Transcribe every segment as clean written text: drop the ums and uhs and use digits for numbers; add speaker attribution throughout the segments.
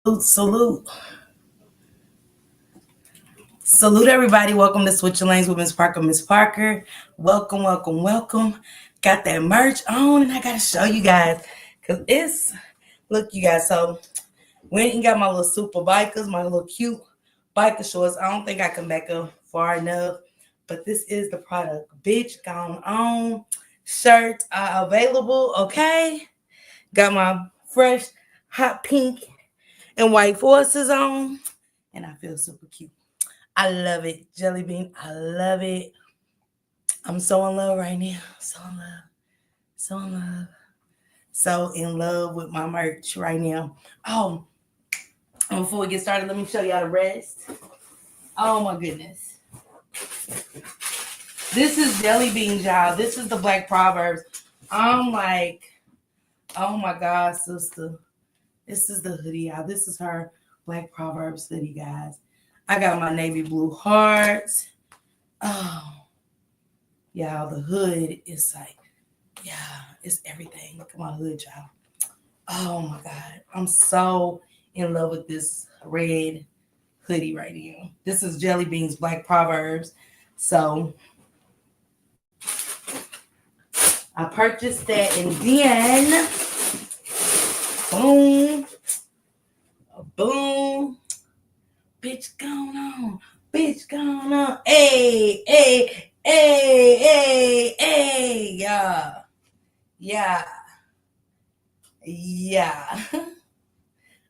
Speaker 1: Salute. Salute everybody. Welcome to Switch Your Lanes with Miss Parker. Miss Parker. Welcome. Got that merch on and I gotta show you guys. Cause look you guys, so went and got my little super bikers, my little cute biker shorts. I don't think I can back up far enough. But this is the product. Bitch gone on. Shirts are available. Okay. Got my fresh hot pink and white forces on. And I feel super cute. I love it. Jelly bean, I love it. I'm so in love right now. So in love. So in love. So in love with my merch right now. Oh, and before we get started, let me show y'all the rest. Oh my goodness. This is Jelly Beans, y'all. This is the Black Proverbs. I'm like, oh my God, sister. This is the hoodie, y'all. This is her Black Proverbs hoodie, guys. I got my navy blue hearts. Oh, y'all, the hood is like, yeah, it's everything. Look at my hood, y'all. Oh my God. I'm so in love with this red hoodie right here. This is Jelly Beans Black Proverbs. So I purchased that and then boom, boom, bitch gone on. Bitch gone on. Hey, yeah. Yeah. Yeah.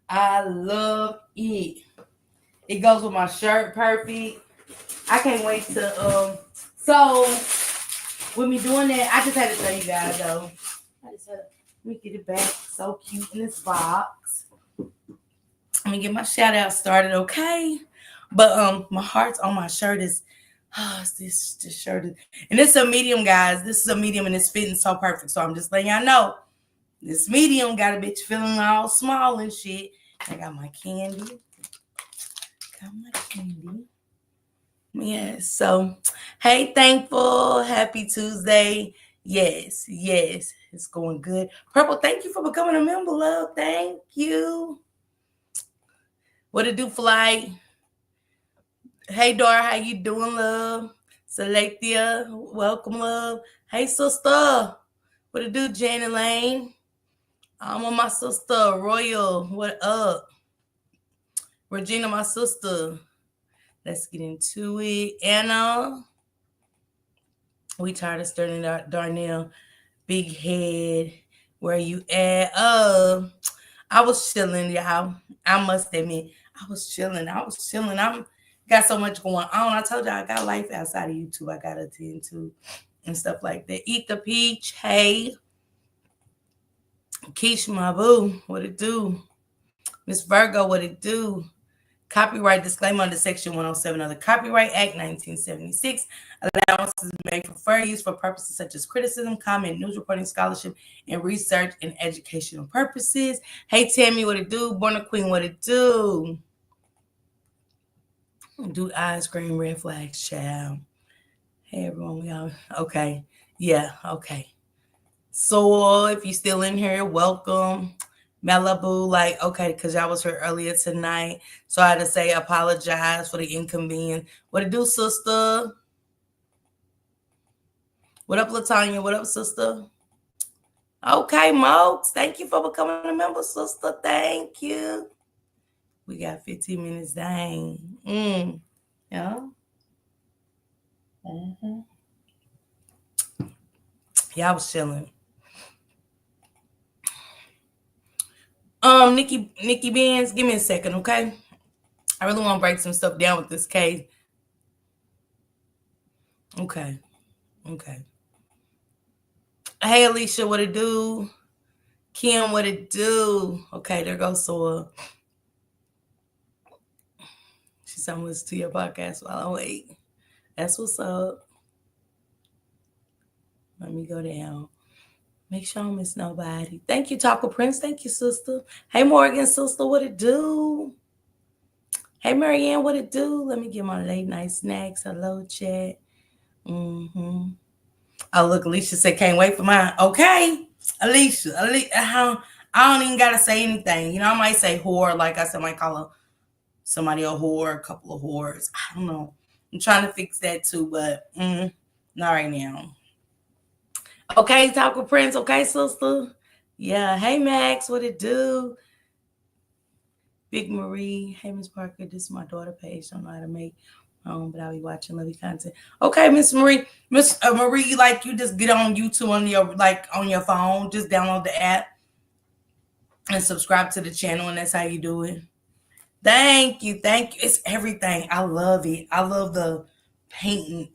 Speaker 1: I love it. It goes with my shirt perfect. I can't wait to so with me doing that, I just had to tell you guys though. I just had to let me get it back. So cute in this box. Let me get my shout out started, okay? But my heart's on my shirt is this shirt is, and it's a medium, guys. This is a medium and it's fitting so perfect. So I'm just letting y'all know. This medium got a bitch feeling all small and shit. I got my candy. Yes. So, hey, thankful. Happy Tuesday. Yes. It's going good. Purple, thank you for becoming a member, love. Thank you. What it do, Flight? Hey, Dora, how you doing, love? Selethia, welcome, love. Hey, sister. What it do, Jan and Lane? I'm on my sister, Royal. What up? Regina, my sister. Let's get into it. Anna. We tired of Sterling Darnell. Big head. Where you at? I was chilling, y'all. I must admit, I was chilling. I'm got so much going on. I told y'all I got life outside of YouTube. I gotta attend to and stuff like that. Eat the peach. Hey. Keish, my boo. What it do? Miss Virgo, what it do? Copyright disclaimer under Section 107 of the Copyright Act 1976. Allowances made for fair use for purposes such as criticism, comment, news reporting, scholarship, and research and educational purposes. Hey, Tammy, what it do? Born a Queen, what it do? Do ice cream, red flags, child. Hey, everyone, we all okay. Yeah, okay. So if you're still in here, welcome. Malibu, like, okay, because y'all was here earlier tonight. So I had to say apologize for the inconvenience. What it do, sister? What up, Latanya? What up, sister? Okay, Mokes. Thank you for becoming a member, sister. Thank you. We got 15 minutes. Dang. Yeah. Mm-hmm. Yeah, I was chilling. Nikki Benz, give me a second, okay? I really want to break some stuff down with this case. Okay. Hey, Alicia, what it do? Kim, what it do? Okay, there goes Soil. She's saying listen to your podcast while I wait. That's what's up. Let me go down. Make sure I don't miss nobody. Thank you, Taco Prince. Thank you, sister. Hey, Morgan, sister, what it do? Hey, Marianne, what it do? Let me get my late night snacks. Hello, chat. Oh, look, Alicia said, can't wait for mine. Okay, Alicia, I don't even gotta say anything. I might say whore, like I said, I might call somebody a whore, a couple of whores. I don't know. I'm trying to fix that too, but not right now. Okay, Taco Prince. Okay, sister. Yeah. Hey, Max. What it do? Big Marie. Hey, Miss Parker. This is my daughter page. Don't know how to make but I'll be watching lovely content. Okay, Miss Marie. Miss Marie, like you just get on YouTube on your phone. Just download the app and subscribe to the channel, and that's how you do it. Thank you. Thank you. It's everything. I love it. I love the painting.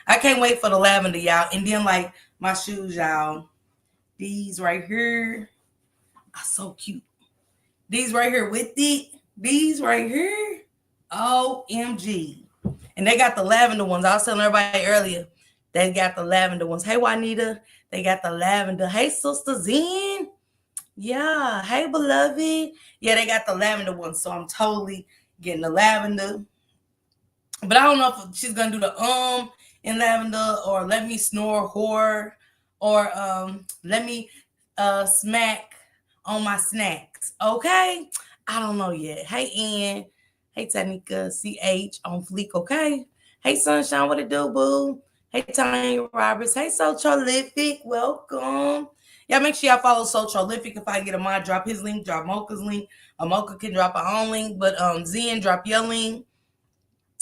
Speaker 1: I can't wait for the lavender, y'all. And then like my shoes, y'all. These right here are so cute. These right here with it. These right here. OMG. And they got the lavender ones. I was telling everybody earlier. They got the lavender ones. Hey, Juanita. They got the lavender. Hey, Sister Zen. Yeah. Hey, beloved. Yeah, they got the lavender ones. So I'm totally getting the lavender. But I don't know if she's gonna do the in lavender or let me snore whore or let me smack on my snacks. Okay? I don't know yet. Hey Ann. Hey Tanika CH on fleek, okay? Hey Sunshine, what it do, boo? Hey Tanya Roberts. Hey Socialific, welcome. Y'all make sure y'all follow Socialific. If I get a mod, drop his link, drop Mocha's link. Mocha can drop her own link, but Zen, drop your link.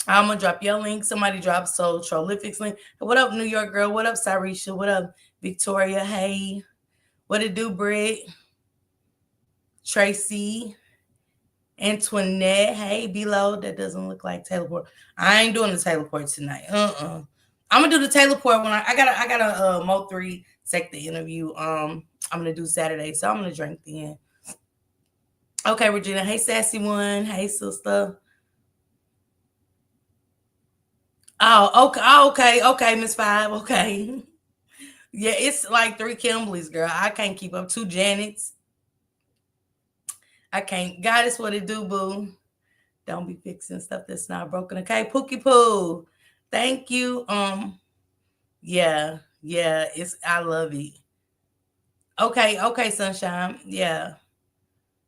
Speaker 1: I'm gonna drop your link. Somebody drop Socialific's link. What up, New York girl? What up, Sarisha? What up, Victoria? Hey, what it do, Britt? Tracy, Antoinette. Hey, below. That doesn't look like teleport. I ain't doing the teleport tonight. I'm gonna do the teleport when I got a Mo 3 sector interview. I'm gonna do Saturday, so I'm gonna drink then. Okay, Regina. Hey, sassy one. Hey, sister. Okay, Miss Five. Okay. Yeah, it's like 3 Kimberly's, girl. I can't keep up. 2 Janets. I can't. God is what it do, boo. Don't be fixing stuff that's not broken. Okay, Pookie Poo. Thank you. Yeah, it's I love it. Okay, Sunshine. Yeah.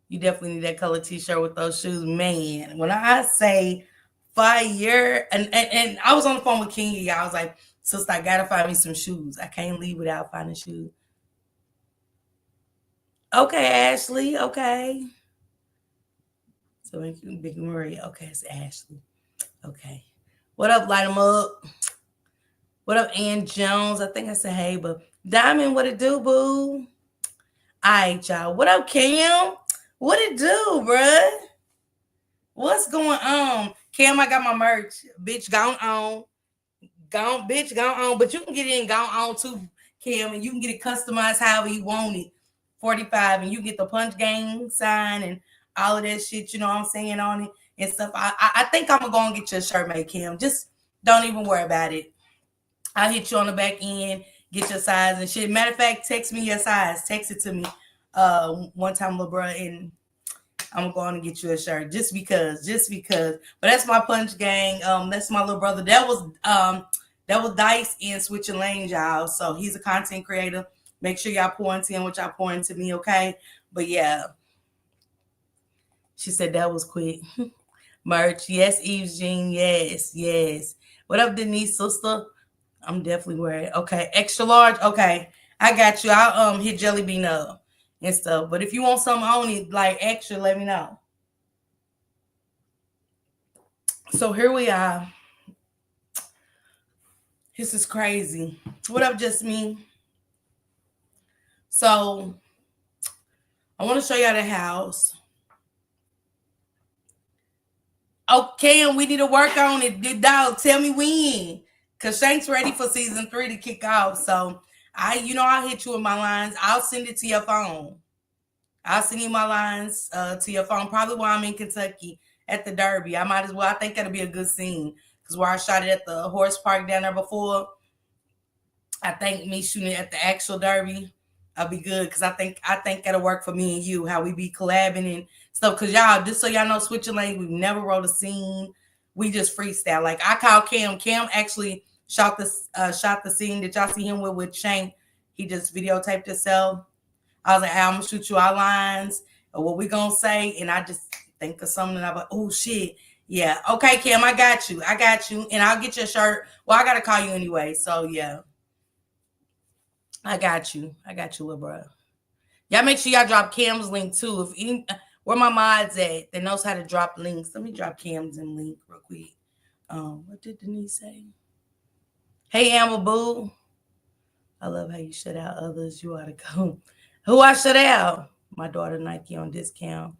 Speaker 1: You definitely need that color t-shirt with those shoes. Man, when I say fire, and I was on the phone with Kingy, I was like, sister, I gotta find me some shoes. I can't leave without finding shoes. Okay, Ashley. Okay. So Big Maria. Okay, it's Ashley. Okay. What up, light 'em up? What up, Ann Jones? I think I said hey, but Diamond, what it do, boo? All right, y'all. What up, Cam? What it do, bruh? What's going on? Cam, I got my merch. Bitch, gone on. Gone, bitch, gone on. But you can get it in gone on too, Cam, and you can get it customized however you want it. 45, and you get the punch game sign and all of that shit, you know what I'm saying, on it and stuff. I think I'm gonna go and get you a shirt made, Cam. Just don't even worry about it. I'll hit you on the back end, get your size and shit. Matter of fact, text me your size. Text it to me one time, little bro, and I'm going to get you a shirt just because. But that's my punch gang. That's my little brother. That was Dice in Switching Lanes, y'all. So he's a content creator. Make sure y'all pour into him what y'all pour into me, okay? But yeah. She said that was quick. Merch. Yes, Eve's Jean. Yes. What up, Denise, sister? I'm definitely wearing it. Okay. Extra large. Okay. I got you. I'll hit Jelly Bean up and stuff. But if you want something on it, like extra, let me know. So here we are. This is crazy. What up, just me? So I want to show y'all the house. Okay, and we need to work on it. Dog, tell me when. Cause Shank's ready for season 3 to kick off. So I'll hit you with my lines. I'll send it to your phone. I'll send you my lines to your phone, probably while I'm in Kentucky at the Derby. I might as well. I think that'll be a good scene. Because where I shot it at the horse park down there before, I think me shooting it at the actual Derby, I'll be good. Because I think that'll work for me and you, how we be collabing and stuff. Because y'all, just so y'all know, Switching Lanes, we've never wrote a scene. We just freestyle. Like I call Cam. Cam actually shot the scene that y'all see him with Shank. He just videotaped himself. I was like, hey, I'm gonna shoot you outlines of what we gonna say, and I just think of something. And I'm like, oh shit, yeah, okay, Kim, I got you, and I'll get your shirt. Well, I gotta call you anyway, so yeah, I got you, little bro. Y'all make sure y'all drop Cam's link too. If you, where my mods at that knows how to drop links, let me drop Cam's in link real quick. What did Denise say? Hey, Amber Boo. I love how you shut out others. You ought to go. Who I shut out? My daughter Nike on discount.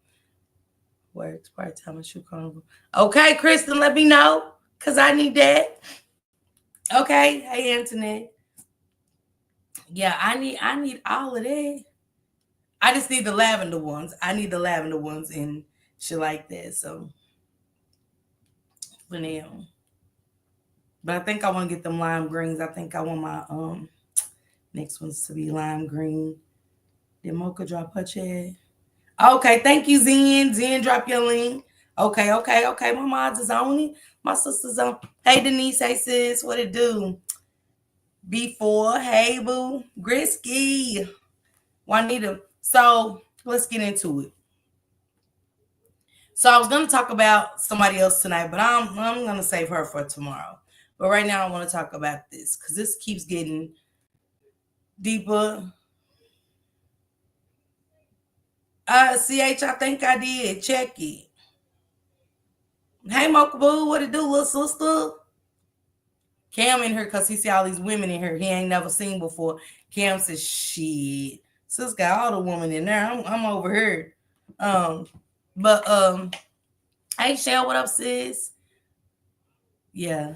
Speaker 1: Works part time at Shoe Carnival. Okay, Kristen, let me know because I need that. Okay, hey Antoinette. Yeah, I need all of that. I just need the lavender ones. I need the lavender ones and shit like that. So for now. But I think I want to get them lime greens. I think I want my next ones to be lime green. Did Mocha drop her chat? Okay, thank you, Zen. Zen, drop your link. Okay. My mom's is on it. My sister's on. Hey, Denise. Hey, sis. What it do? Before. Hey, boo. Grisky. Juanita. So, let's get into it. So, I was going to talk about somebody else tonight, but I'm going to save her for tomorrow. But right now, I want to talk about this because this keeps getting deeper. CH, I think I did. Check it. Hey, Mocha Boo, what it do, little sister? Cam in here because he see all these women in here he ain't never seen before. Cam says, shit. Sis got all the women in there. I'm over here. But hey, Shell, what up, sis? Yeah.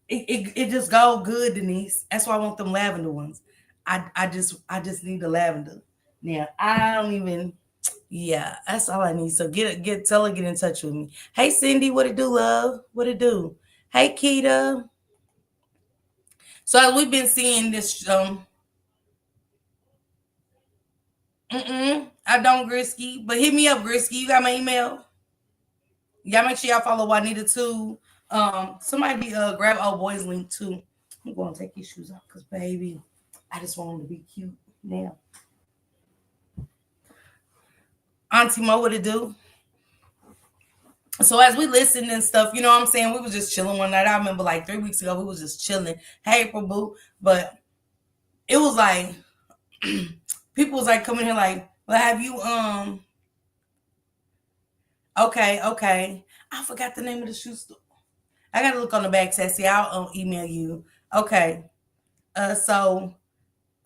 Speaker 1: It just go good, Denise. That's why I want them lavender ones. I just need the lavender. Now I don't even. Yeah, that's all I need. So tell her get in touch with me. Hey Cindy, what it do, love? What it do? Hey Keita. So as we've been seeing this, I don't Grisky, but hit me up, Grisky. You got my email. Y'all make sure y'all follow Juanita too. Somebody grab old boy's link too. I'm going to take these shoes off because baby, I just want them to be cute now. Auntie Mo, what it do? So as we listened and stuff, you know what I'm saying? We was just chilling one night. I remember like 3 weeks ago, we was just chilling. Hey, Prabhu. But it was like, people was like coming here like, well, have you, okay. I forgot the name of the shoe store. I got to look on the back, Sassy. I'll email you. Okay. So,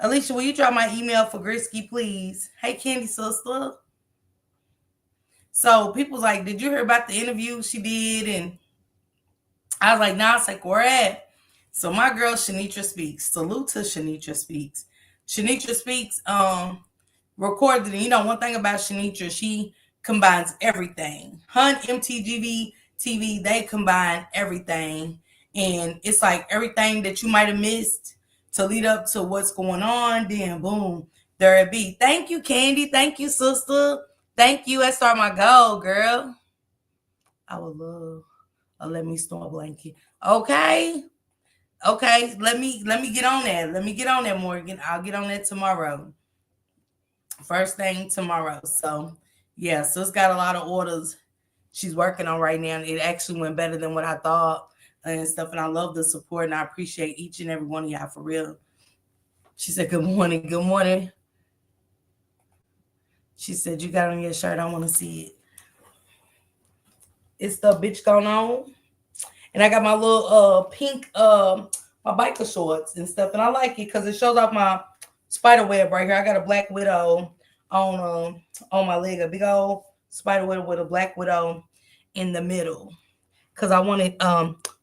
Speaker 1: Alicia, will you drop my email for Grisky, please? Hey, Candy Sister. So people's like, did you hear about the interview she did? And I was like, nah, it's like, where at? So my girl Shanitra Speaks. Salute to Shanitra Speaks. Shanitra Speaks recorded it. You know, one thing about Shanitra, she combines everything. Hun MTGV TV, they combine everything. And it's like everything that you might have missed to lead up to what's going on, then boom, there it be. Thank you, Candy. Thank you, sister. Thank you. That's start my goal, girl. I would love a let me store a blanket. Okay. Okay. Let me get on that. Let me get on that, Morgan. I'll get on that tomorrow. First thing tomorrow. So yeah, sis got a lot of orders she's working on right now. It actually went better than what I thought and stuff. And I love the support and I appreciate each and every one of y'all for real. She said, good morning. Good morning. She said, you got on your shirt. I want to see it. It's the bitch going on. And I got my little pink my biker shorts and stuff. And I like it because it shows off my spider web right here. I got a black widow on my leg, a big old spider web with a black widow in the middle. Cause I wanted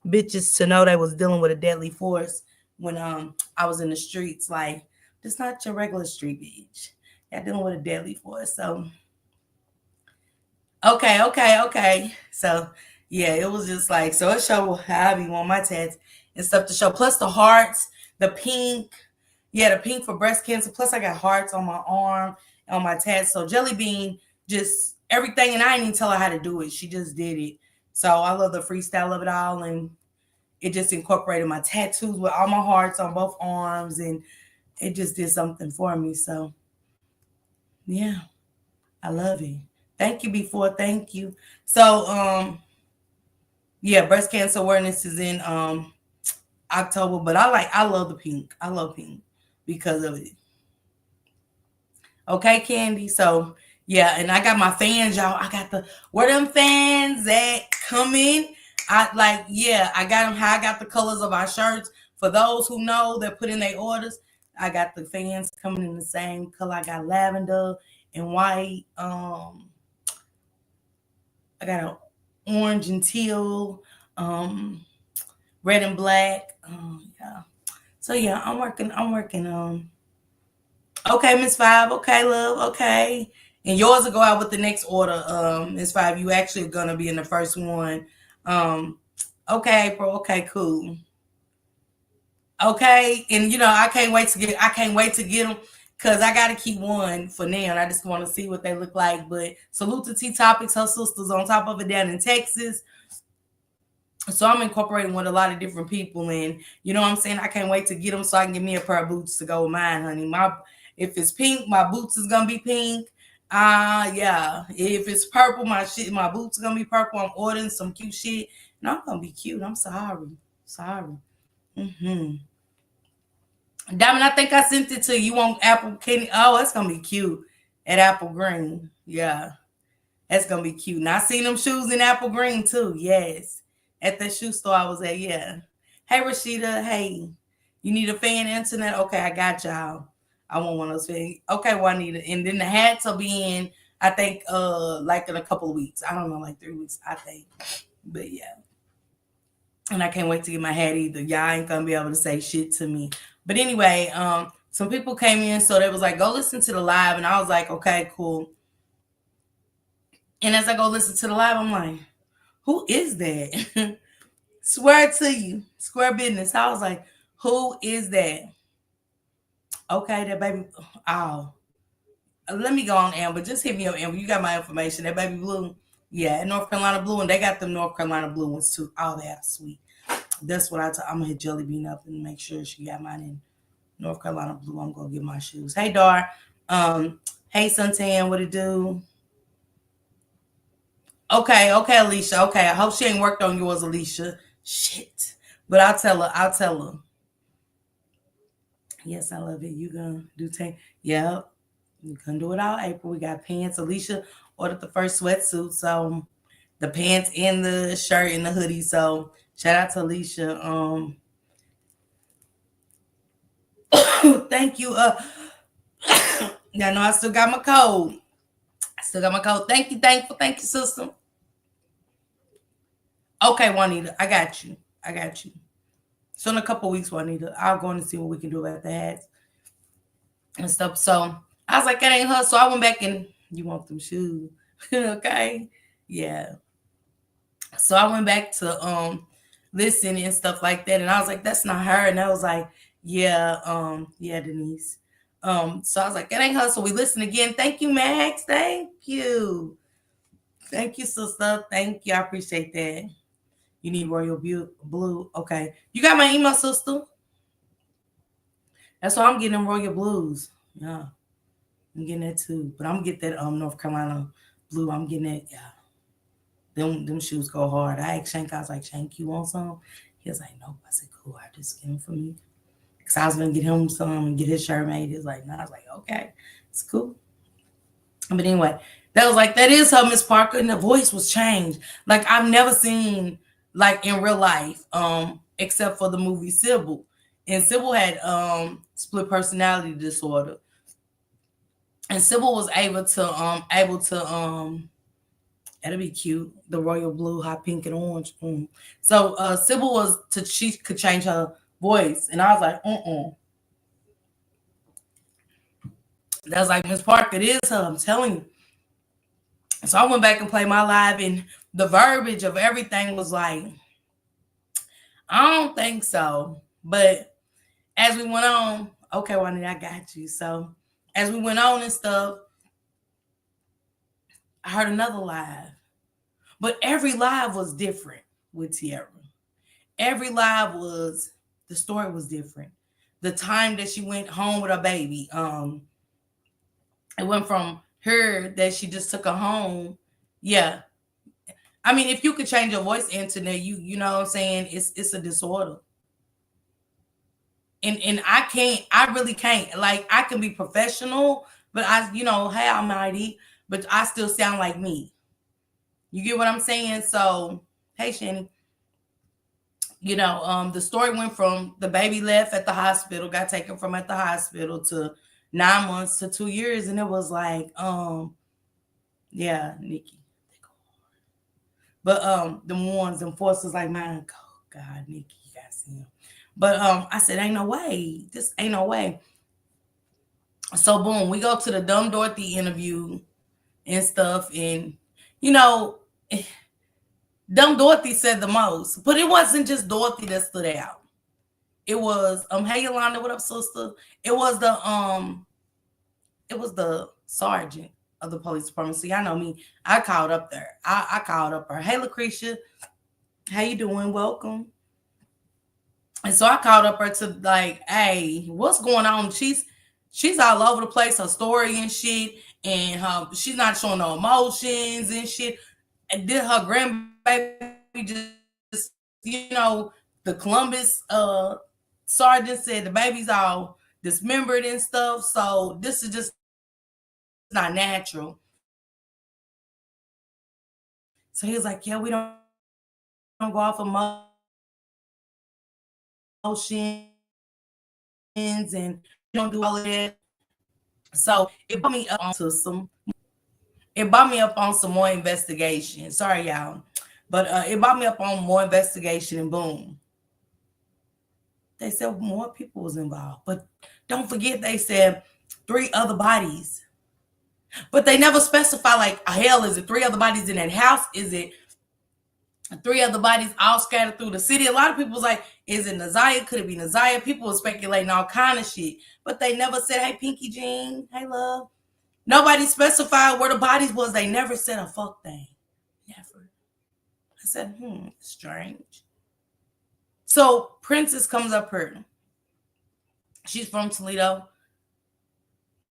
Speaker 1: bitches to know they was dealing with a deadly force when I was in the streets. Like, it's not your regular street bitch. Y'all dealing with a deadly force. So okay. So yeah, it was just like, so it showed how I be on my tats and stuff to show. Plus the hearts, the pink. Yeah, the pink for breast cancer. Plus I got hearts on my arm, on my tats. So Jelly Bean just everything, and I didn't even tell her how to do it. She just did it. So I love the freestyle of it all, and it just incorporated my tattoos with all my hearts on both arms, and it just did something for me. So Yeah, I love it. Thank you before. Thank you. So yeah, breast cancer awareness is in October, but I love the pink. I love pink because of it. Okay, Candy. So yeah, and I got my fans, y'all. I got the where them fans at coming. I like, yeah, I got them how I got the colors of our shirts. For those who know that put in their orders, I got the fans coming in the same color. I got lavender and white. I got an orange and teal, red and black. Yeah. So yeah, I'm working Okay, Miss Five. Okay, love. Okay. And yours will go out with the next order, Miss Five. You actually gonna be in the first one. Um, okay, April. Okay, cool. Okay, and I can't wait to get them because I gotta keep one for now. And I just want to see what they look like. But salute to T Topics, her sisters on top of it down in Texas. So I'm incorporating with a lot of different people, and you know what I'm saying. I can't wait to get them so I can get me a pair of boots to go with mine, honey. My if it's pink, my boots is gonna be pink. Yeah. If it's purple, my boots are gonna be purple. I'm ordering some cute shit, and I'm gonna be cute. I'm sorry. Mm-hmm. Diamond, I think I sent it to you on Apple Kenny. Oh, it's gonna be cute at Apple Green. Yeah. That's gonna be cute. And I seen them shoes in apple green too. Yes. At the shoe store I was at. Yeah. Hey Rashida. Hey. You need a fan internet? Okay, I got y'all. I want one of those fans. Okay, Juanita. And then the hats will be in, I think, like in a couple of weeks. I don't know, like 3 weeks, I think. But yeah. And I can't wait to get my hat either. Y'all ain't gonna be able to say shit to me. But anyway, some people came in, so they was like, go listen to the live. And I was like, okay, cool. And as I go listen to the live, I'm like, who is that? Swear to you, square business. I was like, who is that? Okay, that baby. Oh, let me go on Amber. Just hit me up, Amber. You got my information. That baby blue. Yeah, North Carolina blue, and they got them North Carolina blue ones too. Oh, they are sweet. That's what I'm gonna hit Jelly Bean up and make sure she got mine in North Carolina blue. I'm gonna get my shoes. Hey, Dar. Hey, Suntan. What it do? Okay, Alicia. Okay, I hope she ain't worked on yours, Alicia. Shit. But I'll tell her. I'll tell her. Yes, I love it. You gonna do tank? Yep. You gonna do it all April. We got pants. Alicia ordered the first sweatsuit, so the pants and the shirt and the hoodie. So shout out to Alicia. Thank you. Yeah, no, I still got my code. I still got my code. Thank you, thankful. Thank you, sister. Okay, Juanita, I got you. I got you. So in a couple weeks, Juanita, I'll go and see what we can do about the hats and stuff. So I was like, that ain't her. So I went back and you want them shoes. Okay. Yeah. So I went back to listen and stuff like that. And I was like, that's not her. And I was like, yeah, yeah, Denise. So I was like, that ain't her. So we listen again. Thank you, Max. Thank you. Thank you, sister. Thank you. I appreciate that. You need royal blue. Okay. You got my email, sister. That's why I'm getting them royal blues. Yeah. I'm getting that too. But I'm gonna get that North Carolina blue. I'm getting that. Yeah. Them shoes go hard. I asked Shank, I was like, Shank, you want some? He was like, nope. I said, cool. I just get them for me. Because I was gonna get him some and get his shirt made. He's like, nah. I was like, okay, it's cool. But anyway, that was like, that is her, Miss Parker, and the voice was changed. Like I've never seen like in real life, except for the movie Sybil. And Sybil had split personality disorder. And Sybil was able to it'll be cute. The royal blue, hot pink, and orange. So Sybil she could change her voice, and I was like, That was like Miss Parker. It is her. I'm telling you. So I went back and played my live, and the verbiage of everything was like, I don't think so. But as we went on, okay, Juanita, I got you. So as we went on and stuff, I heard another live. But every live was different with Tierra. Every live was the story was different. The time that she went home with her baby, It went from her that she just took her home. Yeah. I mean, if you could change your voice, internet, you know what I'm saying? It's a disorder. And I can't, I really can't. Like I can be professional, but hey, almighty, but I still sound like me. You get what I'm saying? So, hey Shanny, the story went from the baby left at the hospital, got taken from at the hospital to 9 months to 2 years, and it was like, yeah, Nikki. But the ones enforcers like mine, oh God, Nikki, you gotta see him. But I said, ain't no way. This ain't no way. So boom, we go to the dumb Dorothy interview and stuff, and you know, dumb Dorothy said the most. But it wasn't just Dorothy that stood out. It was hey Yolanda, what up, sister? It was the sergeant of the police department. See, I know me. I called up there. I called up her. Hey Lucretia, how you doing? Welcome. And so I called up her to like, hey, what's going on? She's all over the place, her story and shit, and she's not showing no emotions and shit. And then her grandbaby just, the Columbus sergeant said the baby's all dismembered and stuff. So this is just not natural. So he was like, yeah, we don't go off emotions and we don't do all of that. So it brought me up on some more investigation. Sorry, y'all. But it brought me up on more investigation and boom. They said more people was involved. But don't forget they said 3 other bodies. But they never specify like, hell, is it 3 other bodies in that house? Is it 3 other bodies all scattered through the city? A lot of people was like, is it Naziah? Could it be Naziah? People were speculating all kind of shit. But they never said, hey, Pinky Jean, hey, love. Nobody specified where the bodies was. They never said a fuck thing. Never. I said, strange. So Princess comes up here. She's from Toledo.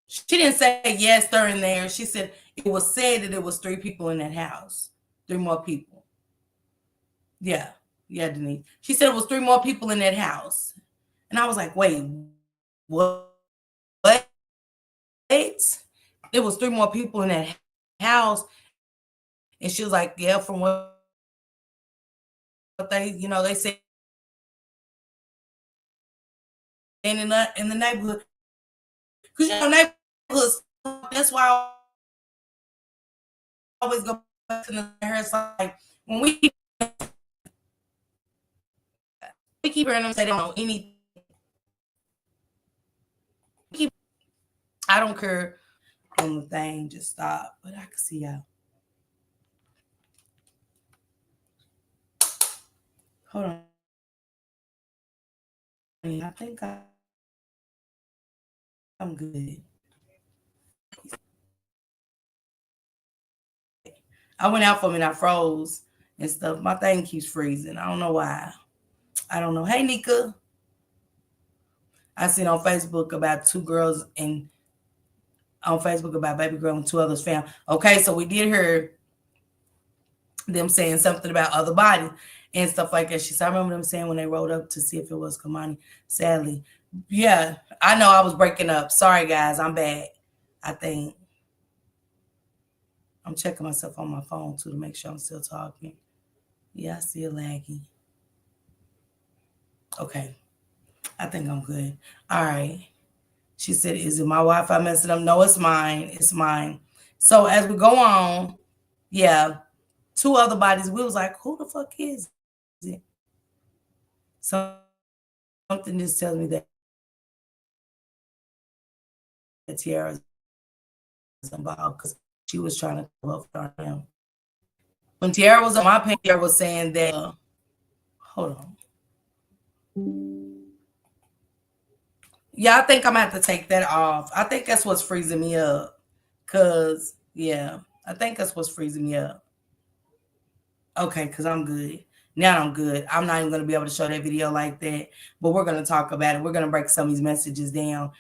Speaker 1: She didn't say yes, they're in there. She said it was said that it was 3 people in that house. 3 more people. Yeah. Yeah, Denise. She said it was 3 more people in that house. And I was like, wait, what? It was 3 more people in that house. And she was like, yeah, from what they said in the neighborhood. Because neighborhoods, that's why I always go back to the hair. It's like when we keep hearing them say they don't know anything. I don't care on the thing, just stop. But I can see y'all. Hold on. I think I'm good. I went out for a minute, I froze and stuff. My thing keeps freezing. I don't know why. I don't know. Hey, Nika. I seen on Facebook about 2 girls and on Facebook about baby girl and 2 others found. Okay, so we did hear them saying something about other bodies and stuff like that. She said, I remember them saying when they rode up to see if it was Kamani. Sadly. Yeah, I know I was breaking up. Sorry, guys. I'm back. I think. I'm checking myself on my phone, too, to make sure I'm still talking. Yeah, I see it lagging. Okay. I think I'm good. All right. She said, is it my Wi-Fi messing up? No, it's mine. It's mine. So as we go on, yeah, 2 other bodies. We was like, who the fuck is it? Something just tells me that Tiara is involved because she was trying to come up for him. When Tiara was on my page, Tiara was saying that, hold on. Yeah, I think I'm going to have to take that off. I think that's what's freezing me up. Because, yeah, I think that's what's freezing me up. Okay, because I'm good. Now I'm good. I'm not even going to be able to show that video like that. But we're going to talk about it. We're going to break some of these messages down.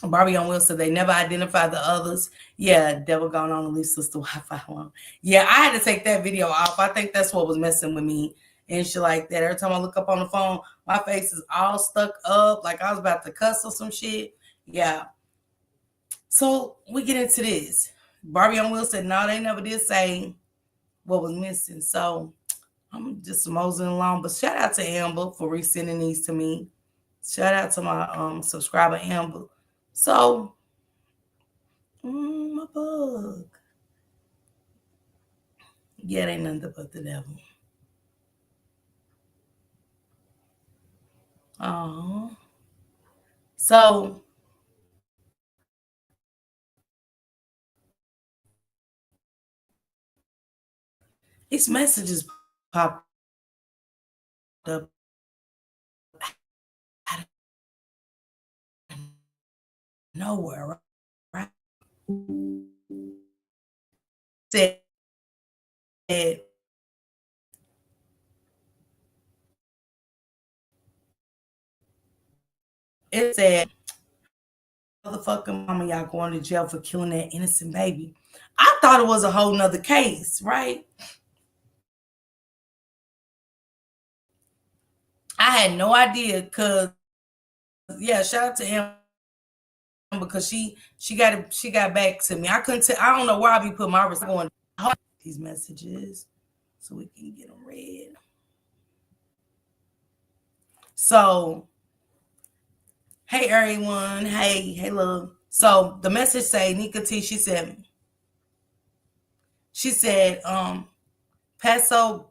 Speaker 1: Barbie on Will said they never identified the others. Yeah, devil gone on to leave sister Wi-Fi alone. Yeah, I had to take that video off. I think that's what was messing with me and shit like that. Every time I look up on the phone, my face is all stuck up, like I was about to cuss or some shit. Yeah. So we get into this. Barbie on Will said, no, they never did say what was missing. So I'm just moseying along. But shout out to Amber for resending these to me. Shout out to my subscriber Amber. So my bug. Yeah, they nothing but the devil. Oh. So these messages popped up out of nowhere, right? Said it said motherfucking mama, y'all going to jail for killing that innocent baby. I thought it was a whole nother case, right? I had no idea because yeah, shout out to him because she got back to me. I couldn't tell. I don't know where I be putting my response going these messages so we can get them read. So hey everyone, hey love. So the message say Nika T. She said Paso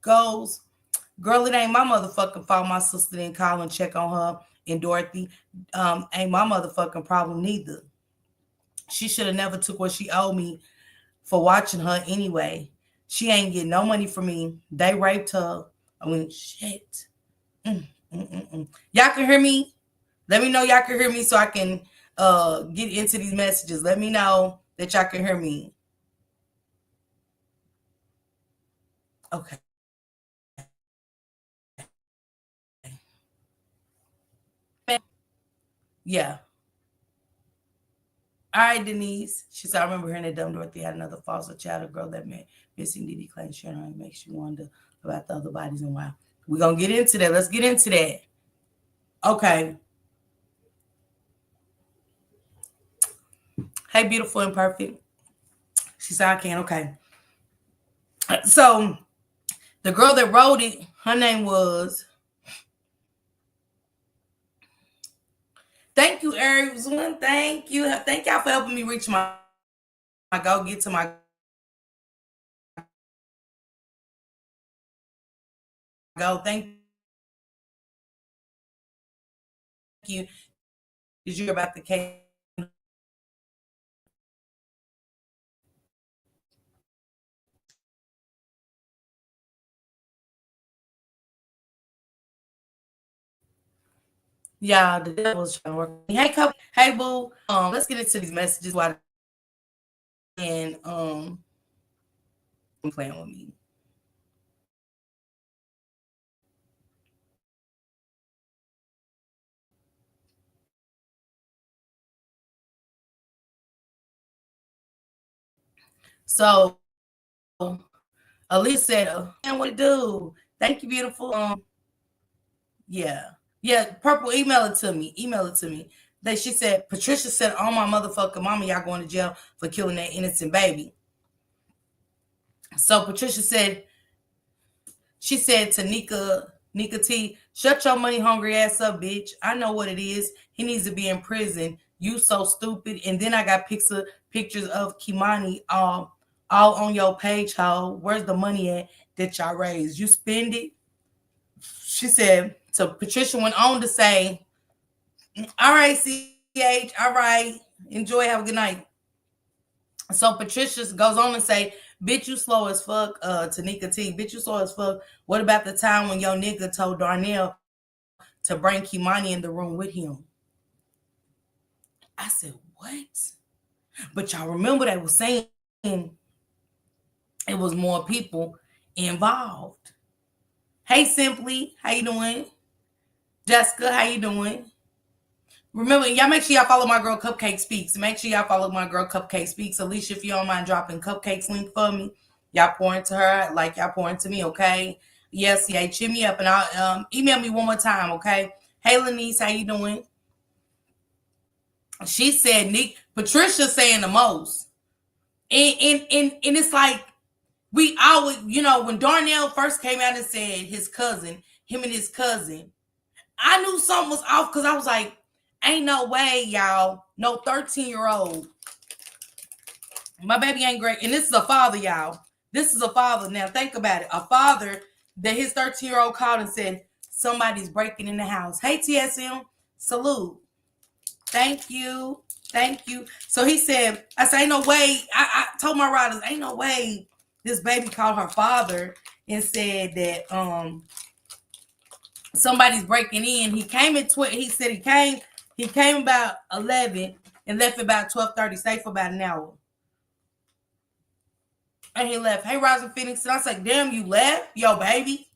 Speaker 1: goes. Girl, it ain't my motherfucking fault my sister didn't call and check on her and Dorothy. Ain't my motherfucking problem neither. She should have never took what she owed me for watching her anyway. She ain't getting no money from me. They raped her. I mean, shit. Y'all can hear me? Let me know y'all can hear me so I can get into these messages. Let me know that y'all can hear me. Okay. Yeah. All right, Denise. She said, I remember hearing that dumb Dorothy had another foster child, a girl that met missing DD claim sharing her. It makes you wonder about the other bodies and why. We're going to get into that. Let's get into that. Okay. Hey, beautiful and perfect. She said, I can. Okay. So the girl that wrote it, her name was. Thank you, everyone. Thank you. Thank y'all for helping me reach my goal, get to my goal. Thank you. Did you hear about the case? Yeah, the devil's trying to work. Hey, couple. Hey, boo. Let's get into these messages while and playing with me. So Elise said, "Man, what to do? Thank you, beautiful. Yeah, yeah. Purple, email it to me. Email it to me." She said, Patricia said, "Oh my motherfucking mama, y'all going to jail for killing that innocent baby." So Patricia said, she said to Nika T, "Shut your money hungry ass up, bitch. I know what it is. He needs to be in prison. You so stupid." And then I got pictures of Kimani all on your page, ho. Where's the money at that y'all raised? You spend it? She said, so Patricia went on to say, all right, CH, all right. Enjoy, have a good night. So Patricia goes on and say, bitch, you slow as fuck, Tanika T. Bitch, you slow as fuck. What about the time when your nigga told Darnell to bring Kimani in the room with him? I said, what? But y'all remember they were saying it was more people involved. Hey, Simply, how you doing? Jessica, how you doing? Remember, y'all make sure y'all follow my girl Cupcake Speaks. Make sure y'all follow my girl Cupcake Speaks. Alicia, if you don't mind dropping Cupcake's link for me, y'all pour into her like y'all pour into me, okay? Yes, yeah, cheer me up and I'll email me one more time, okay? Hey, Lanice, how you doing? She said, Nick, Patricia saying the most. And it's like, we always, when Darnell first came out and said his cousin, him and his cousin, I knew something was off because I was like, ain't no way, y'all. No 13-year-old. My baby ain't great. And this is a father, y'all. This is a father. Now, think about it. A father that his 13-year-old called and said, somebody's breaking in the house. Hey, TSM. Salute. Thank you. Thank you. So he said, I said, ain't no way. I told my riders, ain't no way this baby called her father and said that somebody's breaking in. He came at he said he came about 11 and left about 12:30, stayed for about an hour. And he left. Hey, Rising Phoenix. And I was like, damn, you left? Yo, baby.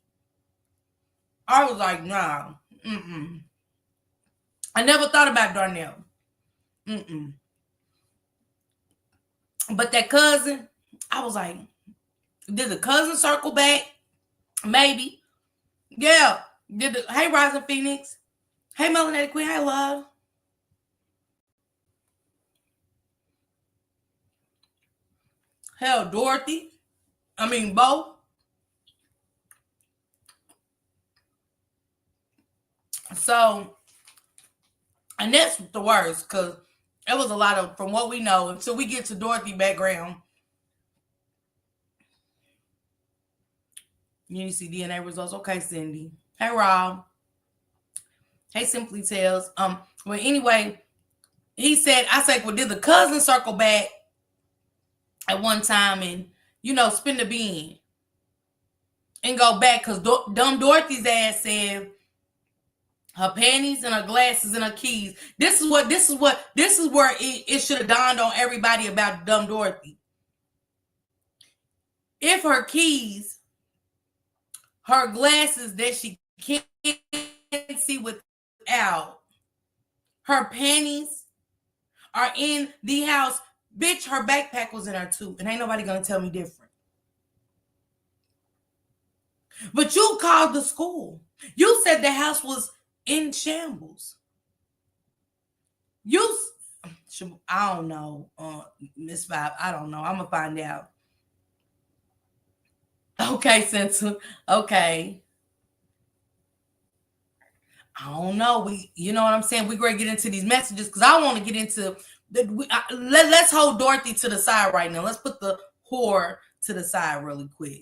Speaker 1: I was like, nah. Mm-mm. I never thought about Darnell. Mm-mm. But that cousin, I was like, did the cousin circle back? Maybe. Yeah. Hey, Rising Phoenix. Hey, Melanated Queen. Hey, love. Hell, Dorothy. I mean, Bo. So, and that's the worst because it was a lot of, from what we know, until we get to Dorothy background, you need to see DNA results. Okay, Cindy. Hey, Rob. Hey, Simply Tells. Well, anyway, he said, I said, well, did the cousin circle back at one time and, spin the bean and go back? Because dumb Dorothy's ass said her panties and her glasses and her keys. This is where it should have dawned on everybody about dumb Dorothy. If her keys, her glasses that she can't see without, her panties are in the house, bitch, her backpack was in her too. And ain't nobody gonna tell me different. But you called the school. You said the house was in shambles. I don't know, Miss Five. I don't know. I'm gonna find out. Okay, Sensu. Okay. I don't know. You know what I'm saying? We're going to get into these messages because I want to get into let's hold Dorothy to the side right now. Let's put the whore to the side really quick.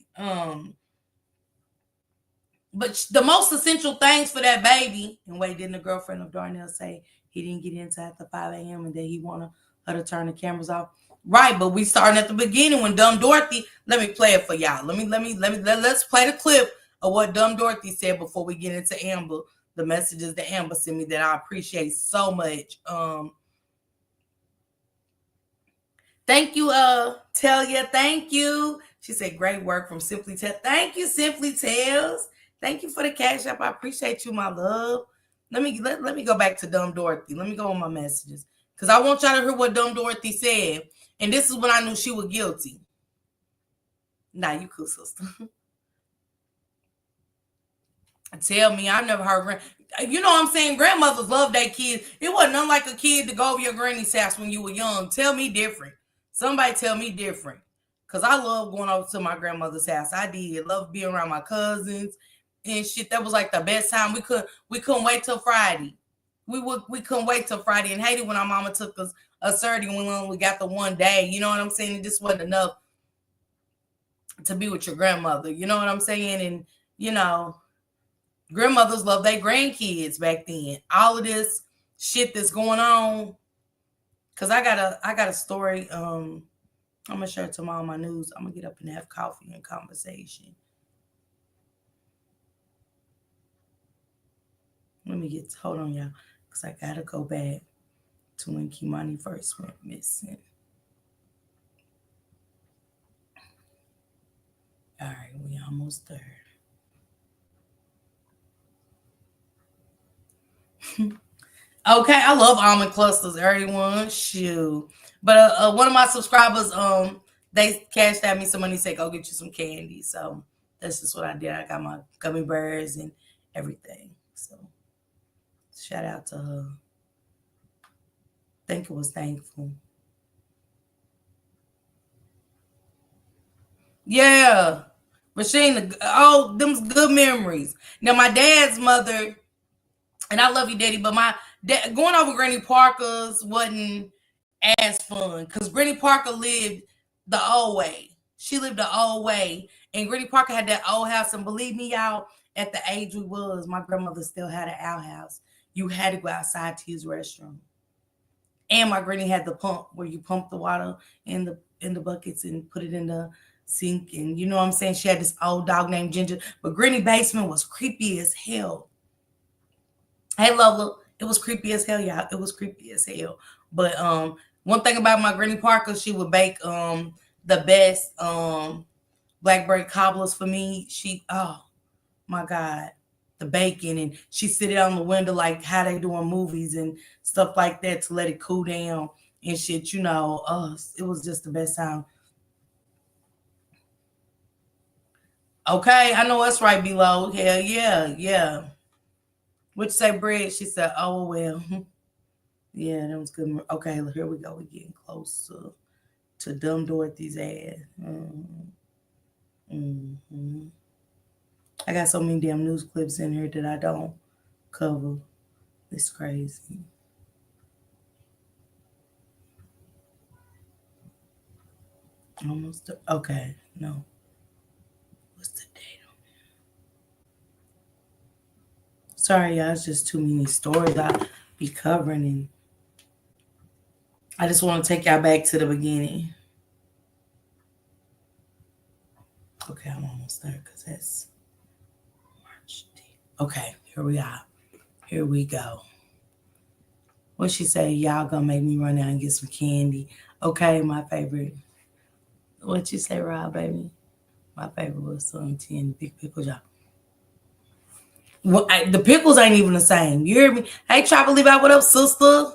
Speaker 1: But the most essential things for that baby, and wait, didn't the girlfriend of Darnell say he didn't get into after 5 a.m. and that he wanted her to turn the cameras off? Right, but we starting at the beginning when dumb Dorothy. Let me play it for y'all. Let's play the clip of what dumb Dorothy said before we get into Amber. The messages that Amber sent me that I appreciate so much. Thank you, Talia. Thank you. She said, great work from Simply Tell. Thank you, Simply Tales. Thank you for the cash app. I appreciate you, my love. Let me go back to dumb Dorothy. Let me go on my messages. Because I want y'all to hear what dumb Dorothy said. And this is when I knew she was guilty. Nah, you cool, sister. Tell me, I've never heard. You know what I'm saying? Grandmothers love their kids. It wasn't unlike a kid to go over your granny's house when you were young. Tell me different. Somebody tell me different. Because I love going over to my grandmother's house. I did. Love being around my cousins and shit. That was like the best time. We couldn't wait till Friday. We couldn't wait till Friday and hated when our mama took us a Saturday when we only got the one day. You know what I'm saying? It just wasn't enough to be with your grandmother. You know what I'm saying? And, grandmothers love their grandkids back then. All of this shit that's going on. Cause I got a story. I'm gonna share it tomorrow on my news. I'm gonna get up and have coffee and conversation. Hold on, y'all. Cause I gotta go back to when Kimani first went missing. All right, we almost there. Okay, I love almond clusters, everyone. Shoot. But one of my subscribers, they cashed out me some money, said go get you some candy. So that's just what I did. I got my gummy bears and everything. So shout out to her. Think it was thankful. Yeah. Machine, oh, them's good memories. Now my dad's mother, and I love you, Daddy, but my dad going over Granny Parker's wasn't as fun because Granny Parker lived the old way. She lived the old way, and Granny Parker had that old house. And believe me, y'all, at the age we was, my grandmother still had an outhouse. You had to go outside to use the restroom, and my granny had the pump where you pump the water in the buckets and put it in the sink. And you know what I'm saying? She had this old dog named Ginger, but Granny basement was creepy as hell. Hey Lola, it was creepy as hell, y'all. It was creepy as hell. But one thing about my Granny Parker, she would bake the best blackberry cobblers for me. She oh my God, the bacon, and she sit it on the window like how they do in movies and stuff like that to let it cool down and shit, you know. It was just the best time. Okay, I know that's right, below. Hell yeah, yeah. What you say, bread? She said, oh well. Yeah, that was good. Okay, here we go. We're getting close to dumb Dorothy's ass. Mm-hmm. I got so many damn news clips in here that I don't cover. It's crazy. Almost. Okay, no. What's the date on it? Sorry, y'all. It's just too many stories I be covering, and I just want to take y'all back to the beginning. Okay, I'm almost there because that's March. Okay, here we are. Here we go. What she say? Y'all gonna make me run out and get some candy. Okay, my favorite. What you say, Rob, baby? My favorite was some 10 big pickles, y'all. Well, the pickles ain't even the same. You hear me? Hey, Trapper Levi, what up, sister?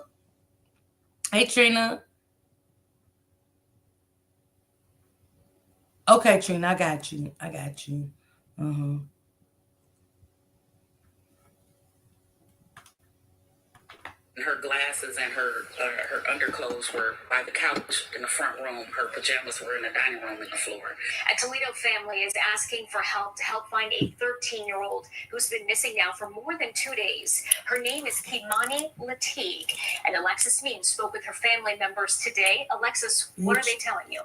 Speaker 1: Hey, Trina. Okay, Trina, I got you. I got you. Uh-huh.
Speaker 2: Her glasses and her underclothes were by the couch in the front room. Her pajamas were in the dining room and the floor.
Speaker 3: A Toledo family is asking for help to help find a 13-year-old who's been missing now for more than 2 days. Her name is Kimani Latigue, and Alexis Means spoke with her family members today. Alexis, what are they telling you?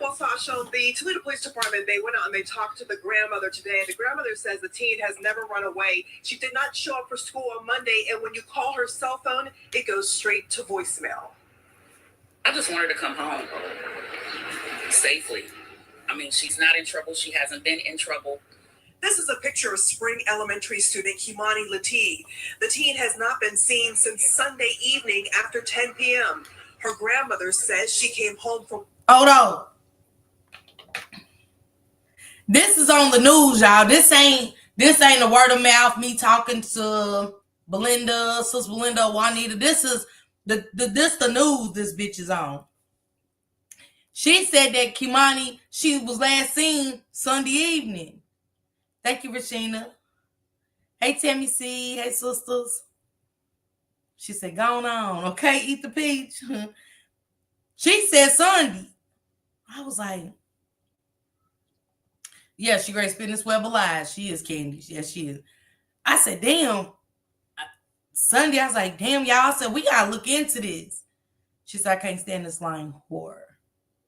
Speaker 4: Well, Sasha, the Toledo Police Department, they went out and they talked to the grandmother today. The grandmother says the teen has never run away. She did not show up for school on Monday, and when you call her cell phone, it goes straight to voicemail.
Speaker 2: I just want her to come home safely. I mean, she's not in trouble. She hasn't been in trouble.
Speaker 4: This is a picture of Spring Elementary student Kimani Latigue. The teen has not been seen since Sunday evening after 10 p.m. Her grandmother says she came home from...
Speaker 1: Hold on. This is on the news, y'all. This ain't the word of mouth. Me talking to Belinda, Sis Belinda, Juanita. This is the news. This bitch is on. She said that Kimani, she was last seen Sunday evening. Thank you, Rashina. Hey, Tammy C. Hey, sisters. She said, "Going on, okay? Eat the peach." She said Sunday. I was like, yeah, she great spin this web alive. She is Candy. Yes, she is. I said, damn. Sunday, I was like, damn, y'all. I said, we gotta look into this. She said, I can't stand this line horror.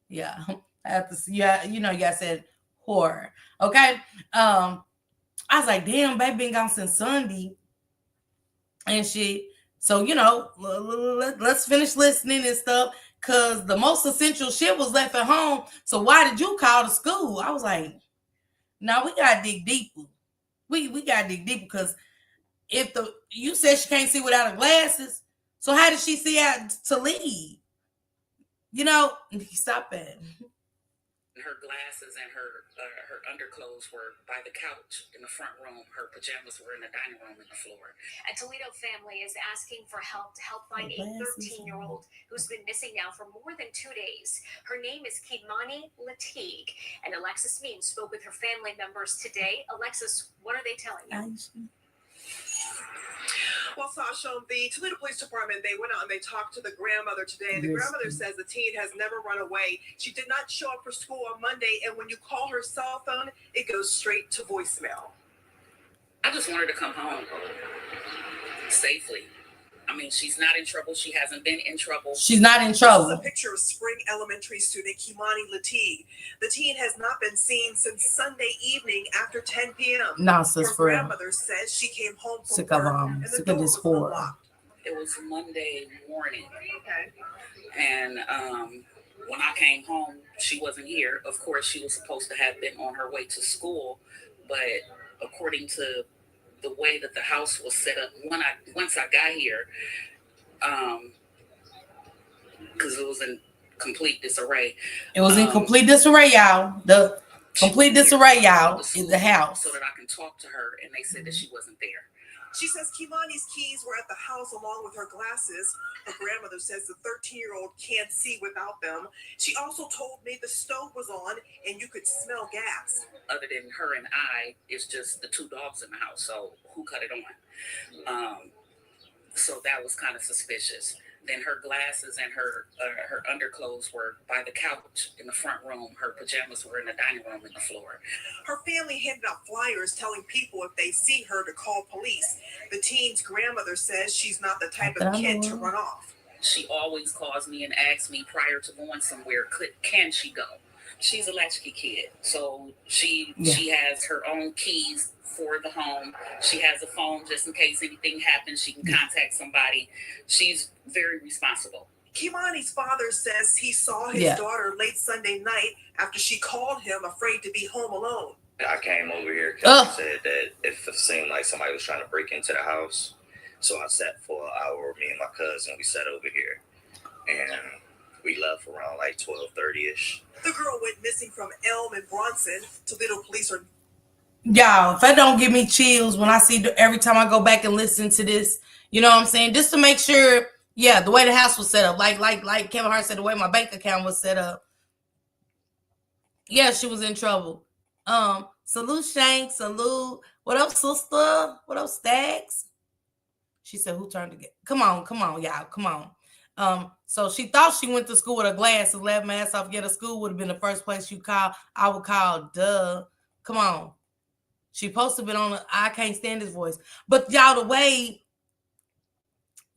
Speaker 1: Yeah. I have to see, yeah, you know, y'all said horror. Okay. I was like, damn, baby been gone since Sunday. And she, so you know, let's finish listening and stuff. Cause the most essential shit was left at home. So why did you call the school? I was like, now we gotta dig deeper. We gotta dig deeper because if you said she can't see without her glasses, so how did she see out to leave? You know, stop it.
Speaker 2: Her glasses and her underclothes were by the couch in the front room. Her pajamas were in the dining room and the floor.
Speaker 3: A Toledo family is asking for help to help find a 13-year-old who's been missing now for more than 2 days. Her name is Kimani Latigue, and Alexis Means spoke with her family members today. Alexis, what are they telling you?
Speaker 4: Well, Sasha, the Toledo Police Department, they went out and they talked to the grandmother today. The grandmother says the teen has never run away. She did not show up for school on Monday, and when you call her cell phone, it goes straight to voicemail.
Speaker 2: I just want her to come home safely. I mean, she's not in trouble. She hasn't been in trouble.
Speaker 1: She's not in trouble.
Speaker 4: This is a picture of Spring Elementary student Kimani Latigue. The teen has not been seen since Sunday evening after 10 p.m.
Speaker 1: Nonsense.
Speaker 4: Her grandmother says she came home from work and the door was unlocked.
Speaker 2: It was Monday morning.
Speaker 4: Okay.
Speaker 2: And when I came home, she wasn't here. Of course, she was supposed to have been on her way to school, but according to the way that the house was set up once I got here, because it was in complete disarray.
Speaker 1: It was in complete disarray, y'all. The complete disarray, y'all, is the house.
Speaker 2: So that I can talk to her, and they said that she wasn't there.
Speaker 4: She says Kimani's keys were at the house along with her glasses. Her grandmother says the 13-year-old can't see without them. She also told me the stove was on and you could smell gas.
Speaker 2: Other than her and I, it's just the two dogs in the house. So who cut it on? So that was kind of suspicious. Then her glasses and her underclothes were by the couch in the front room. Her pajamas were in the dining room and the floor.
Speaker 4: Her family handed out flyers telling people if they see her to call police. The teen's grandmother says she's not the type of kid to run off.
Speaker 2: She always calls me and asks me prior to going somewhere, can she go? She's a latchkey kid, so she has her own keys for the home. She has a phone just in case anything happens. She can contact somebody. She's very responsible.
Speaker 4: Kimani's father says he saw his daughter late Sunday night after she called him afraid to be home alone.
Speaker 5: I came over here because he said that it seemed like somebody was trying to break into the house. So I sat for an hour, me and my cousin, we sat over here. And we left around like 12:30-ish.
Speaker 4: The girl went missing from Elm and Bronson. Toledo police are...
Speaker 1: Y'all, if that don't give me chills when I see every time I go back and listen to this, you know what I'm saying? Just to make sure, the way the house was set up, like Kevin Hart said, the way my bank account was set up. Yeah, she was in trouble. Salute Shank, salute. What up, sister? What up, Stacks? She said, who turned to get? Come on, y'all, come on. So she thought she went to school with her glasses, left my ass off, get to school would have been the first place you call. I would call, duh. Come on. She supposed to have been on I can't stand this voice. But y'all, the way,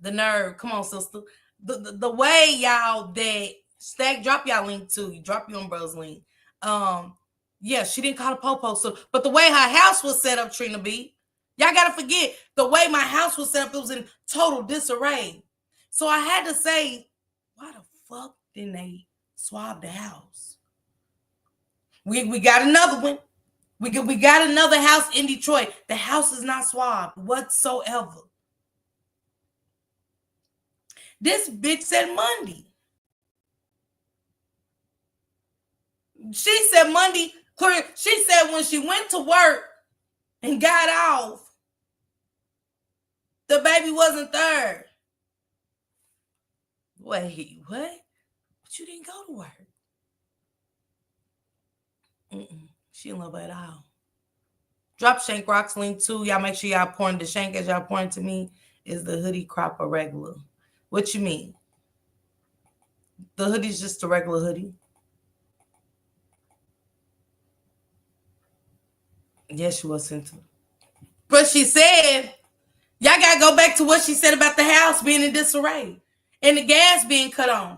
Speaker 1: the nerve, come on, sister. The way y'all that Stack, drop y'all link too. You drop your umbrellas link. She didn't call the popo. So, but the way her house was set up, Trina B, y'all gotta forget the way my house was set up, it was in total disarray. So I had to say, why the fuck didn't they swab the house? We got another one. We got another house in Detroit. The house is not swabbed whatsoever. This bitch said Monday. She said Monday. She said when she went to work and got off, the baby wasn't there. Wait, what? But you didn't go to work. She didn't love her at all. Drop Shank Rock's link too. Y'all make sure y'all pouring to Shank as y'all pouring to me. Is the hoodie crop or regular? What you mean? The hoodie's just a regular hoodie. Yes, she was sent to. But she said, y'all gotta go back to what she said about the house being in disarray and the gas being cut on.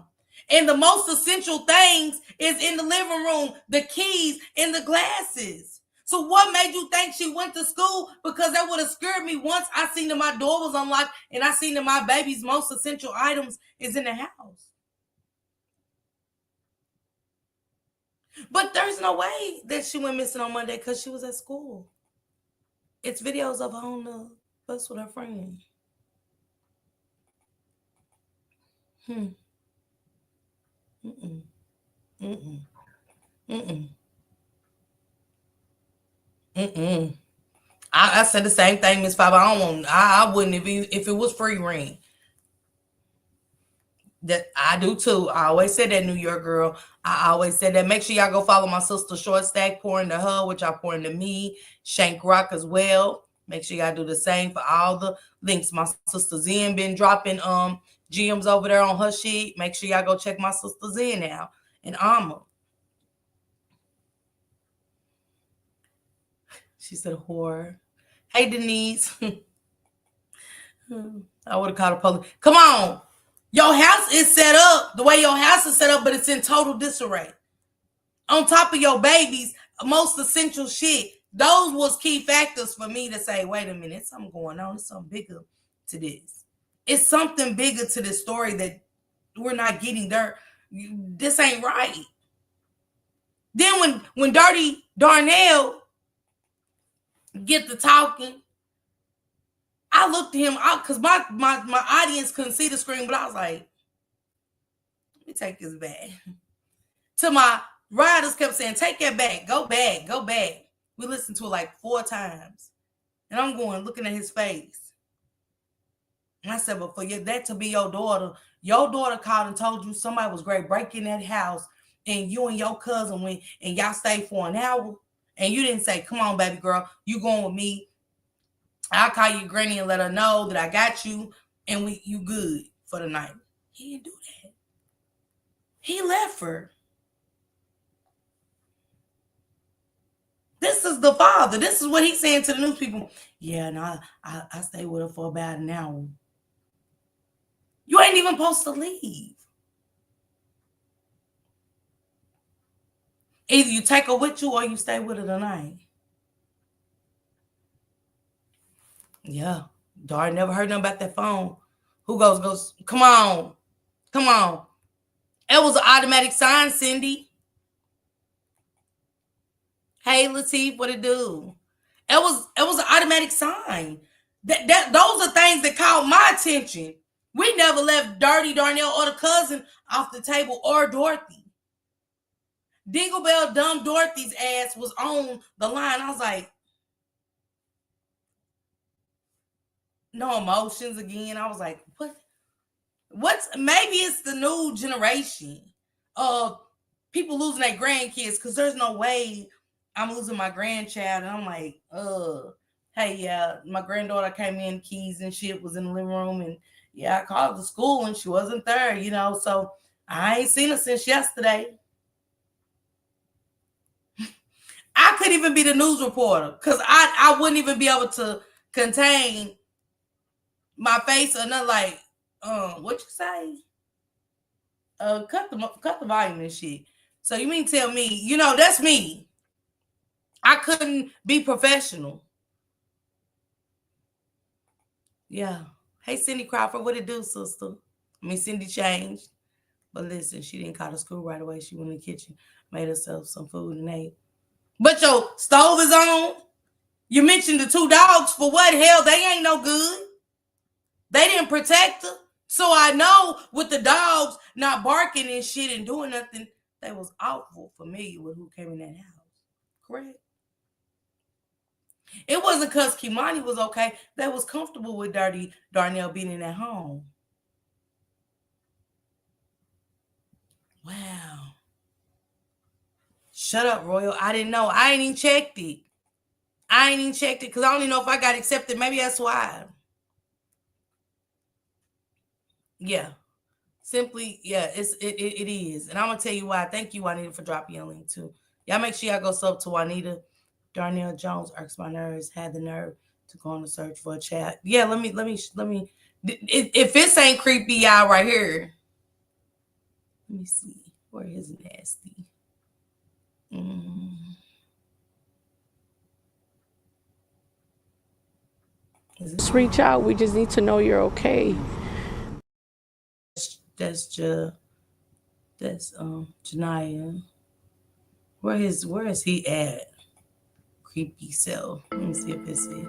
Speaker 1: And the most essential things is in the living room, the keys and the glasses. So what made you think she went to school? Because that would have scared me once I seen that my door was unlocked and I seen that my baby's most essential items is in the house. But there's no way that she went missing on Monday because she was at school. It's videos of her on the bus with her friend. I said the same thing, Miss Five. I wouldn't if it was free rent. That I do too. I always said that, New York girl. I always said that. Make sure y'all go follow my sister Short Stack, pour into her, which I pour into me. Shank Rock as well. Make sure y'all do the same for all the links. My sister Zen been dropping gems over there on her shit. Make sure y'all go check my sister Zen out and Alma. She said whore. Hey Denise. I would have called the police. Come on. Your house is set up the way your house is set up, but it's in total disarray. On top of your babies, most essential shit. Those was key factors for me to say, wait a minute, something going on. It's something bigger to this. It's something bigger to this story that we're not getting there. This ain't right. Then when Dorthy Darnell get to talking, I looked at him out because my audience couldn't see the screen, but I was like, let me take this back. To my riders kept saying, take that back, go back, go back. We listened to it like 4 times. And I'm going, looking at his face. And I said, but for that to be your daughter called and told you somebody was great breaking that house, and you and your cousin went and y'all stayed for an hour, and you didn't say, come on, baby girl, you going with me. I'll call your granny and let her know that I got you, and you good for the night. He didn't do that. He left her. This is the father. This is what he's saying to the news people. Yeah, no, I stayed with her for about an hour. You ain't even supposed to leave. Either you take her with you or you stay with her tonight. Yeah. Dar never heard nothing about that phone. Who goes, come on. Come on. It was an automatic sign, Cindy. Hey, Latigue, what it do? It was an automatic sign. Those are things that caught my attention. We never left Dorthy Darnell or the cousin off the table or Dorothy. Dingle Bell dumb Dorothy's ass was on the line. I was like, no emotions again. I was like, what's maybe it's the new generation of people losing their grandkids, because there's no way I'm losing my grandchild. And I'm like, hey, yeah, my granddaughter came in, keys and shit was in the living room, and yeah, I called the school and she wasn't there, so I ain't seen her since yesterday. I couldn't even be the news reporter because I wouldn't even be able to contain my face or nothing. Like, what you say? Cut the volume and shit. So you mean tell me, that's me. I couldn't be professional. Yeah. Hey, Cindy Crawford, what it do, sister? Cindy changed. But listen, she didn't call the school right away. She went in the kitchen, made herself some food and ate. But your stove is on. You mentioned the 2 dogs. For what? Hell, they ain't no good. They didn't protect her. So I know with the dogs not barking and shit and doing nothing, they was awful familiar with who came in that house. Correct? It wasn't because Kimani was okay. They was comfortable with Dorthy Darnell being in that home. Wow. Shut up, Royal. I didn't know. I ain't even checked it. Because I don't even know if I got accepted. Maybe that's why. Yeah. Simply, yeah, it is. And I'm going to tell you why. Thank you, Juanita, for dropping your link, too. Y'all make sure y'all go sub to Juanita. Darnell Jones irks my nerves. Had the nerve to go on a search for a chat. Yeah, let me. If this ain't creepy, y'all, right here. Let me see. Where is nasty?
Speaker 6: Just reach out. We just need to know you're okay.
Speaker 1: That's Janiyah. Where is he at? Creepy self. Let me see if it's it.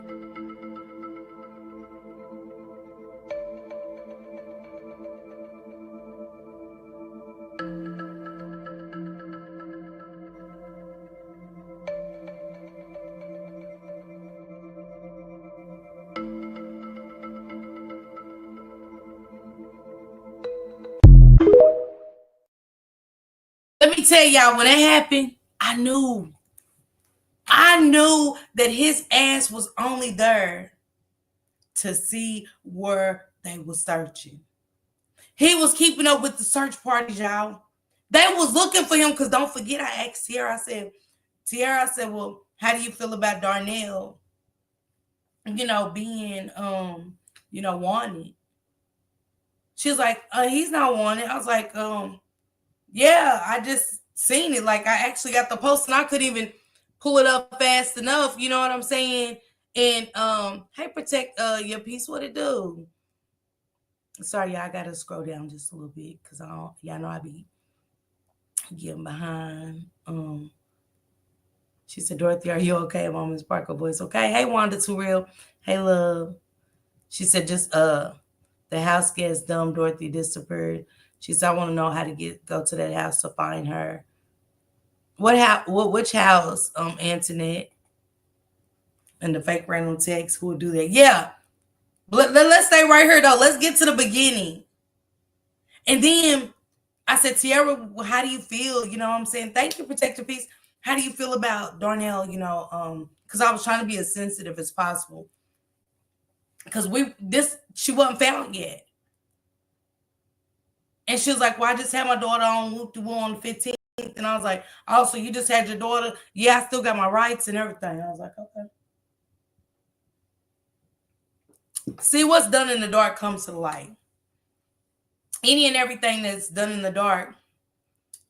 Speaker 1: Let me tell y'all, when that happened, I knew that his ass was only there to see where they were searching. He was keeping up with the search parties, y'all. They was looking for him because don't forget, I asked Tiara, I said, well, how do you feel about Darnell, being, wanted? She was like, he's not wanted. I was like, yeah, I just seen it. Like, I actually got the post and I couldn't even pull it up fast enough. You know what I'm saying? And, hey, protect your peace. What it do? Sorry, y'all, I got to scroll down just a little bit because y'all know I be getting behind. She said, Dorothy, are you okay? Miss Parker voice. Okay. Hey, Wanda Too Real. Hey, love. She said, just the house gets dumb. Dorothy disappeared. She said, I want to know how to go to that house to find her. Which house? Antoinette. And the fake random text. Who would do that? Yeah. Let's stay right here though. Let's get to the beginning. And then I said, Tiara, how do you feel? You know what I'm saying? Thank you, Protect Your Peace. How do you feel about Darnell? Because I was trying to be as sensitive as possible. Because she wasn't found yet. And she was like, well, I just had my daughter on Whoop-de-Woo on the 15th. And I was like, oh, so you just had your daughter? Yeah, I still got my rights and everything. I was like, okay. See, what's done in the dark comes to the light. Any and everything that's done in the dark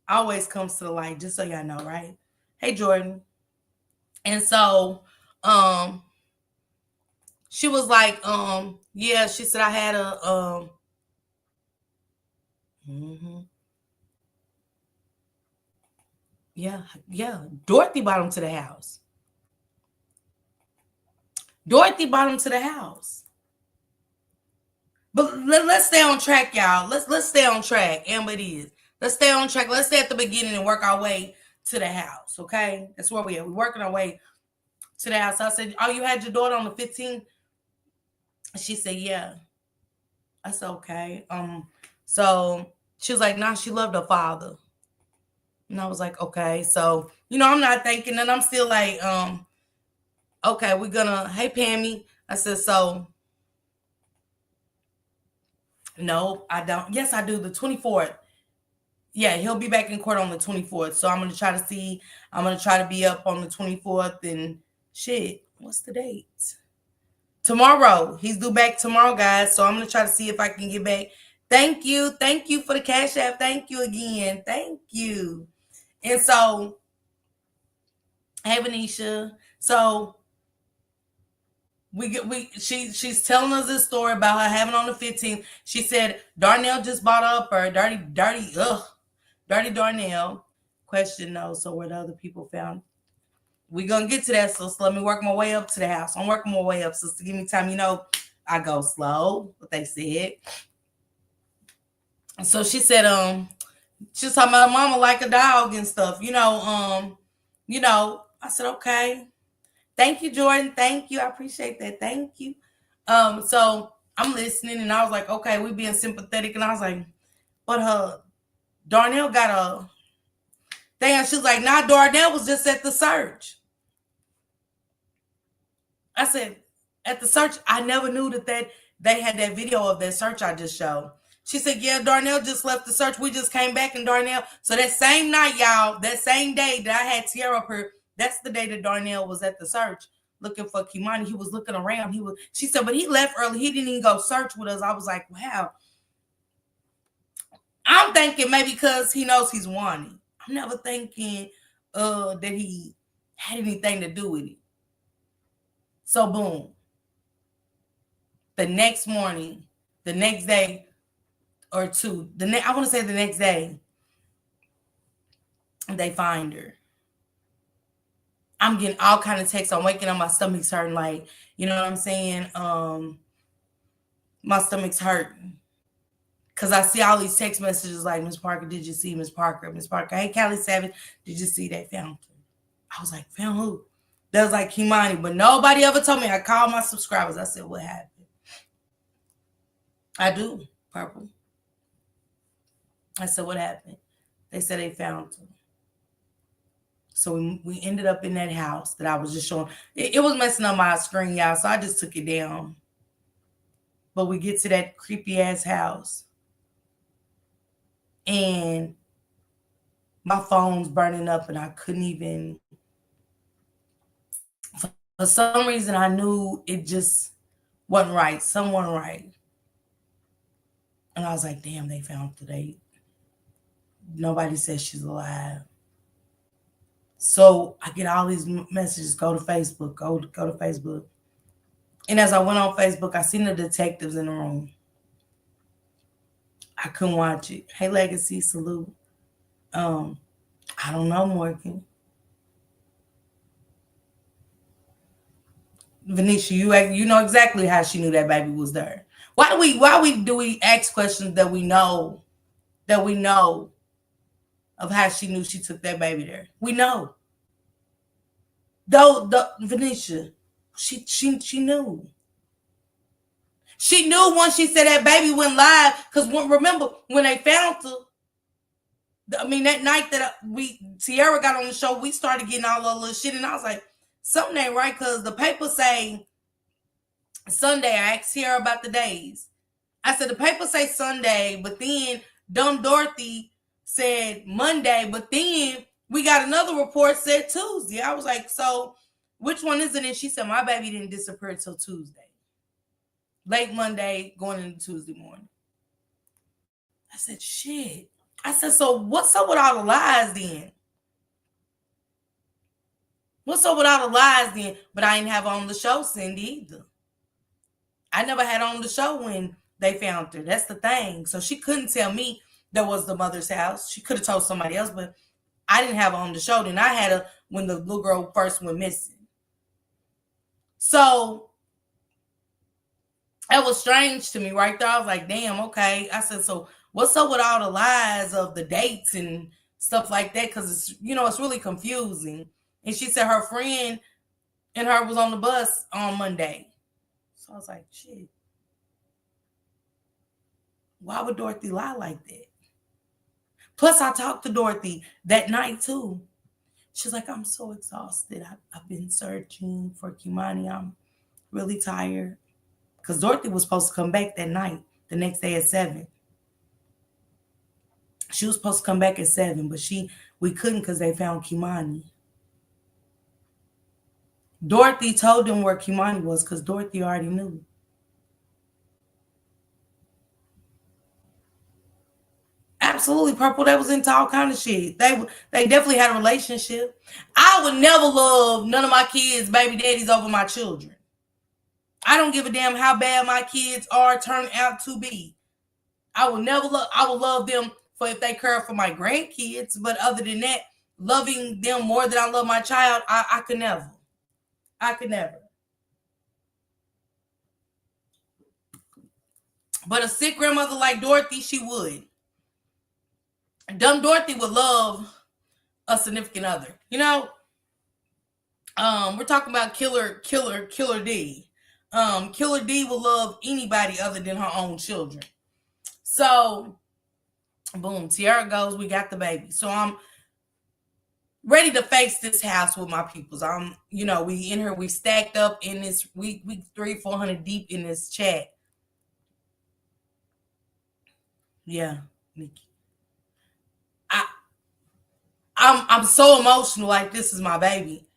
Speaker 1: always comes to the light, just so y'all know, right? Hey, Jordan. And so, she was like, yeah, she said I had a, yeah. Dorothy brought him to the house. But let's stay on track, y'all. Let's stay on track. Amber, it is. Let's stay on track. Let's stay at the beginning and work our way to the house, okay? That's where we are. We're working our way to the house. I said, oh, you had your daughter on the 15th? She said, yeah. I said, okay. So she was like, nah, she loved her father. And I was like, okay. So, I'm not thinking, and I'm still like, okay, we're gonna, hey, Pammy. I said, so, no, I don't. Yes, I do. The 24th. Yeah, he'll be back in court on the 24th. So I'm going to try to be up on the 24th and shit. What's the date? Tomorrow. He's due back tomorrow, guys. So I'm going to try to see if I can get back. Thank you. Thank you for the Cash App. Thank you again. Thank you. And so, hey, Venetia. So she's telling us this story about her having on the 15th. She said Darnell just bought up her dirty Darnell. Question no. So where the other people found? We're gonna get to that. So let me work my way up to the house. I'm working my way up, sister. Give me time. I go slow. What they said. So she said, she's talking about mama like a dog and stuff. I said, okay. Thank you, Jordan. Thank you. I appreciate that. Thank you. So I'm listening and I was like, okay, we being sympathetic. And I was like, but Darnell got a thing. She was like, nah, Darnell was just at the search. I said, at the search, I never knew that they had that video of that search I just showed. She said, yeah, Darnell just left the search. We just came back and Darnell. So that same night, y'all, that same day that I had Tiara up here, that's the day that Darnell was at the search looking for Kimani. He was looking around. She said, but he left early. He didn't even go search with us. I was like, wow. I'm thinking maybe because he knows he's wanted. I'm never thinking that he had anything to do with it. So boom. The next morning, the next day or two, I want to say the next day, they find her. I'm getting all kind of texts. I'm waking up, my stomach's hurting. Like, you know what I'm saying? My stomach's hurting. Because I see all these text messages like, Miss Parker, did you see Miss Parker? Miss Parker, hey, Callie Savage, did you see they found her? I was like, found who? That was like Kimani, but nobody ever told me. I called my subscribers. I said, what happened? I do, Purple. I said, what happened? They said they found her. So we ended up in that house that I was just showing. It was messing up my screen, y'all, so I just took it down. But we get to that creepy ass house, and my phone's burning up, and I couldn't even. For some reason, I knew it just wasn't right. Someone right. And I was like, damn, they found her. Nobody says she's alive. So I get all these messages, go to Facebook, go to Facebook. And as I went on Facebook, I seen the detectives in the room. I couldn't watch it. Hey, Legacy, salute. I don't know, Morgan. Venetia, you know exactly how she knew that baby was there. Why do we ask questions that we know of how she knew she took that baby there? We know. Though the Venetia, she knew. She knew once she said that baby went live, because remember when they found her. I mean, that night that Tierra got on the show, we started getting all that little shit, and I was like, something ain't right, because the paper say Sunday. I asked Tierra about the days. I said the paper say Sunday, but then dumb Dorothy said Monday, but then we got another report said Tuesday. I was like, so which one is it? And she said my baby didn't disappear until Tuesday. Late Monday, going into Tuesday morning. I said, shit. I said, so what's up with all the lies then? What's up with all the lies then? But I didn't have on the show Cindy either. I never had on the show when they found her. That's the thing. So she couldn't tell me that was the mother's house. She could have told somebody else, but I didn't have her on the show. Then I had her when the little girl first went missing. So that was strange to me right there. I was like, damn, okay. I said, so what's up with all the lies of the dates and stuff like that? Because it's, it's really confusing. And she said her friend and her was on the bus on Monday. So I was like, shit. Why would Dorothy lie like that? Plus, I talked to Dorothy that night too. She's like, I'm so exhausted. I've been searching for Kimani. I'm really tired. Because Dorothy was supposed to come back that night, the next day at 7. She was supposed to come back at 7, but we couldn't because they found Kimani. Dorothy told them where Kimani was because Dorothy already knew. Absolutely, Purple. They was into all kind of shit. They definitely had a relationship. I would never love none of my kids' baby daddies over my children. I don't give a damn how bad my kids are turned out to be. I would love them for if they care for my grandkids, but other than that, loving them more than I love my child, I could never. I could never. But a sick grandmother like Dorothy, she would. Dumb Dorothy would love a significant other. We're talking about Killer D. Killer D will love anybody other than her own children. So, boom, Tierra goes, we got the baby. So I'm ready to face this house with my peoples. We in here, we stacked up in this, we 300-400 deep in this chat. Yeah, Nikki. I'm so emotional, like this is my baby.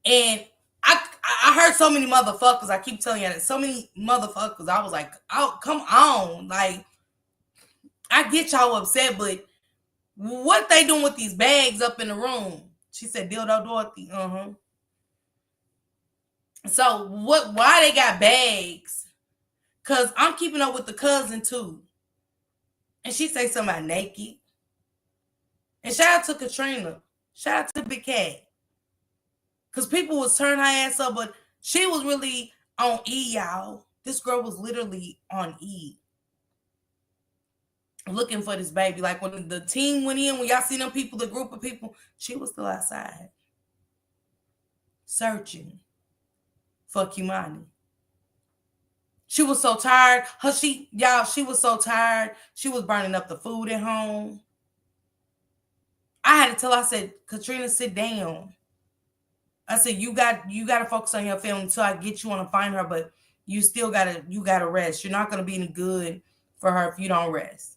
Speaker 1: And I heard so many motherfuckers. I keep telling you that so many motherfuckers. I was like, oh, come on. Like, I get y'all upset, but what they doing with these bags up in the room? She said, dildo Dorothy. So why they got bags? Because I'm keeping up with the cousin too. And she say something about naked. And shout out to Katrina. Shout out to Big Cat. Because people was turning her ass up, but she was really on E, y'all. This girl was literally on E. Looking for this baby. Like when the team went in, when y'all see them people, the group of people, she was still outside. Searching for Kimani. She was so tired. She was so tired. She was burning up the food at home. to tell her, I said, Katrina, sit down. I said, you got to focus on your family until I get you on to find her, but you still gotta rest. You're not gonna be any good for her if you don't rest.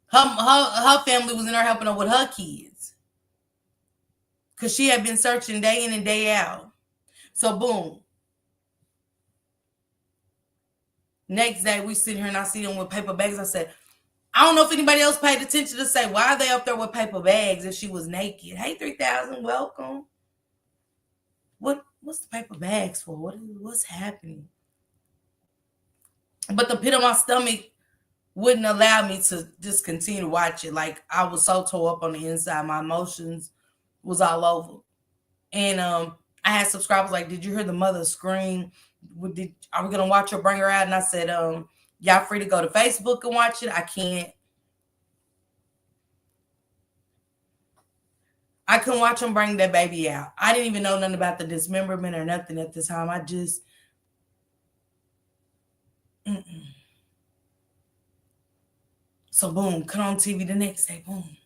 Speaker 1: Her family was in there helping her with her kids. Cause she had been searching day in and day out. So boom. Next day we sit here and I see them with paper bags. I said, I don't know if anybody else paid attention to say, why are they up there with paper bags if she was naked? Hey, 3000, welcome. What's the paper bags for? What's happening? But the pit of my stomach wouldn't allow me to just continue to watch it. Like, I was so tore up on the inside. My emotions was all over. And I had subscribers like, did you hear the mother scream? Are we going to watch her bring her out? And I said, y'all free to go to Facebook and watch it. I can't. I couldn't watch them bring that baby out. I didn't even know nothing about the dismemberment or nothing at the time. I just... So boom, cut on TV the next day, boom.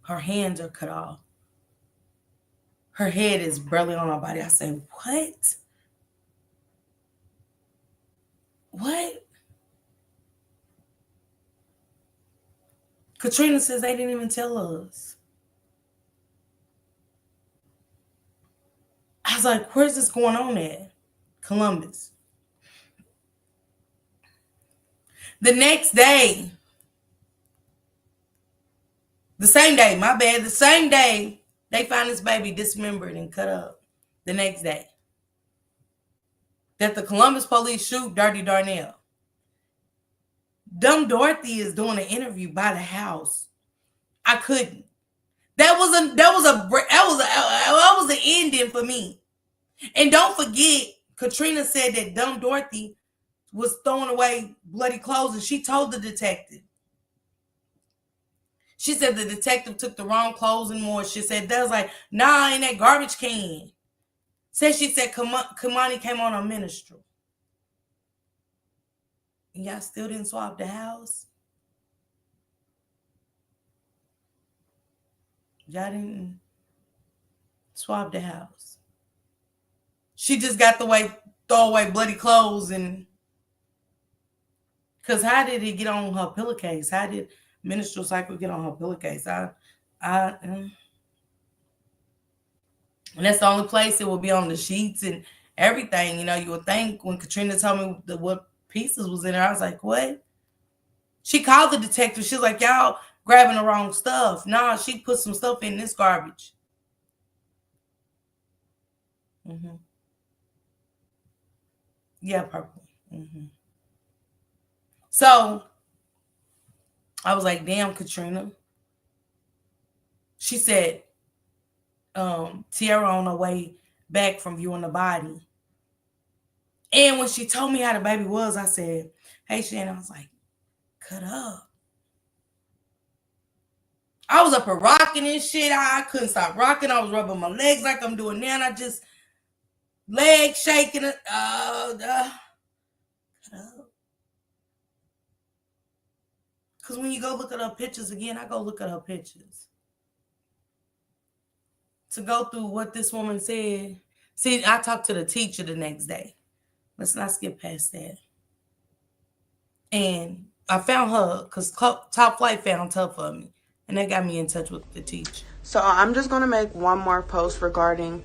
Speaker 1: Her hands are cut off. Her head is barely on her body. I say, what? What? Katrina says they didn't even tell us. I was like, where's this going on at? Columbus. The next day, the same day, my bad, the same day, they found this baby dismembered and cut up. The next day. That the Columbus police shoot Dirty Darnell. Dumb Dorothy is doing an interview by the house. I couldn't. That was the ending for me. And don't forget, Katrina said that dumb Dorothy was throwing away bloody clothes, and she told the detective. She said the detective took the wrong clothes and more. She said that was like, nah, in that garbage can. She said Kamani came on a minstrel. And y'all still didn't swap the house? Y'all didn't swap the house. She just got the throw away bloody clothes and... Because how did it get on her pillowcase? How did menstrual cycle get on her pillowcase? And that's the only place it will be on the sheets and everything. You know, you would think when Katrina told me what pieces was in there, I was like, what? She called the detective. She was like, y'all grabbing the wrong stuff. Nah, she put some stuff in this garbage. Yeah, purple. So I was like, damn, Katrina. She said, Tiara on her way back from viewing the body. And when she told me how the baby was, I said, hey, Shannon, I was like, cut up. I was up here rocking and shit. I couldn't stop rocking. I was rubbing my legs like I'm doing now. And I just legs shaking. Cut up. Because when you go look at her pictures again, I go look at her pictures. To go through what this woman said. See, I talked to the teacher the next day. Let's not skip past that. And I found her because Top Flight found her for me. And that got me in touch with the teacher.
Speaker 6: So I'm just going to make one more post regarding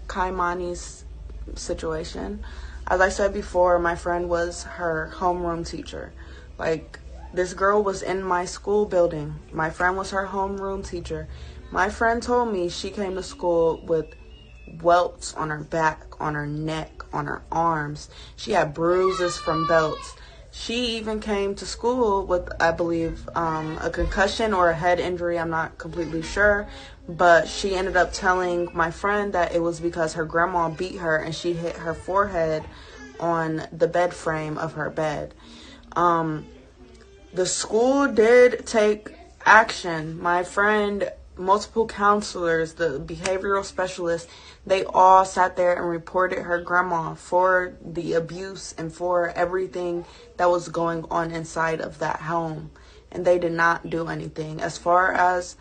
Speaker 6: Kaimani's situation. As I said before, my friend was her homeroom teacher. Like, this girl was in my school building. My friend was her homeroom teacher. My friend told me she came to school with welts on her back, on her neck, on her arms. She had bruises from belts. She even came to school with, I believe, a concussion or a head injury. I'm not completely sure. But she ended up telling my friend that it was because her grandma beat her and she hit her forehead on the bed frame of her bed. The school did take action. My friend, multiple counselors, the behavioral specialists, they all sat there and reported her grandma for the abuse and for everything that was going on inside of that home. and they did not do anything. As far as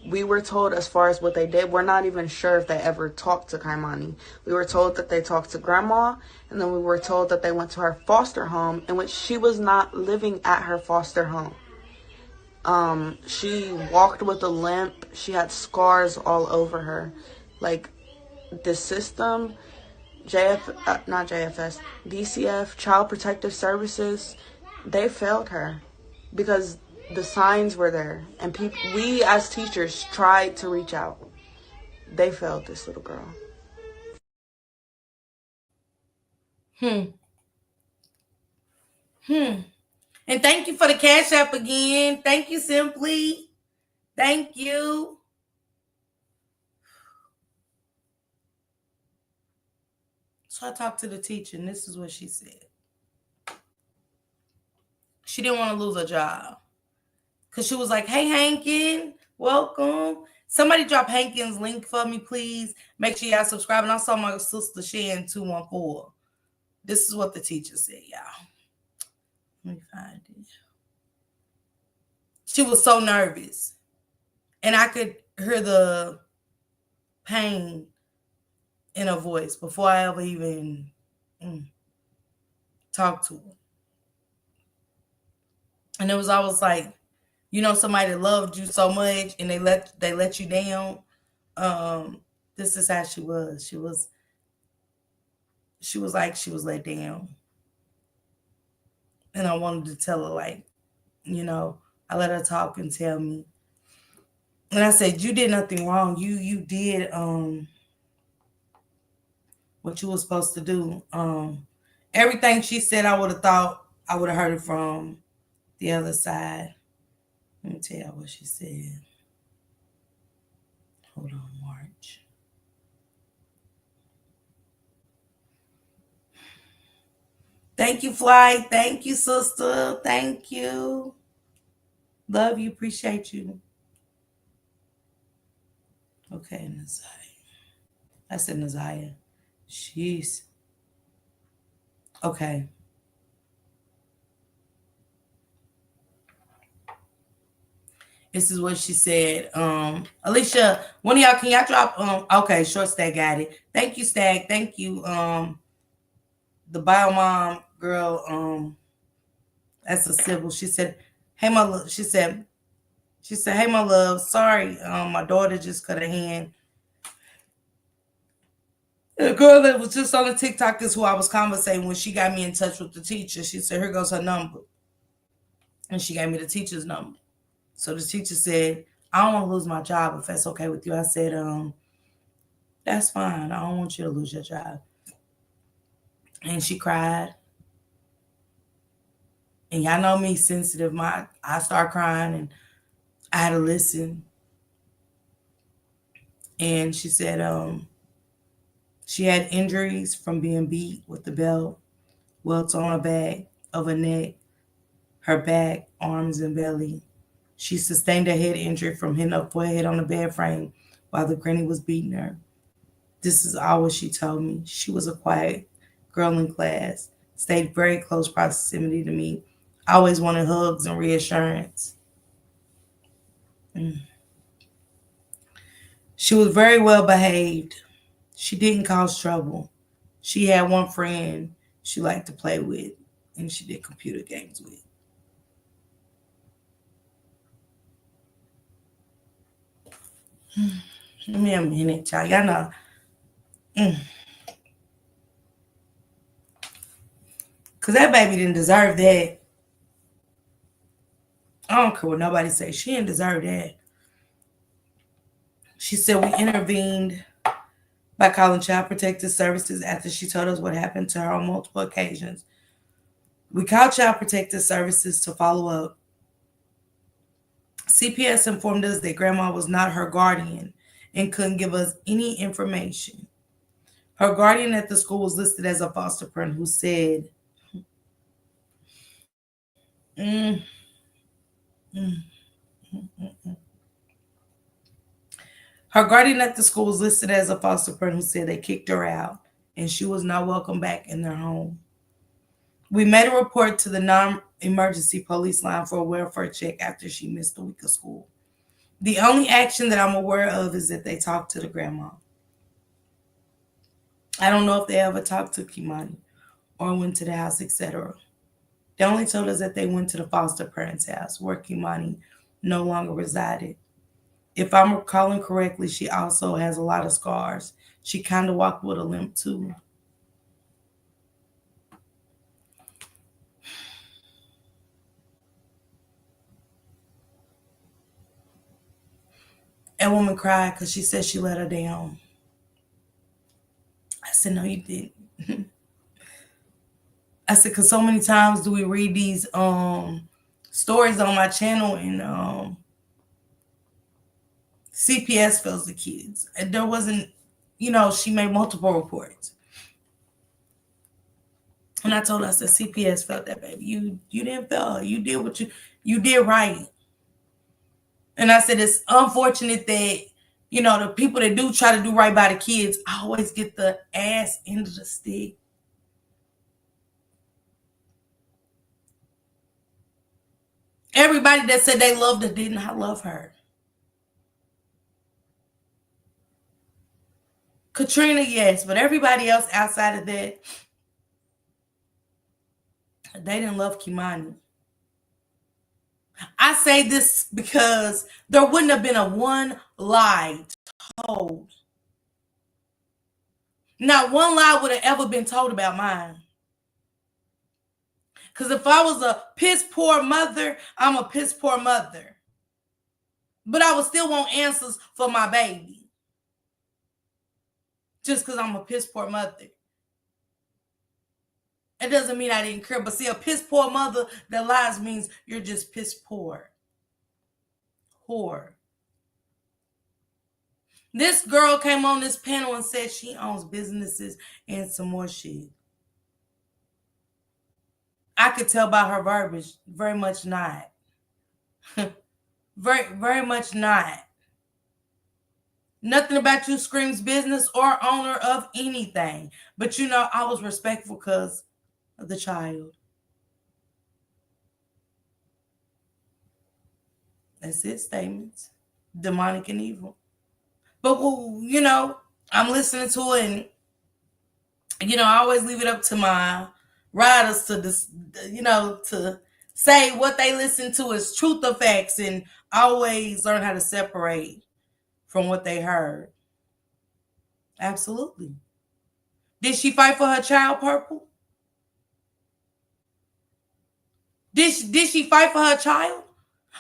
Speaker 6: we were told, as far as what they did, we're not even sure if they ever talked to Kaimani. We were told that they talked to grandma, and then we were told that they went to her foster home, in which she was not living at her foster home. She walked with a limp. She had scars all over her. Like, the system, not JFS, DCF, Child Protective Services, they failed her because the signs were there, and we as teachers tried to reach out. They failed this little girl.
Speaker 1: And thank you for the Cash App again. Thank you, Simply. Thank you. So I talked to the teacher, and this is what she said. She didn't want to lose her job. Because she was like, hey, Hankin, welcome. Somebody drop Hankin's link for me, please. Make sure y'all subscribe. And I saw my sister Shan 214. This is what the teacher said, y'all. Let me find it. She was so nervous. And I could hear the pain in her voice before I ever even talked to her. And it was always like, you know, somebody that loved you so much and they let you down. This is how she was. She was like she was let down. And I wanted to tell her, like, you know, I let her talk and tell me. And I said, you did nothing wrong. You did what you were supposed to do. Everything she said, I would have thought I would have heard it from the other side. Let me tell you what she said. Hold on, March. Thank you, Flight. Thank you, sister. Thank you. Love you. Appreciate you. Okay, Naziah. I said Naziah. Jeez. Okay. This is what she said. Alicia, one of y'all, can y'all drop okay, Short Stack got it. Thank you, Stack. Thank you. The bio mom girl, that's a civil. She said, hey my love. She said, hey my love, sorry, my daughter just cut her hand. The girl that was just on the TikTok is who I was conversating with. She got me in touch with the teacher. She said, here goes her number. And she gave me the teacher's number. So the teacher said, I don't want to lose my job if that's okay with you. I said, that's fine. I don't want you to lose your job. And she cried. And y'all know me, sensitive. I start crying and I had to listen. And she said she had injuries from being beat with the belt, welts on her back, of her neck, her back, arms, and belly. She sustained a head injury from hitting her forehead on the bed frame while the granny was beating her. This is all what she told me. She was a quiet girl in class, stayed very close proximity to me, always wanted hugs and reassurance. She was very well behaved. She didn't cause trouble. She had one friend she liked to play with, and she did computer games with. Give me a minute, y'all. Y'all know. Because that baby didn't deserve that. I don't care what nobody says. She didn't deserve that. She said we intervened by calling Child Protective Services after she told us what happened to her on multiple occasions. We called Child Protective Services to follow up. CPS informed us that grandma was not her guardian and couldn't give us any information. Her guardian at the school was listed as a foster parent who said, Her guardian at the school was listed as a foster parent who said they kicked her out and she was not welcome back in their home. We made a report to the emergency police line for a welfare check after she missed a week of school. The only action that I'm aware of is that they talked to the grandma. I don't know if they ever talked to Kimani or went to the house, etc. They only told us that they went to the foster parents' house where Kimani no longer resided. If I'm recalling correctly, she also has a lot of scars. She kind of walked with a limp too. That woman cried because she said she let her down. I said, no, you didn't. I said, because so many times do we read these stories on my channel and CPS fails the kids. And there wasn't, she made multiple reports. And I told her, I said, CPS felt that baby. You didn't fail. You did what you did right. And I said, it's unfortunate that, the people that do try to do right by the kids always get the ass end of the stick. Everybody that said they loved her did not love her. Katrina, yes, but everybody else outside of that, they didn't love Kimani. I say this because there wouldn't have been a one lie told. Not one lie would have ever been told about mine. Because if I was a piss poor mother, I'm a piss poor mother. But I would still want answers for my baby. Just because I'm a piss poor mother. It doesn't mean I didn't care. But see, a piss poor mother that lies means you're just piss poor. Whore. This girl came on this panel and said she owns businesses and some more shit. I could tell by her verbiage, very much not. very much not. Nothing about you screams business or owner of anything. But I was respectful because of the child. That's it, statements. Demonic and evil. But, I'm listening to it and, I always leave it up to my riders to this, to say what they listen to is truth or facts and always learn how to separate from what they heard. Absolutely. Did she fight for her child, Purple? Did she fight for her child?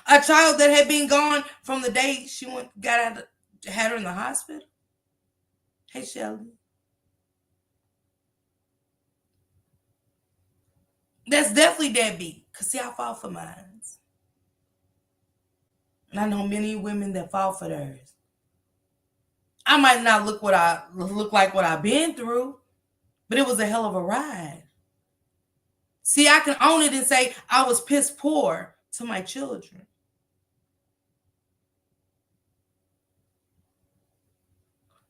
Speaker 1: A child that had been gone from the day she had her in the hospital? Hey, Shelly. That's definitely deadbeat. Because see, I fought for mine. And I know many women that fought for theirs. I might not look like what I've been through, but it was a hell of a ride. See, I can own it and say I was piss poor to my children.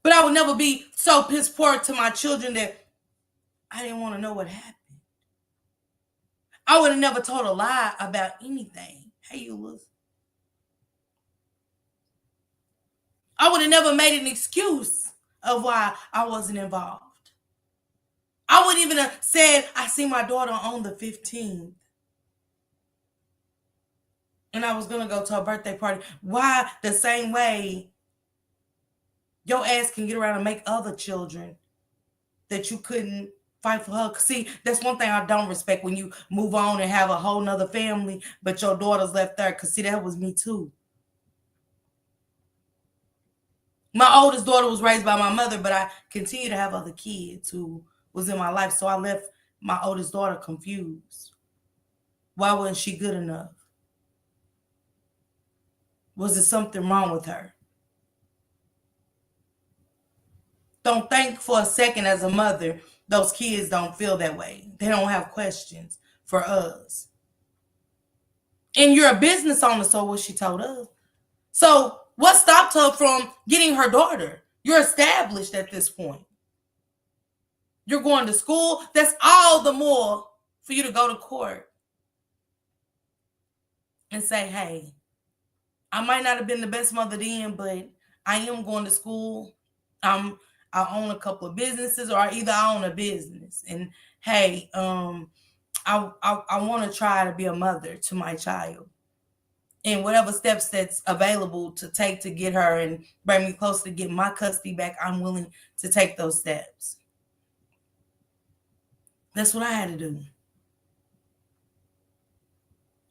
Speaker 1: But I would never be so piss poor to my children that I didn't want to know what happened. I would have never told a lie about anything. Hey, Euless. I would have never made an excuse of why I wasn't involved. I wouldn't even have said, I see my daughter on the 15th. And I was going to go to a birthday party. Why the same way your ass can get around and make other children that you couldn't fight for her? See, that's one thing I don't respect when you move on and have a whole nother family, but your daughter's left there. Because see, that was me too. My oldest daughter was raised by my mother, but I continue to have other kids who was in my life. So I left my oldest daughter confused. Why wasn't she good enough? Was there something wrong with her? Don't think for a second as a mother, those kids don't feel that way. They don't have questions for us. And you're a business owner, so what she told us. So what stopped her from getting her daughter? You're established at this point. You're going to school. That's all the more for you to go to court. and say, hey, I might not have been the best mother then, but I am going to school. I own a couple of businesses, or either I own a business. And hey, I want to try to be a mother to my child. And whatever steps that's available to take to get her and bring me close to get my custody back, I'm willing to take those steps. That's what I had to do.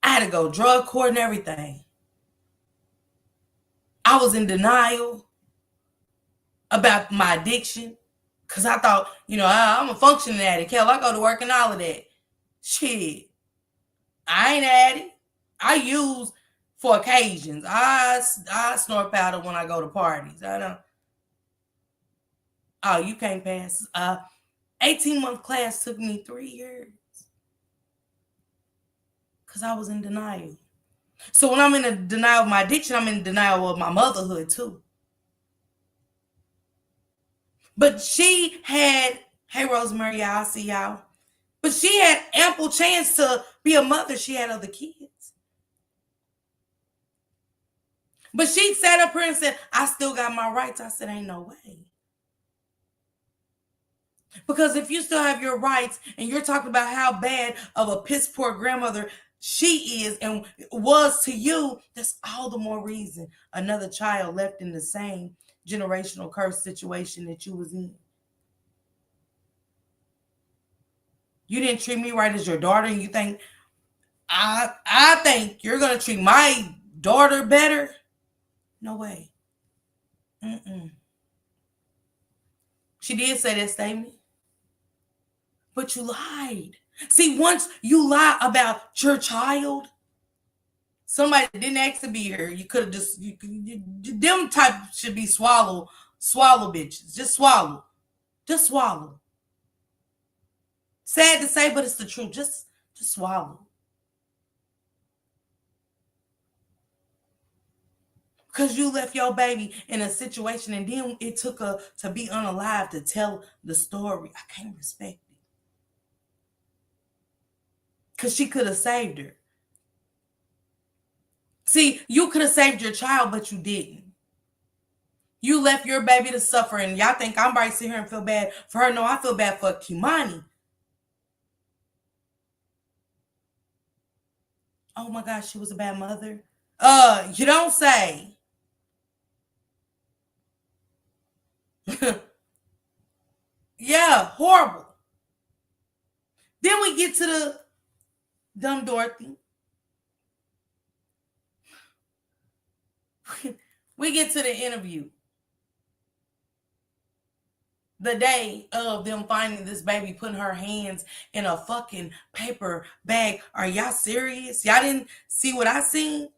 Speaker 1: I had to go drug court and everything. I was in denial about my addiction because I thought, I'm a functioning addict. Hell, I go to work and all of that. Shit. I ain't addict. I use for occasions. I snort powder when I go to parties. I don't. Oh, you can't pass. 18-month class took me 3 years because I was in denial. So when I'm in a denial of my addiction, I'm in denial of my motherhood too. But she had, hey Rosemary, y'all, see y'all. But she had ample chance to be a mother. She had other kids. But she sat up here and said, I still got my rights. I said, ain't no way. Because if you still have your rights and you're talking about how bad of a piss poor grandmother she is and was to you, that's all the more reason another child left in the same generational curse situation that you was in. You didn't treat me right as your daughter, and you think I think you're gonna treat my daughter better? No way. She did say that statement, but you lied. See, once you lie about your child, somebody didn't ask to be here. You could have just them type should be swallow bitches. Just swallow. Sad to say, but it's the truth. Just swallow. Because you left your baby in a situation and then it took her to be unalive to tell the story. I can't respect it. Because she could have saved her. See, you could have saved your child, but you didn't. You left your baby to suffer, and y'all think I'm right to sit here and feel bad for her. No, I feel bad for Kimani. Oh my gosh, she was a bad mother. You don't say. Yeah, horrible. Then we get to the dumb Dorothy. We get to the interview. The day of them finding this baby, putting her hands in a fucking paper bag. Are y'all serious? Y'all didn't see what I seen?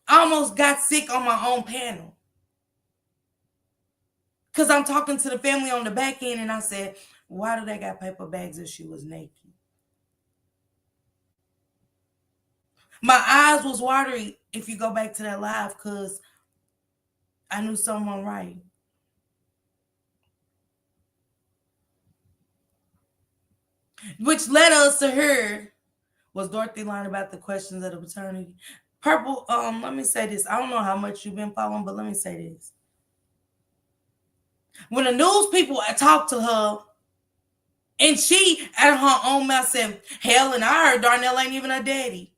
Speaker 1: I almost got sick on my own panel. Because I'm talking to the family on the back end and I said, why do they got paper bags if she was naked? My eyes was watery if you go back to that live because I knew someone right. Which led us to her. Was Dorothy lying about the questions of the paternity? Purple, let me say this. I don't know how much you've been following, but let me say this. When the news people talked to her, and she, at her own mouth, said, hell, and I heard Darnell ain't even her daddy.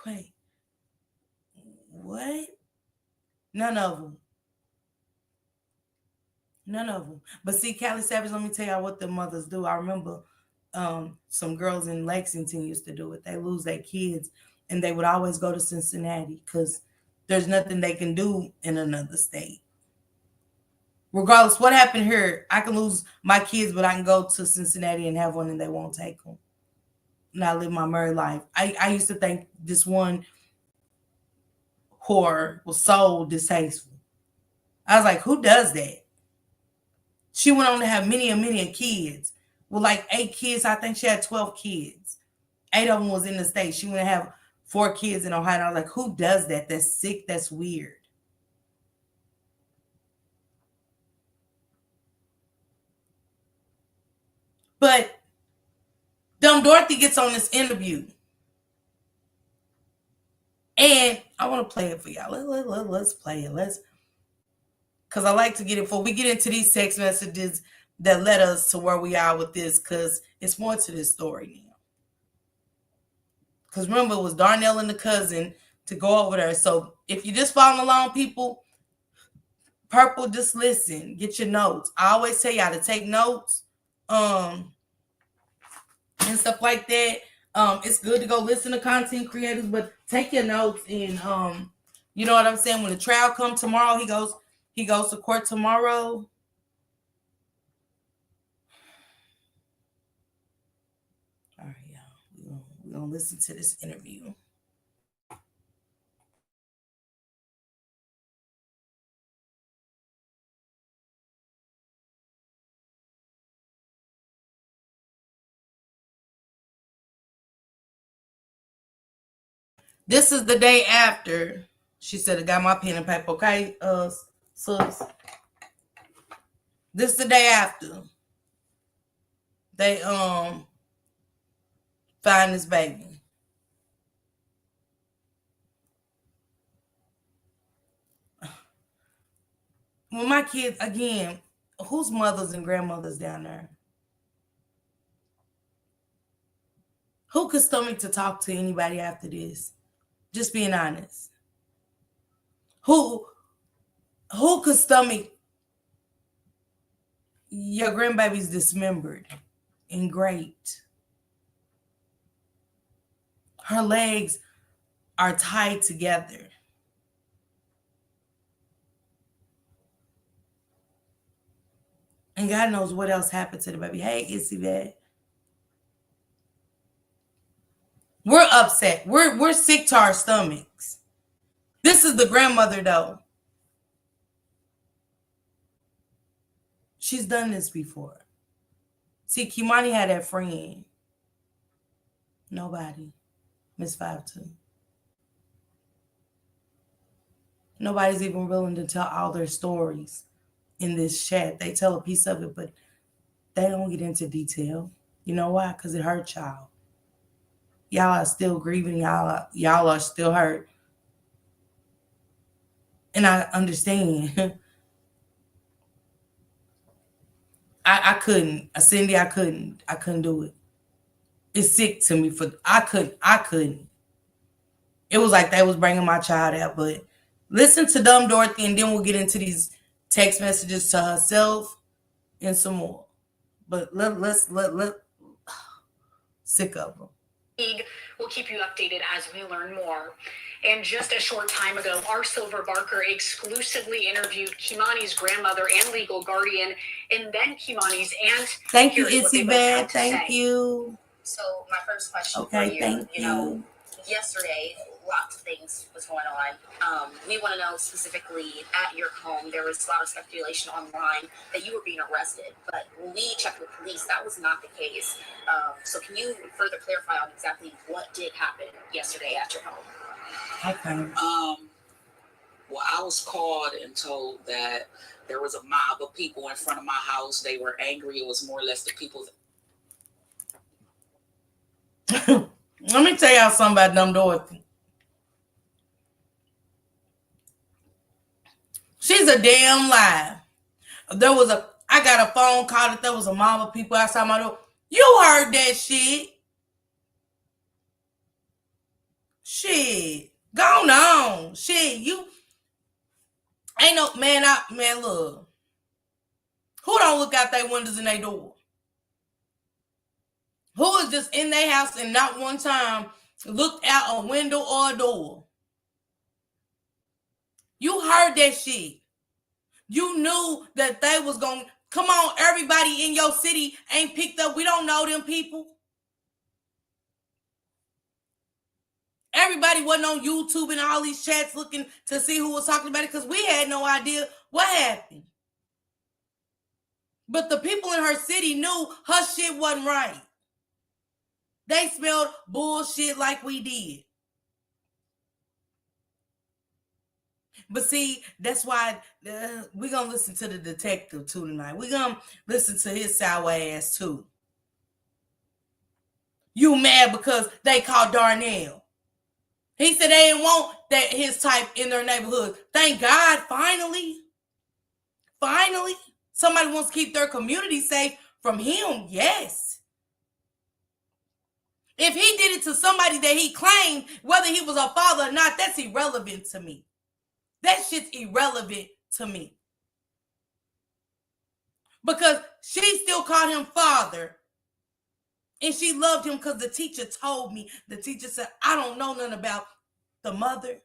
Speaker 1: Wait. What? None of them. But see, Callie Savage, let me tell y'all what the mothers do. I remember some girls in Lexington used to do it. They lose their kids, and they would always go to Cincinnati because there's nothing they can do in another state. Regardless what happened here, I can lose my kids, but I can go to Cincinnati and have one and they won't take them. And I live my married life. I used to think this one whore was so distasteful. I was like, who does that? She went on to have many kids. With like 8 kids, I think she had 12 kids. 8 of them was in the state. She went to have 4 kids in Ohio. And I was like, who does that? That's sick. That's weird. But dumb Dorothy gets on this interview. And I want to play it for y'all. Let's play it. Because I like to get it before we get into these text messages that led us to where we are with this, because it's more to this story now. Because remember, it was Darnell and the cousin to go over there. So if you're just following along, people, Purple, just listen. Get your notes. I always tell y'all to take notes and stuff like that. It's good to go listen to content creators, but take your notes and you know what I'm saying? When the trial comes tomorrow, he goes to court tomorrow. All right, y'all. We're gonna listen to this interview. This is the day after. She said, I got my pen and paper, okay, sis? This is the day after they find this baby. Well, my kids, again, whose mothers and grandmothers down there? Who could stomach to talk to anybody after this? Just being honest. Who could stomach your grandbaby's dismembered and great? Her legs are tied together. And God knows what else happened to the baby. Hey, Issy Bad. We're upset. We're sick to our stomachs. This is the grandmother, though. She's done this before. See, Kimani had that friend. Nobody. Miss 5'2". Nobody's even willing to tell all their stories in this chat. They tell a piece of it, but they don't get into detail. You know why? Because it hurt y'all. Y'all are still grieving. Y'all are still hurt. And I understand. I couldn't. Cindy, I couldn't do it. It's sick to me. I couldn't. It was like they was bringing my child out. But listen to dumb Dorothy, and then we'll get into these text messages to herself and some more. But let's sick of them.
Speaker 3: We'll keep you updated as we learn more. And just a short time ago, our Silver Barker exclusively interviewed Kimani's grandmother and legal guardian, and then Kimani's aunt.
Speaker 1: Thank you, Itsy Bad. Thank you.
Speaker 2: So my first question
Speaker 1: for you,
Speaker 2: thank you. Yesterday, lots of things was going on. We want to know specifically at your home, there was a lot of speculation online that you were being arrested, but when we checked with police, that was not the case. So can you further clarify on exactly what did happen yesterday at your home?
Speaker 1: Okay.
Speaker 7: Well, I was called and told that there was a mob of people in front of my house. They were angry. It was more or less the people.
Speaker 1: Let me tell y'all something about dumb Dorothy. She's a damn lie. I got a phone call that there was a mob of people outside my door. You heard that shit. Shit. Go on. Shit. You ain't no man look. Who don't look out their windows and their door? Who is just in their house and not one time looked out a window or a door? You heard that shit. You knew that they was going to come on. Everybody in your city ain't picked up. We don't know them people. Everybody wasn't on YouTube and all these chats looking to see who was talking about it because we had no idea what happened. But the people in her city knew her shit wasn't right. They smelled bullshit like we did. But see, that's why we're going to listen to the detective too tonight. We're going to listen to his sour ass too. You mad because they called Darnell. He said they didn't want that his type in their neighborhood. Thank God, finally, somebody wants to keep their community safe from him. Yes. If he did it to somebody that he claimed, whether he was a father or not, that's irrelevant to me. That shit's irrelevant to me. Because she still called him father. And she loved him because the teacher told me. The teacher said, I don't know nothing about the mother.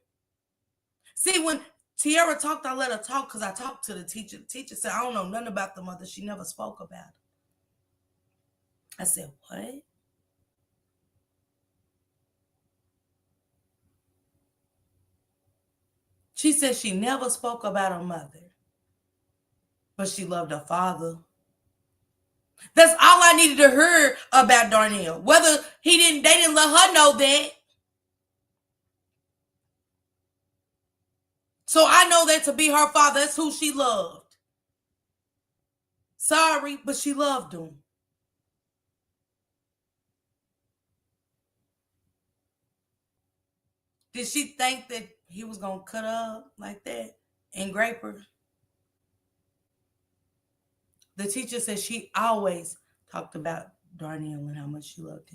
Speaker 1: See, when Tiara talked, I let her talk because I talked to the teacher. The teacher said, I don't know nothing about the mother. She never spoke about it. I said, what? She said she never spoke about her mother, but she loved her father. That's all I needed to hear about Darnell. Whether they didn't let her know that. So I know that to be her father, that's who she loved. Sorry, but she loved him. Did she think that he was going to cut her up like that and grape her? The teacher said she always talked about Darnell and how much she loved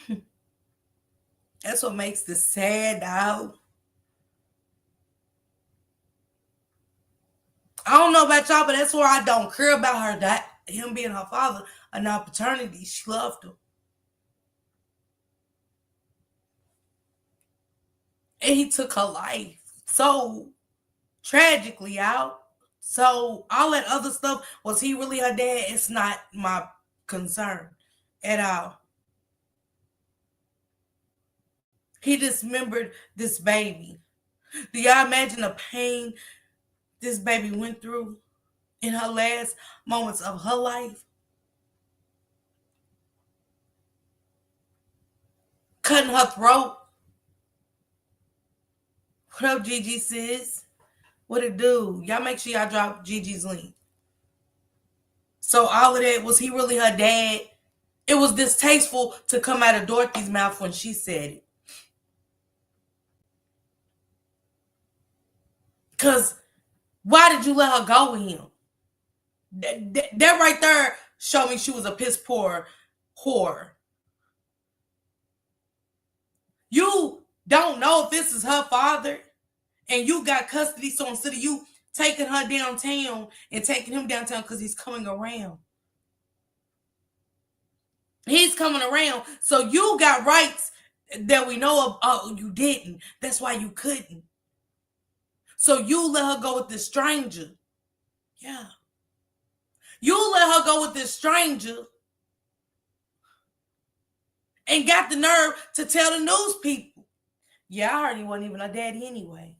Speaker 1: him. That's what makes this sad, dog. I don't know about y'all, but that's where I don't care about her, that him being her father, and not paternity. She loved him. And he took her life so tragically out. So all that other stuff, was he really her dad? It's not my concern at all. He dismembered this baby. Do y'all imagine the pain this baby went through in her last moments of her life? Cutting her throat. What up, Gigi sis? What it do? Y'all make sure y'all drop Gigi's link. So all of that, was he really her dad? It was distasteful to come out of Dorothy's mouth when she said it. Because why did you let her go with him? That right there showed me she was a piss poor whore. You don't know if this is her father and you got custody, so instead of you taking her downtown and taking him downtown because he's coming around. He's coming around, so you got rights that we know of. Oh, you didn't. That's why you couldn't. So you let her go with this stranger. Yeah. You let her go with this stranger and got the nerve to tell the news people. Yeah, I heard he wasn't even her daddy anyway.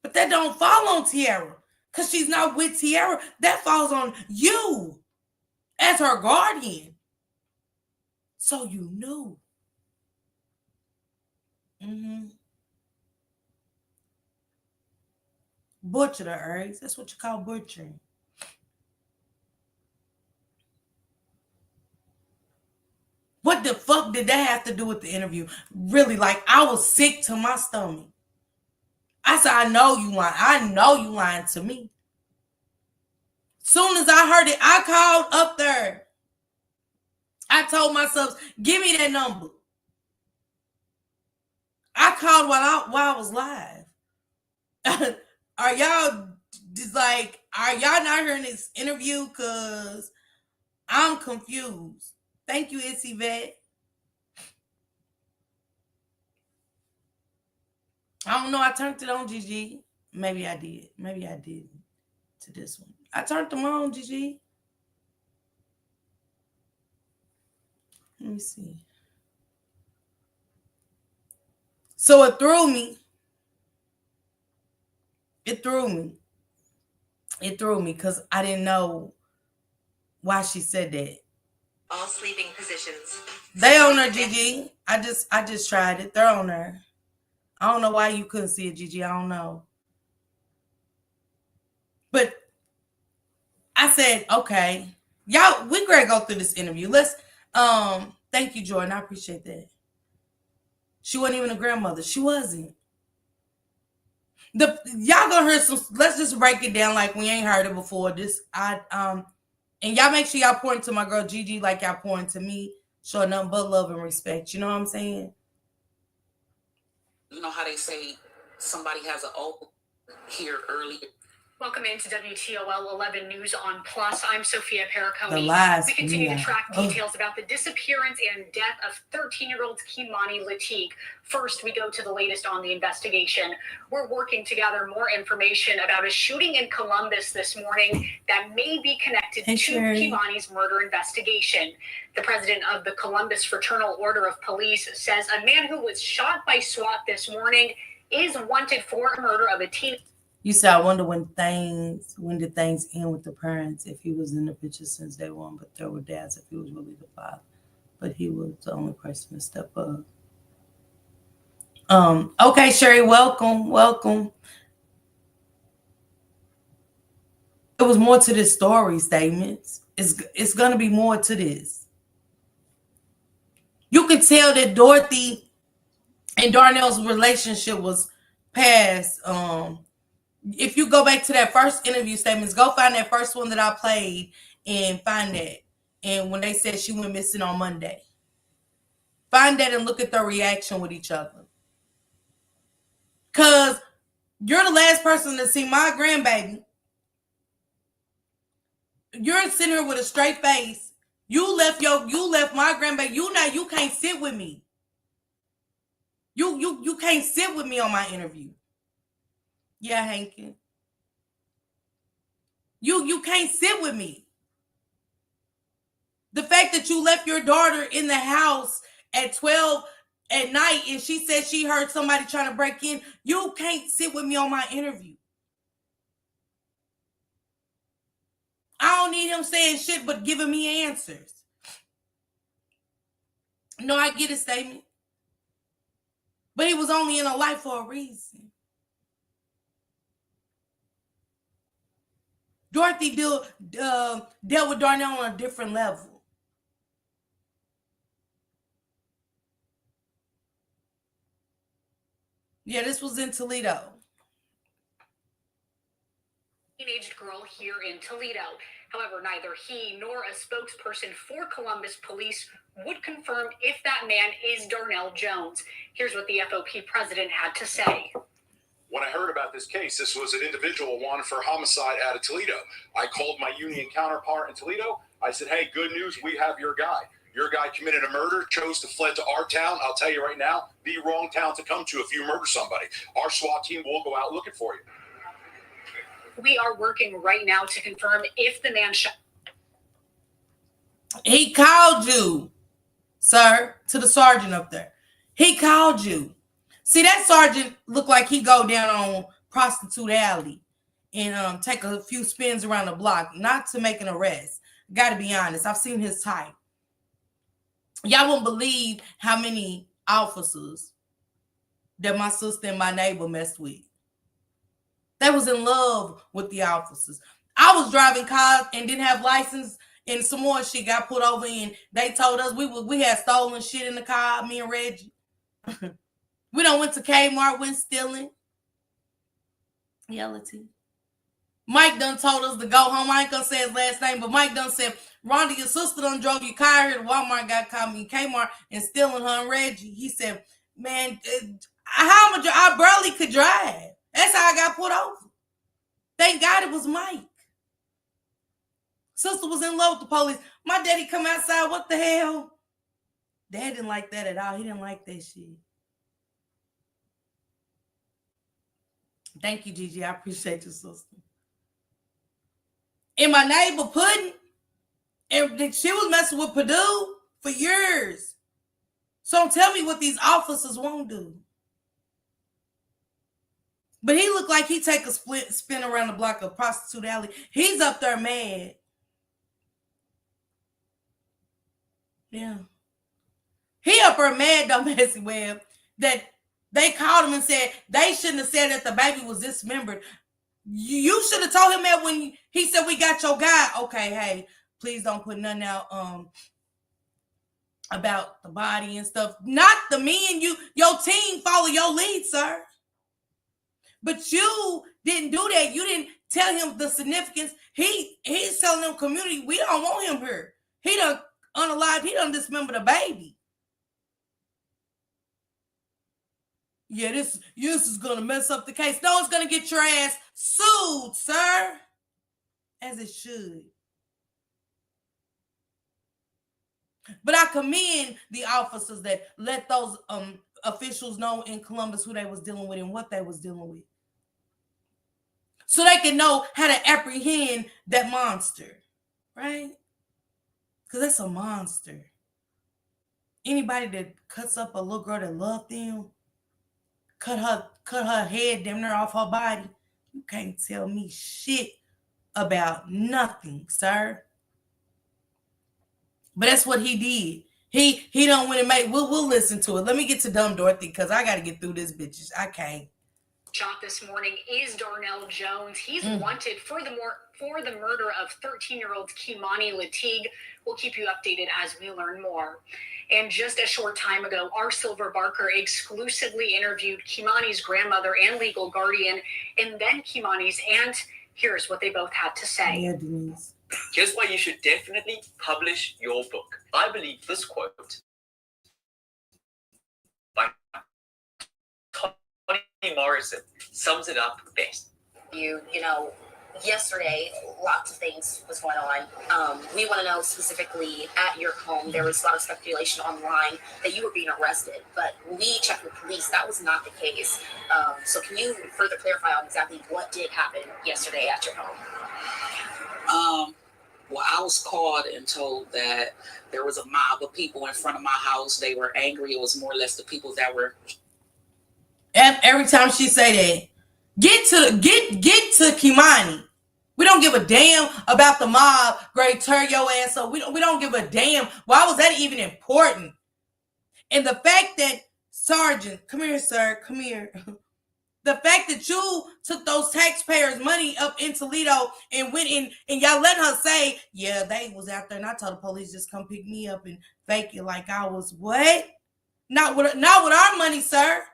Speaker 1: But that don't fall on Tiara because she's not with Tiara. That falls on you as her guardian. So you knew. Butcher the eggs. That's what you call butchering. What the fuck did that have to do with the interview? Really, like, I was sick to my stomach. I said, I know you lying. I know you lying to me. Soon as I heard it, I called up there. I told myself, give me that number. I called while I was live. Are y'all just like, are y'all not hearing this interview? Because I'm confused. Thank you, Itsy Vet. I don't know. I turned it on, Gigi. Maybe I did. Maybe I didn't to this one. I turned them on, Gigi. Let me see. So it threw me. It threw me because I didn't know why she said that.
Speaker 3: All sleeping positions.
Speaker 1: They on there, Gigi. I just tried it. They're on there. I don't know why you couldn't see it, Gigi. I don't know. But I said, okay, Y'all, we gotta go through this interview. Let's thank you, Jordan. I appreciate that. She wasn't even a grandmother. She wasn't. Y'all gonna hear some. Let's just break it down like we ain't heard it before. And y'all make sure y'all pour into my girl Gigi like y'all pour into me. Show nothing but love and respect. You know what I'm saying?
Speaker 7: You know how they say somebody has an O here earlier.
Speaker 3: Welcome into WTOL 11 News on Plus. I'm Sophia Pericone.
Speaker 1: The lies.
Speaker 3: We continue to track details about the disappearance and death of 13-year-old Kimani Latigue. First, we go to the latest on the investigation. We're working to gather more information about a shooting in Columbus this morning that may be connected to Kimani's murder investigation. The president of the Columbus Fraternal Order of Police says a man who was shot by SWAT this morning is wanted for murder of a teen.
Speaker 1: You said, I wonder when did things end with the parents, if he was in the picture since day one, but there were dads if he was really the father. But he was the only person to step up. Okay, Sherry, welcome. There was more to this story, statements. It's gonna be more to this. You could tell that Dorothy and Darnell's relationship was past. If you go back to that first interview statements, go find that first one that I played and find that. And when they said she went missing on Monday, find that and look at their reaction with each other. Because you're the last person to see my grandbaby. You're sitting here with a straight face. You left my grandbaby. You can't sit with me. You can't sit with me on my interview. Yeah, Hankin. You can't sit with me. The fact that you left your daughter in the house at 12 at night and she said she heard somebody trying to break in, you can't sit with me on my interview. I don't need him saying shit but giving me answers. No, I get a statement. But he was only in her life for a reason. Dorothy dealt with Darnell on a different level. Yeah, this was in Toledo.
Speaker 3: Teenage girl here in Toledo. However, neither he nor a spokesperson for Columbus police would confirm if that man is Darnell Jones. Here's what the FOP president had to say.
Speaker 8: When I heard about this case, this was an individual wanted for homicide out of Toledo. I called my union counterpart in Toledo. I said, hey, good news, we have your guy. Your guy committed a murder, chose to fled to our town. I'll tell you right now, the wrong town to come to if you murder somebody. Our SWAT team will go out looking for you.
Speaker 3: We are working right now to confirm if the man shot.
Speaker 1: He called you, sir, to the sergeant up there. He called you. See, that sergeant looked like he go down on Prostitute Alley and take a few spins around the block, not to make an arrest. Got to be honest. I've seen his type. Y'all won't believe how many officers that my sister and my neighbor messed with. They was in love with the officers. I was driving cars and didn't have license, and some more shit got put over, and they told us we had stolen shit in the car, me and Reggie. We done went to Kmart, went stealing. Yeah, Latigue. Mike done told us to go home. I ain't gonna say his last name, but Mike done said, Rhonda, your sister done drove your car here to Walmart, got caught me in Kmart and stealing her and Reggie. He said, man, how much I barely could drive. That's how I got put over. Thank God it was Mike. Sister was in love with the police. My daddy come outside, what the hell? Dad didn't like that at all. He didn't like that shit. Thank you, Gigi. I appreciate you, sister. And my neighbor Puddin', and she was messing with Purdue for years. So don't tell me what these officers won't do. But he looked like he take a spin around the block of Prostitute Alley. He's up there mad. Yeah. He up there mad, dumbassy Webb, that they called him and said they shouldn't have said that the baby was dismembered. You should have told him that when he said we got your guy. Okay, hey, please don't put nothing out about the body and stuff. Not the me and you, your team follow your lead, sir. But you didn't do that. You didn't tell him the significance. He's telling them community, we don't want him here. He done unalived, he done dismembered a baby. Yeah, this is gonna mess up the case. No, it's gonna get your ass sued, sir. As it should. But I commend the officers that let those officials know in Columbus who they was dealing with and what they was dealing with. So they can know how to apprehend that monster, right? Because that's a monster. Anybody that cuts up a little girl that loved them, cut her head damn near off her body, you can't tell me shit about nothing, sir. But that's what he did. He don't want to make. We'll listen to it. Let me get to dumb Dorothy because I got to get through this, bitches. I can't.
Speaker 3: Shot this morning is Darnell Jones. He's wanted for the murder of 13-year-old Kimani Latigue. We'll keep you updated as we learn more. And just a short time ago, our Silver Barker exclusively interviewed Kimani's grandmother and legal guardian, and then Kimani's aunt. Here's what they both had to say.
Speaker 1: Yeah, Denise.
Speaker 9: Here's why you should definitely publish your book. I believe this quote by Toni Morrison sums it up best.
Speaker 10: You know, yesterday, lots of things was going on. We want to know specifically at your home, there was a lot of speculation online that you were being arrested, but we checked with police. That was not the case. So can you further clarify on exactly what did happen yesterday at your home?
Speaker 7: Well, I was called and told that there was a mob of people in front of my house. They were angry. It was more or less the people that were.
Speaker 1: Every time she say that, get to Kimani. We don't give a damn about the mob. Great, turn your ass up. We don't give a damn. Why was that even important? And the fact that Sergeant, come here, sir, come here. The fact that you took those taxpayers' money up in Toledo and went in and y'all let her say, yeah, they was out there and I told the police just come pick me up and fake it like I was what? Not with our money, sir.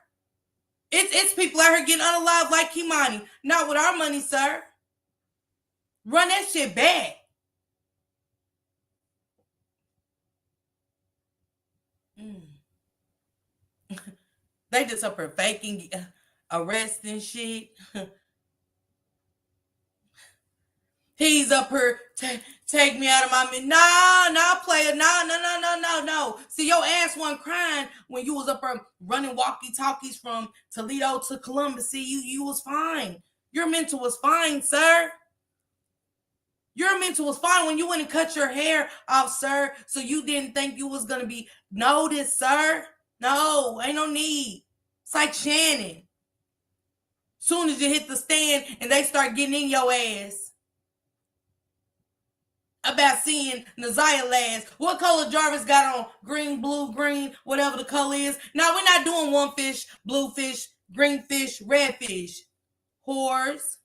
Speaker 1: It's people out here getting unalive like Kimani. Not with our money, sir. Run that shit back. They just up here faking arrest and shit. He's up here, take me out of my nah, player, no. See, your ass wasn't crying when you was up here running walkie-talkies from Toledo to Columbus. See, you was fine. Your mental was fine, sir. Your mental was fine when you went and cut your hair off, sir, so you didn't think you was going to be noticed, sir. No, ain't no need. It's like Shannon. Soon as you hit the stand and they start getting in your ass about seeing Naziah last. What color Jarvis got on? Green, blue, green, whatever the color is. Now, we're not doing one fish, blue fish, green fish, red fish. Whores.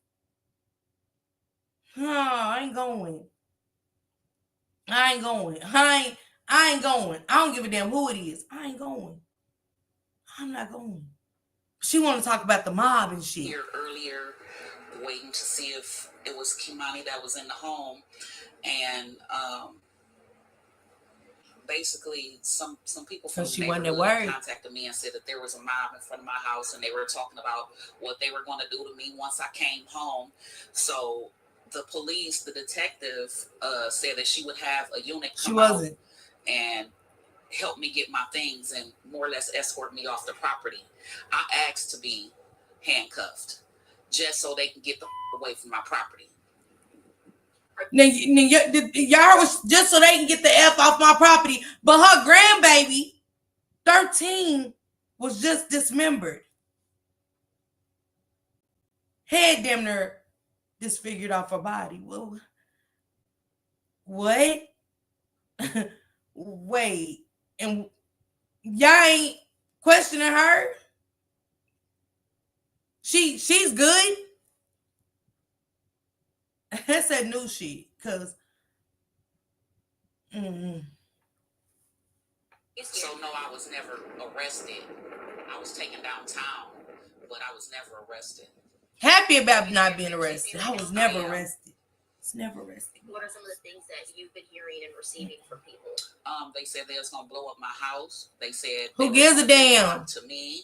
Speaker 1: I ain't going. I ain't going. I don't give a damn who it is. I ain't going. I'm not going. She want to talk about the mob and shit.
Speaker 7: Here earlier, waiting to see if it was Kimani that was in the home, and basically some people from the neighborhood contacted me and said that there was a mob in front of my house, and they were talking about what they were going to do to me once I came home. So the police, the detective, said that she would have a unit come out and help me get my things and more or less escort me off the property. I asked to be handcuffed just so they can get the away from my property.
Speaker 1: Now, y'all was just so they can get the F off my property, but her grandbaby, 13, was just dismembered. Head damn near disfigured off her body. Well, what? Wait. And y'all ain't questioning her? She's good? That's that new shit. Because Mm-hmm.
Speaker 7: So no, I was never arrested. I was taken downtown, but I was never arrested.
Speaker 1: Happy about not being arrested. I was never arrested. It's never arrested.
Speaker 10: What are some of the things that you've been hearing and receiving from people?
Speaker 7: They said they was gonna blow up my house. They said
Speaker 1: who gives a damn
Speaker 7: to me.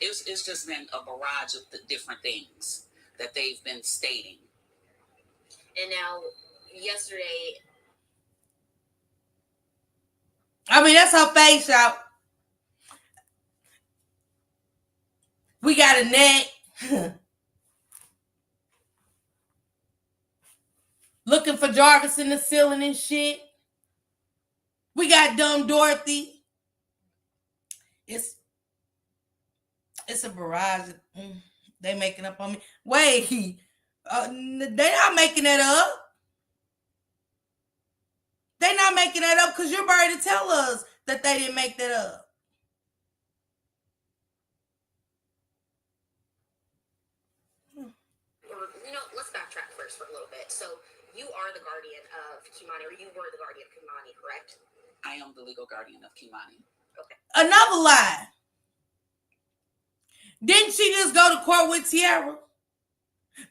Speaker 7: It's just been a barrage of the different things that they've been stating.
Speaker 10: And now, yesterday,
Speaker 1: I mean, that's her face out. We got a net. Looking for Jarvis in the ceiling and shit. We got dumb Dorothy. It's a barrage. They making up on me. Wait, they not making that up. They not making that up because you're ready to tell us that they didn't make that up.
Speaker 10: Let's backtrack first for a little bit. So you are the guardian of Kimani, or you were the guardian of Kimani, correct?
Speaker 7: I am the legal guardian of Kimani.
Speaker 10: Okay.
Speaker 1: Another lie. Didn't she just go to court with Tiara?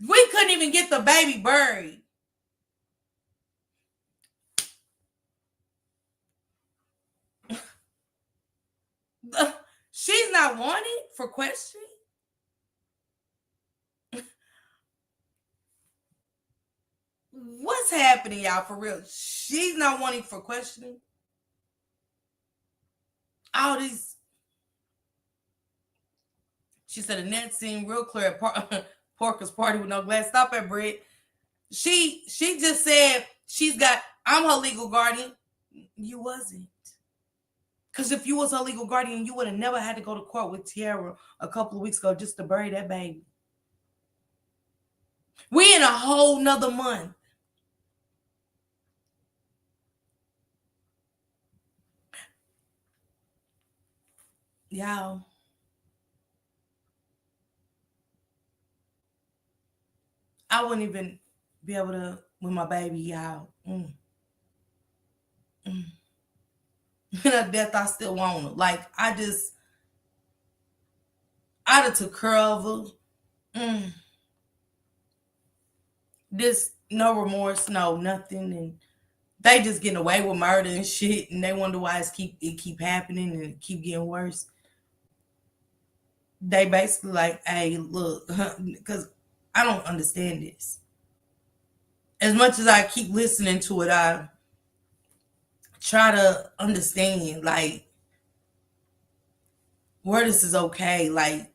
Speaker 1: We couldn't even get the baby buried. She's not wanted for questioning. What's happening, y'all, for real? She's not wanting for questioning. All these. She said the net seemed real clear at Porker's party with no glass. Stop it, Britt. She just said I'm her legal guardian. You wasn't. Because if you was her legal guardian, you would have never had to go to court with Tiara a couple of weeks ago just to bury that baby. We in a whole nother month. Y'all. I wouldn't even be able to with my baby, y'all. Death, I still want her. Like, I'd have took care of her. This no remorse, no nothing, and they just getting away with murder and shit, and they wonder why it keep happening and it keep getting worse. They basically like, hey, look, because I don't understand this. As much as I keep listening to it, I try to understand, like, where this is okay. Like,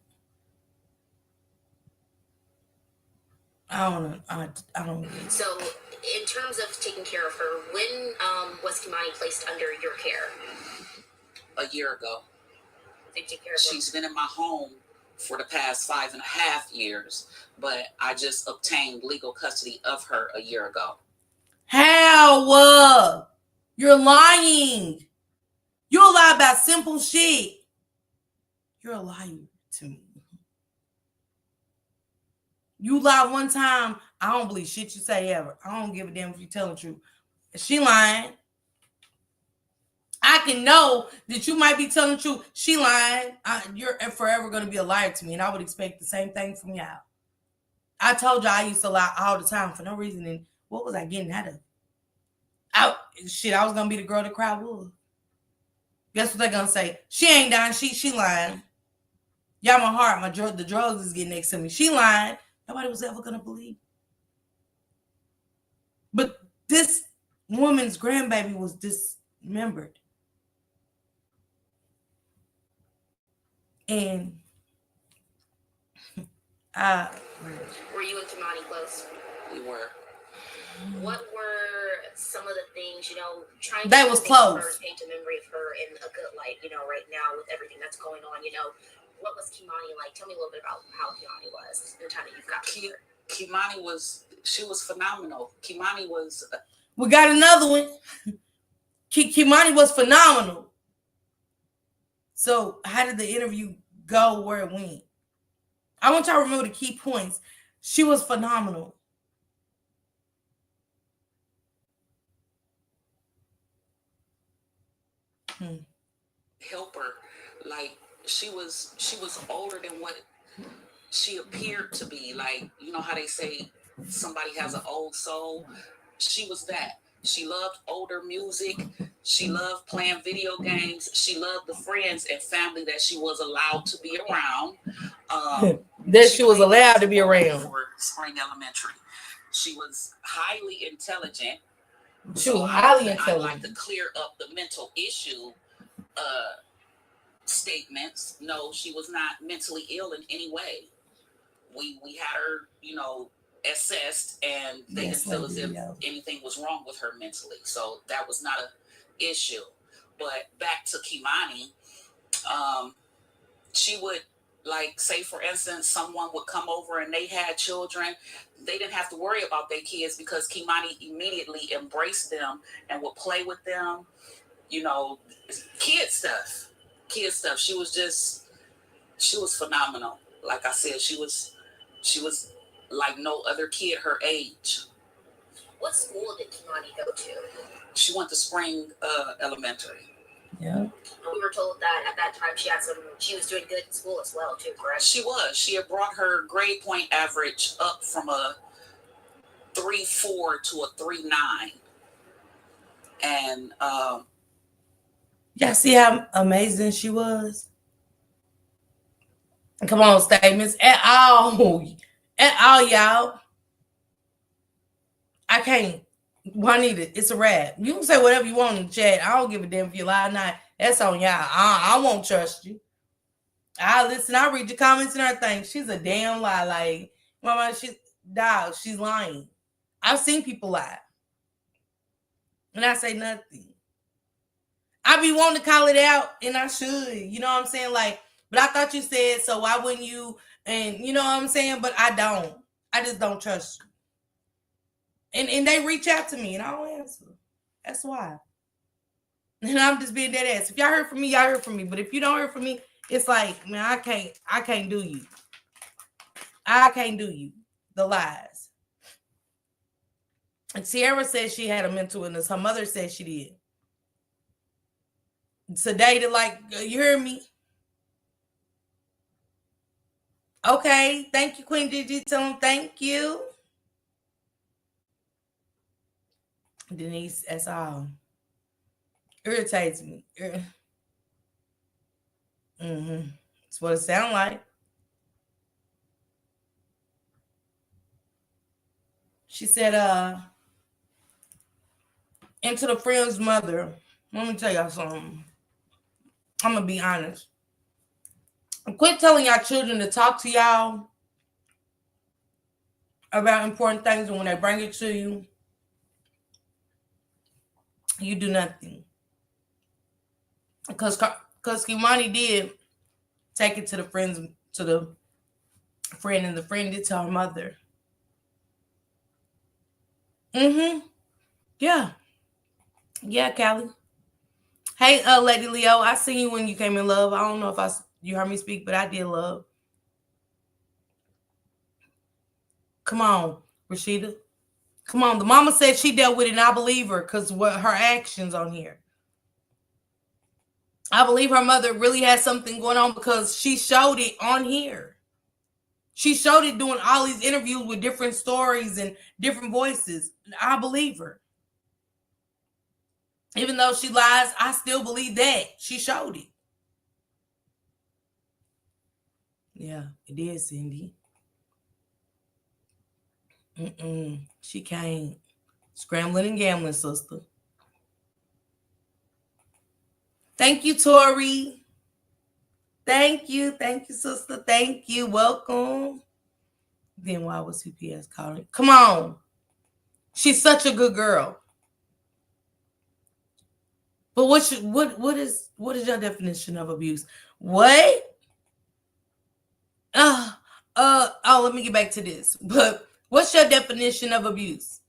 Speaker 1: I don't.
Speaker 10: So, in terms of taking care of her, when was Kimani placed under your care?
Speaker 7: A year ago.
Speaker 10: To take care of
Speaker 7: She's been in my home for the past 5.5 years, but I just obtained legal custody of her a year ago.
Speaker 1: How? You're lying. You lie about simple shit. You're a liar to me. You lie one time, I don't believe shit you say ever. I don't give a damn if you tell the truth. If she lying, I can know that you might be telling the truth. She lying. You're forever going to be a liar to me, and I would expect the same thing from y'all. I told y'all I used to lie all the time for no reason, and what was I getting out of? I was going to be the girl the crowd would. Guess what they're going to say? She ain't dying. She lying. Y'all, my heart, the drugs is getting next to me. She lying. Nobody was ever going to believe. But this woman's grandbaby was dismembered. And
Speaker 10: were you and Kimani close?
Speaker 7: We were.
Speaker 10: What were some of the things, trying to
Speaker 1: that was close.
Speaker 10: Paint a memory of her in a good light, right now with everything that's going on, what was Kimani like? Tell me a little bit about how Kimani was the time that you've got her.
Speaker 7: Kimani was phenomenal. Kimani was...
Speaker 1: We got another one. Kimani was phenomenal. So how did the interview go where it went? I want y'all to remember the key points. She was phenomenal.
Speaker 7: help her. Like she was older than what she appeared to be. Like, you know how they say somebody has an old soul? She was that. She loved older music. She loved playing video games. She loved the friends and family that she was allowed to be around.
Speaker 1: That she was allowed to be around.
Speaker 7: For Spring Elementary. She was highly intelligent.
Speaker 1: She was highly intelligent.
Speaker 7: I'd like to clear up the mental issue statements. No, she was not mentally ill in any way. We had her, you know, assessed, and they didn't feel as if anything was wrong with her mentally. So that was not an issue. But back to Kimani, she would, like, say for instance, someone would come over and they had children. They didn't have to worry about their kids because Kimani immediately embraced them and would play with them. You know, kid stuff. She was phenomenal. Like I said, she was like no other kid her age.
Speaker 10: What school did Kimani go to?
Speaker 7: She went to Spring Elementary.
Speaker 1: Yeah.
Speaker 10: And we were told that at that time she was doing good in school as well too, correct?
Speaker 7: She was. She had brought her grade point average up from a 3.4 to a 3.9. And
Speaker 1: y'all see how amazing she was? Come on, statements. At all, y'all. I can't. Juanita, it's a wrap. You can say whatever you want in the chat. I don't give a damn if you lie or not. That's on y'all. I won't trust you. I listen. I read your comments and everything. She's a damn lie. Like, mama, she's lying. I've seen people lie, and I say nothing. I be wanting to call it out, and I should. You know what I'm saying? Like, but I thought you said so. Why wouldn't you? And you know what I'm saying? But I don't. I just don't trust you. And they reach out to me, and I don't answer. That's why. And I'm just being dead ass. If y'all heard from me, y'all heard from me. But if you don't hear from me, it's like, man, I can't do you. I can't do you. The lies. And Sierra said she had a mental illness. Her mother said she did. Sedated, like, you hear me? Okay, thank you, Queen Gigi. Tell them thank you. Denise, that's all. Irritates me. That's what it sounds like. She said, into the friend's mother. Let me tell y'all something. I'm going to be honest. Quit telling y'all children to talk to y'all about important things, and when they bring it to you, you do nothing. Because Kimani did take it to the friend, and the friend did tell her mother. Yeah. Yeah, Callie. Hey, Lady Leo, I seen you when you came in, love. I don't know if you heard me speak, but I did, love. Come on, Rashida. Come on. The mama said she dealt with it, and I believe her because what her actions on here. I believe her mother really has something going on because she showed it on here. She showed it doing all these interviews with different stories and different voices. I believe her. Even though she lies, I still believe that. She showed it. Yeah, it did, Cindy. She can't. Scrambling and gambling, sister. Thank you, Tori. Thank you, sister. Thank you. Welcome. Then why was CPS calling? Come on. She's such a good girl. But what is your definition of abuse? What? Let me get back to this. But what's your definition of abuse?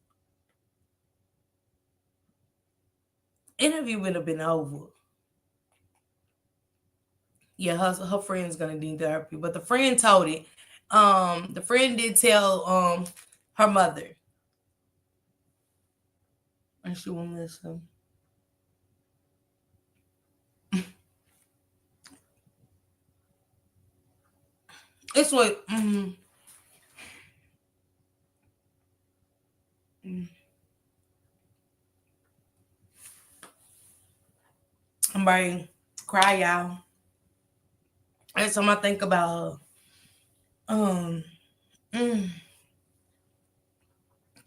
Speaker 1: Interview would have been over. Yeah, her friend's gonna need therapy, but the friend told it. The friend did tell her mother, and she won't listen. It's what. I'm ready to cry, y'all. Every time I think about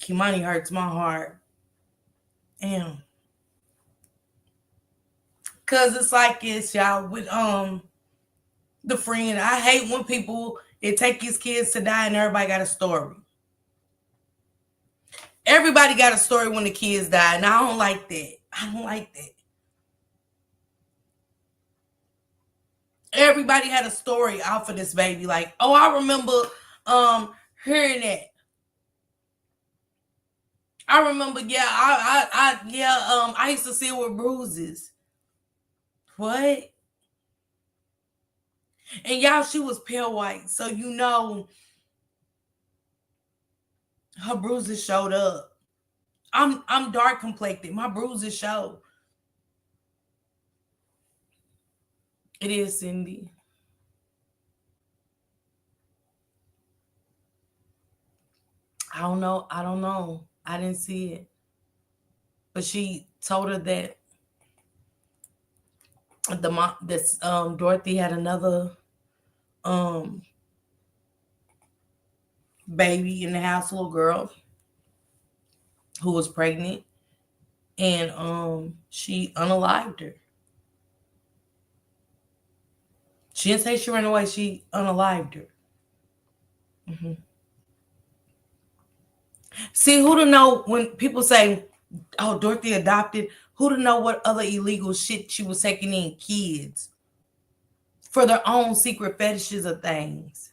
Speaker 1: Kimani hurts my heart. Damn. Cause it's like this, y'all, with the friend. I hate when people it take his kids to die and everybody got a story. Everybody got a story when the kids die, and I don't like that. I don't like that. Everybody had a story out for this baby. Like, oh, I remember hearing that. I remember, I used to see it with bruises. What? And y'all, she was pale white, so you know her bruises showed up. I'm dark complected. My bruises show. It is, Cindy. I don't know. I didn't see it. But she told her that Dorothy had another baby in the house, a little girl who was pregnant, and she unalived her. She didn't say she ran away, she unalived her. See, who to know when people say, oh, Dorothy adopted, who to know what other illegal shit she was taking in kids for their own secret fetishes of things.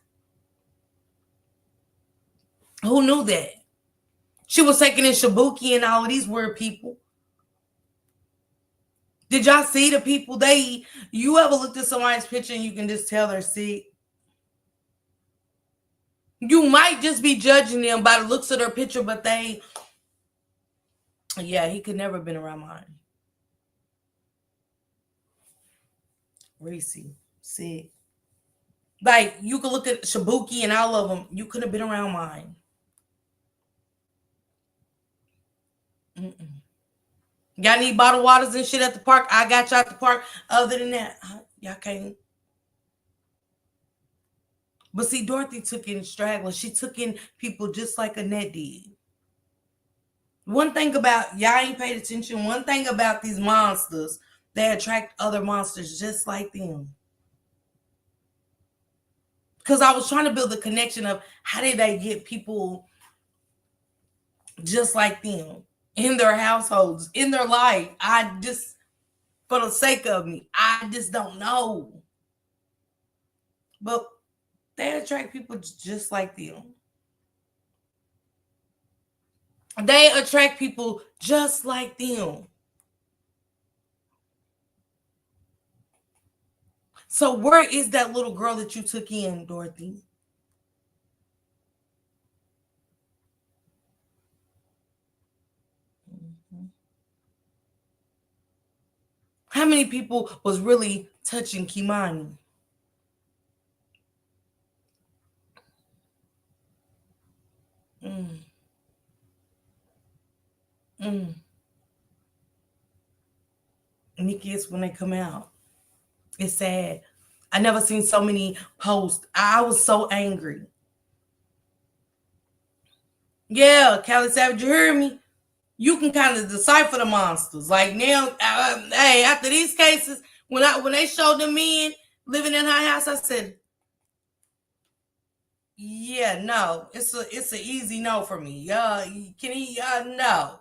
Speaker 1: Who knew that? She was taking in Shibuki and all of these weird people. Did y'all see the people? You ever looked at somebody's picture and you can just tell they're sick? You might just be judging them by the looks of their picture, but he could never have been around mine. Reese, sick. Like, you could look at Shibuki and all of them. You couldn't have been around mine. Y'all need bottled waters and shit at the park? I got y'all at the park. Other than that, y'all can't. But see, Dorothy took in stragglers. She took in people just like Annette did. One thing about, y'all ain't paid attention, one thing about these monsters, they attract other monsters just like them. Because I was trying to build the connection of how did they get people just like them in their households, in their life. I just, for the sake of me, I just don't know. But they attract people just like them. They attract people just like them. So where is that little girl that you took in, Dorothy? How many people was really touching Kimani? Nikki, it's when they come out. It's sad. I never seen so many posts. I was so angry. Yeah, Callie Savage, you hear me? You can kind of decipher the monsters. Like now, hey, after these cases, when they showed them men living in her house, I said, yeah, no, it's an easy no for me. Can he? No.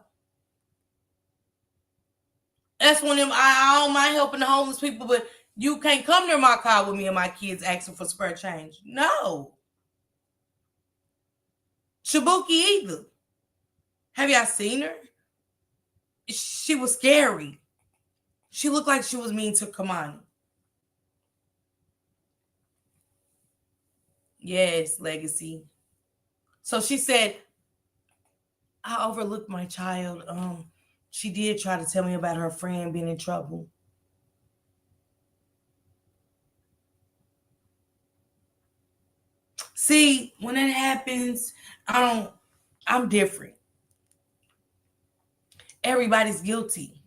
Speaker 1: That's when I don't mind helping the homeless people, but you can't come near my car with me and my kids asking for spare change. No. Shibuki either. Have y'all seen her? She was scary. She looked like she was mean to Kamani. Yes, Legacy. So she said, I overlooked my child. She did try to tell me about her friend being in trouble. See, when it happens, I'm different. Everybody's guilty.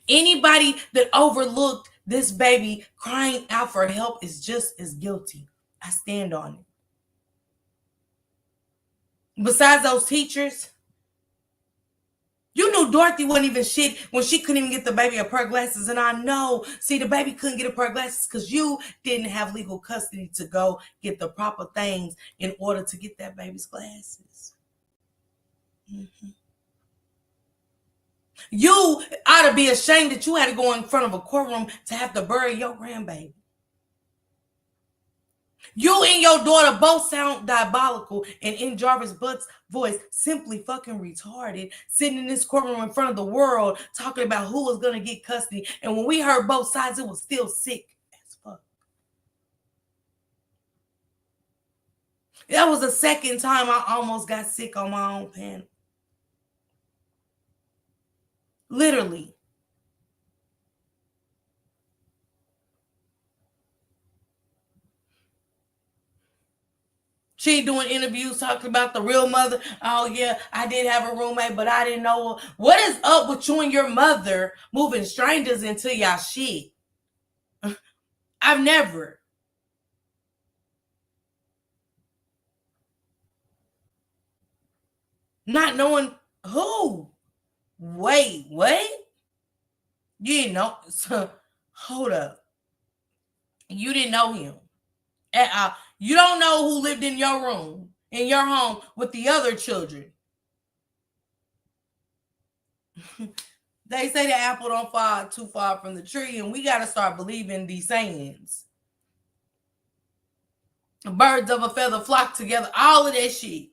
Speaker 1: Anybody that overlooked this baby crying out for help is just as guilty. I stand on it. Besides those teachers, you knew Dorothy wasn't even shit when she couldn't even get the baby a pair of glasses. And I know, see, the baby couldn't get a pair of glasses because you didn't have legal custody to go get the proper things in order to get that baby's glasses. Mm-hmm. You ought to be ashamed that you had to go in front of a courtroom to have to bury your grandbaby. You and your daughter both sound diabolical, and in Jarvis Butt's voice, simply fucking retarded, sitting in this courtroom in front of the world talking about who was going to get custody. And when we heard both sides, it was still sick as fuck. That was the second time I almost got sick on my own panel. Literally. She doing interviews talking about the real mother. Oh, yeah, I did have a roommate, but I didn't know her. What is up with you and your mother moving strangers into y'all shit? I've never. Not knowing who. Wait. You didn't know. So, hold up. You didn't know him at all. You don't know who lived in your room, in your home with the other children. They say the apple don't fall too far from the tree, and we got to start believing these sayings. Birds of a feather flock together, all of that shit.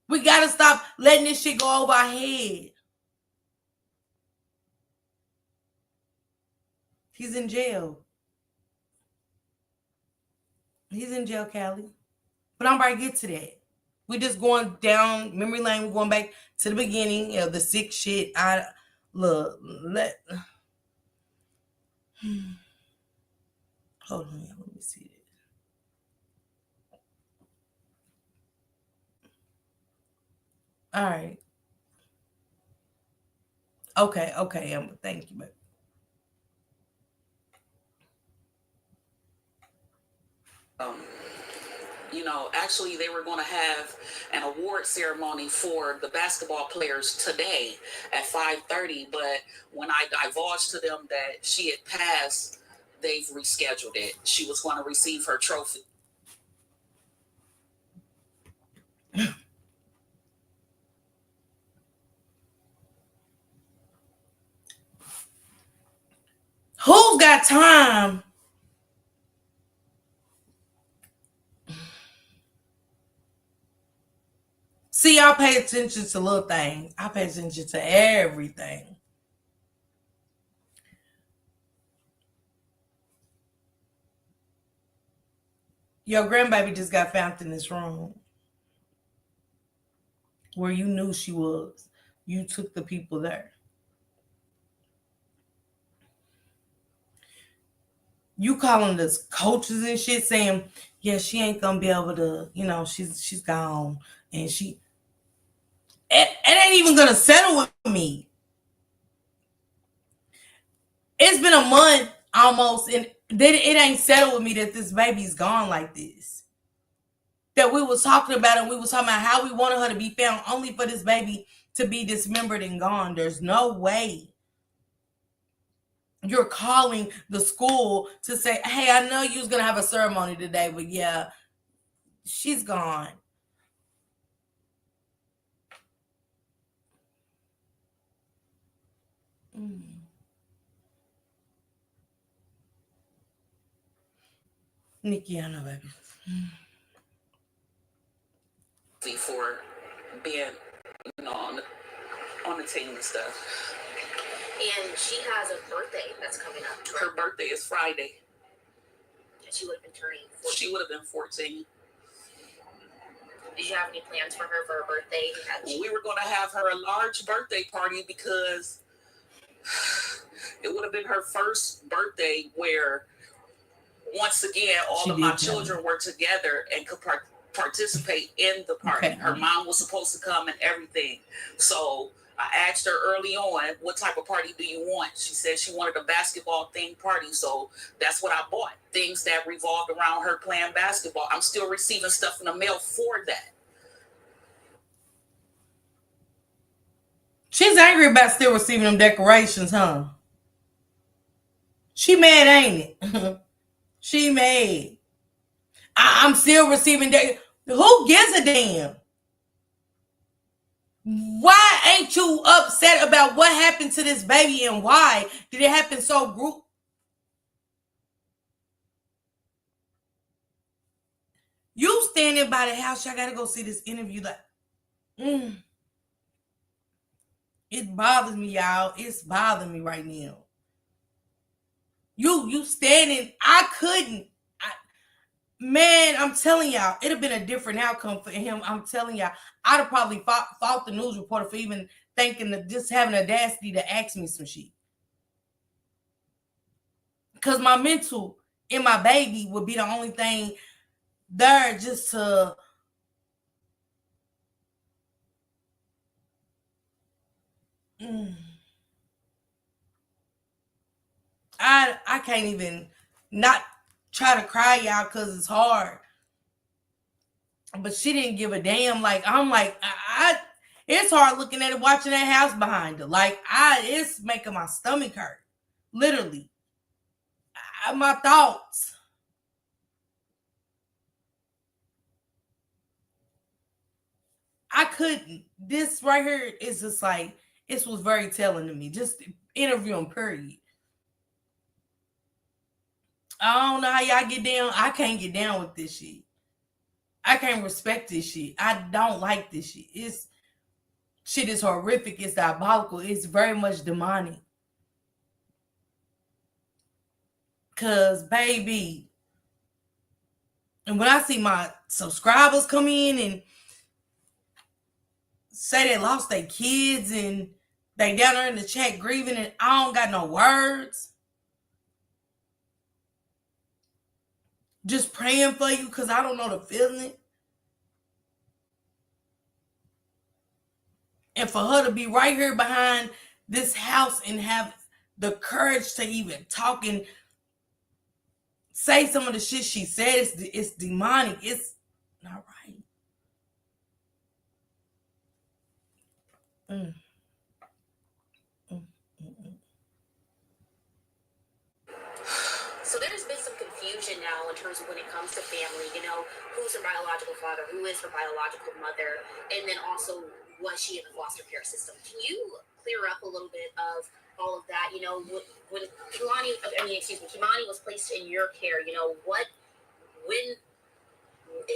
Speaker 1: We got to stop letting this shit go over our head. He's in jail. He's in jail, Callie. But I'm about to get to that. We just going down memory lane. We're going back to the beginning of the sick shit. Hold on, let me see this. All right. Okay, thank you, baby.
Speaker 7: Actually, they were going to have an award ceremony for the basketball players today at 5:30. But when I divulged to them that she had passed, they've rescheduled it. She was going to receive her trophy.
Speaker 1: Who's got time? See, y'all pay attention to little things. I pay attention to everything. Your grandbaby just got found in this room where you knew she was. You took the people there. You calling us coaches and shit saying, yeah, she ain't gonna be able to, she's gone. And it ain't even gonna settle with me. It's been a month almost, and it ain't settled with me that this baby's gone like this. That we was talking about, and we was talking about how we wanted her to be found, only for this baby to be dismembered and gone. There's no way you're calling the school to say, hey, I know you was gonna have a ceremony today, but yeah, she's gone. Nikki, I know, baby.
Speaker 7: For being, on the team and stuff.
Speaker 10: And she has a birthday that's coming up.
Speaker 7: Her birthday is Friday.
Speaker 10: And she would have been turning 14.
Speaker 7: She would have been 14.
Speaker 10: Did you have any plans for her for her birthday?
Speaker 7: We were going to have her a large birthday party because it would have been her first birthday where once again, all of my children were together and could participate in the party. Okay. Her mom was supposed to come and everything. So I asked her early on, what type of party do you want? She said she wanted a basketball themed party. So that's what I bought. Things that revolved around her playing basketball. I'm still receiving stuff in the mail for that.
Speaker 1: She's angry about still receiving them decorations, huh? She mad, ain't it? She mad. I'm still receiving Who gives a damn? Why ain't you upset about what happened to this baby and why did it happen so group? You standing by the house, I gotta go see this interview. Like, it bothers me, y'all. It's bothering me right now. You standing, I couldn't. Man, I'm telling y'all, it'd have been a different outcome for him. I'm telling y'all, I'd have probably fought the news reporter for even thinking that just having audacity to ask me some shit. Because my mental in my baby would be the only thing there just to I can't even not try to cry, y'all, because it's hard. But she didn't give a damn. Like, I'm like, it's hard looking at it, watching that house behind her. Like, it's making my stomach hurt. Literally. My thoughts. I couldn't. This right here is just like, this was very telling to me. Just interviewing, period. I don't know how y'all get down. I can't get down with this shit. I can't respect this shit. I don't like this shit. Shit is horrific. It's diabolical. It's very much demonic. Cause baby, and when I see my subscribers come in and say they lost their kids and they down there in the chat grieving and I don't got no words. Just praying for you because I don't know the feeling. And for her to be right here behind this house and have the courage to even talk and say some of the shit she said, it's demonic. It's not right.
Speaker 10: So there's been some confusion now in terms of when it comes to family, you know, who's her biological father, who is her biological mother, and then also was she in the foster care system? Can you clear up a little bit of all of that? You know, when Kimani was placed in your care, you know, when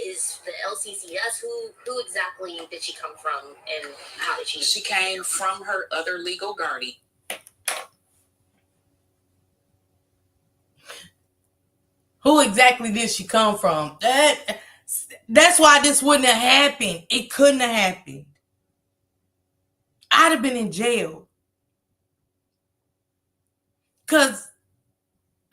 Speaker 10: is the LCCS? Who exactly did she come from, and how did she?
Speaker 7: She came from her other legal guardian.
Speaker 1: Who exactly did she come from? That's why this wouldn't have happened. It couldn't have happened. I'd have been in jail. Because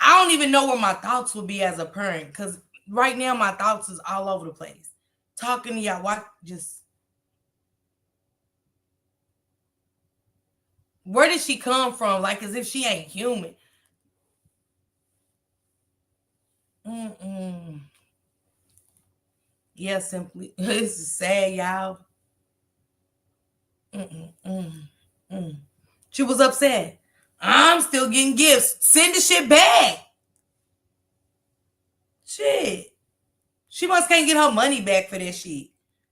Speaker 1: I don't even know where my thoughts would be as a parent. Because right now my thoughts is all over the place. Talking to y'all, where did she come from? Like as if she ain't human. Yeah, simply. This is sad, y'all. She was upset. I'm still getting gifts. Send the shit back. Shit. She must can't get her money back for that shit.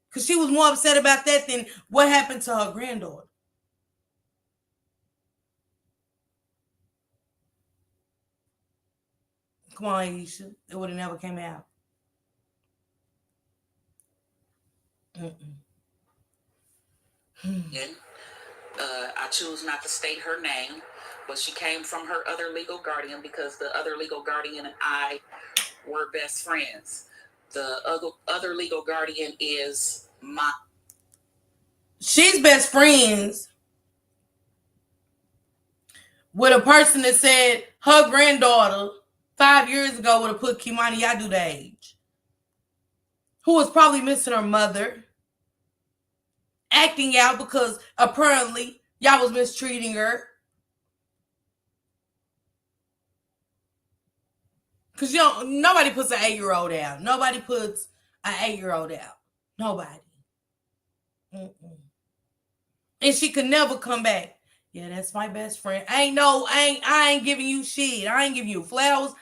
Speaker 1: Because she was more upset about that than what happened to her granddaughter. Come on, Aisha. It would have never came out.
Speaker 7: I choose not to state her name, but she came from her other legal guardian because the other legal guardian and I were best friends. The other legal guardian is
Speaker 1: she's best friends with a person that said her granddaughter 5 years ago would have put Kimani Yadu to age, who was probably missing her mother, acting out because apparently y'all was mistreating her. Because nobody puts an 8-year-old out. Nobody puts an 8-year-old out. Nobody. Mm-mm. And she could never come back. Yeah, that's my best friend. I ain't giving you shit. I ain't giving you flowers.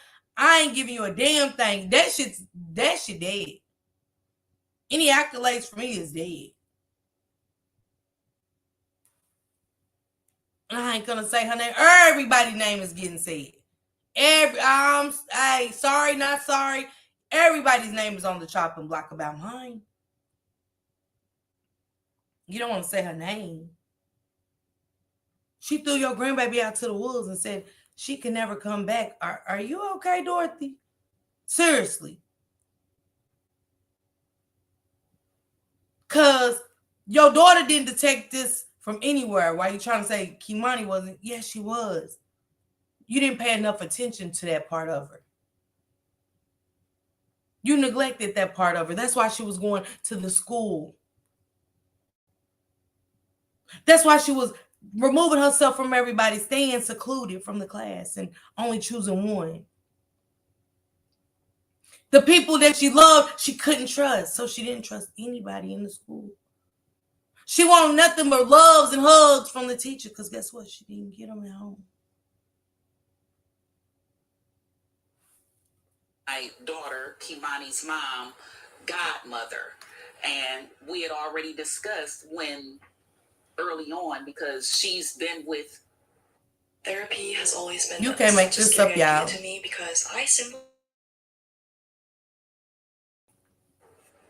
Speaker 1: I ain't giving you a damn thing. That shit dead. Any accolades for me is dead. I ain't gonna say her name. Everybody's name is getting said. Sorry, not sorry. Everybody's name is on the chopping block about mine. You don't want to say her name. She threw your grandbaby out to the wolves and said she can never come back. Are you okay, Dorothy? Seriously. Because your daughter didn't detect this from anywhere. Why are you trying to say Kimani wasn't? Yes, she was. You didn't pay enough attention to that part of her. You neglected that part of her. That's why she was going to the school. That's why she was removing herself from everybody, staying secluded from the class and only choosing one. The people that she loved, she couldn't trust, so she didn't trust anybody in the school. She wanted nothing but loves and hugs from the teacher, because guess what? She didn't get them at home.
Speaker 7: My daughter, Kimani's mom, godmother, and we had already discussed when early on, because she's been with
Speaker 11: therapy has always been.
Speaker 1: You can't make this up, y'all.
Speaker 11: To me, because I simply.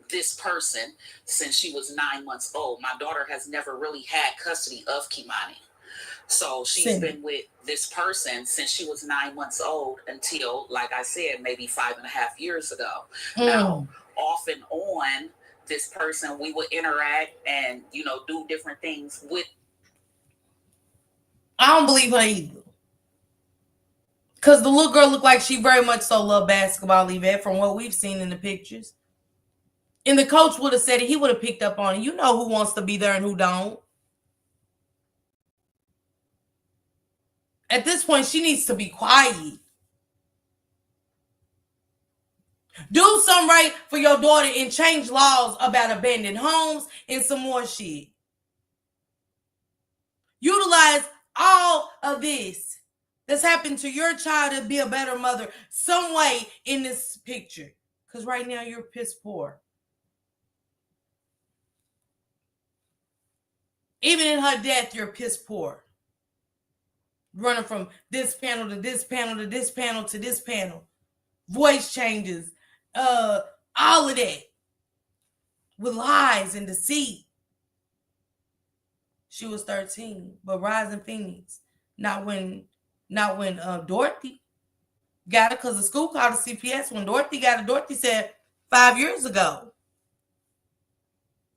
Speaker 7: This person since she was 9 months old. My daughter has never really had custody of Kimani. So she's been with this person since she was 9 months old until, like I said, maybe 5.5 years ago. Now, off and on, this person, we would interact and, do different things with.
Speaker 1: I don't believe her either. Because the little girl looked like she very much so loved basketball, Yvette, from what we've seen in the pictures. And the coach would have said it. He would have picked up on it. You know who wants to be there and who don't. At this point, she needs to be quiet. Do something right for your daughter and change laws about abandoned homes and some more shit. Utilize all of this that's happened to your child to be a better mother some way in this picture. Because right now you're piss poor. Even in her death, you're piss poor. Running from this panel to this panel to this panel to this panel. Voice changes. All of that. With lies and deceit. She was 13. But Rising Phoenix. Not when Dorothy got it, because the school called the CPS. When Dorothy got it, Dorothy said 5 years ago.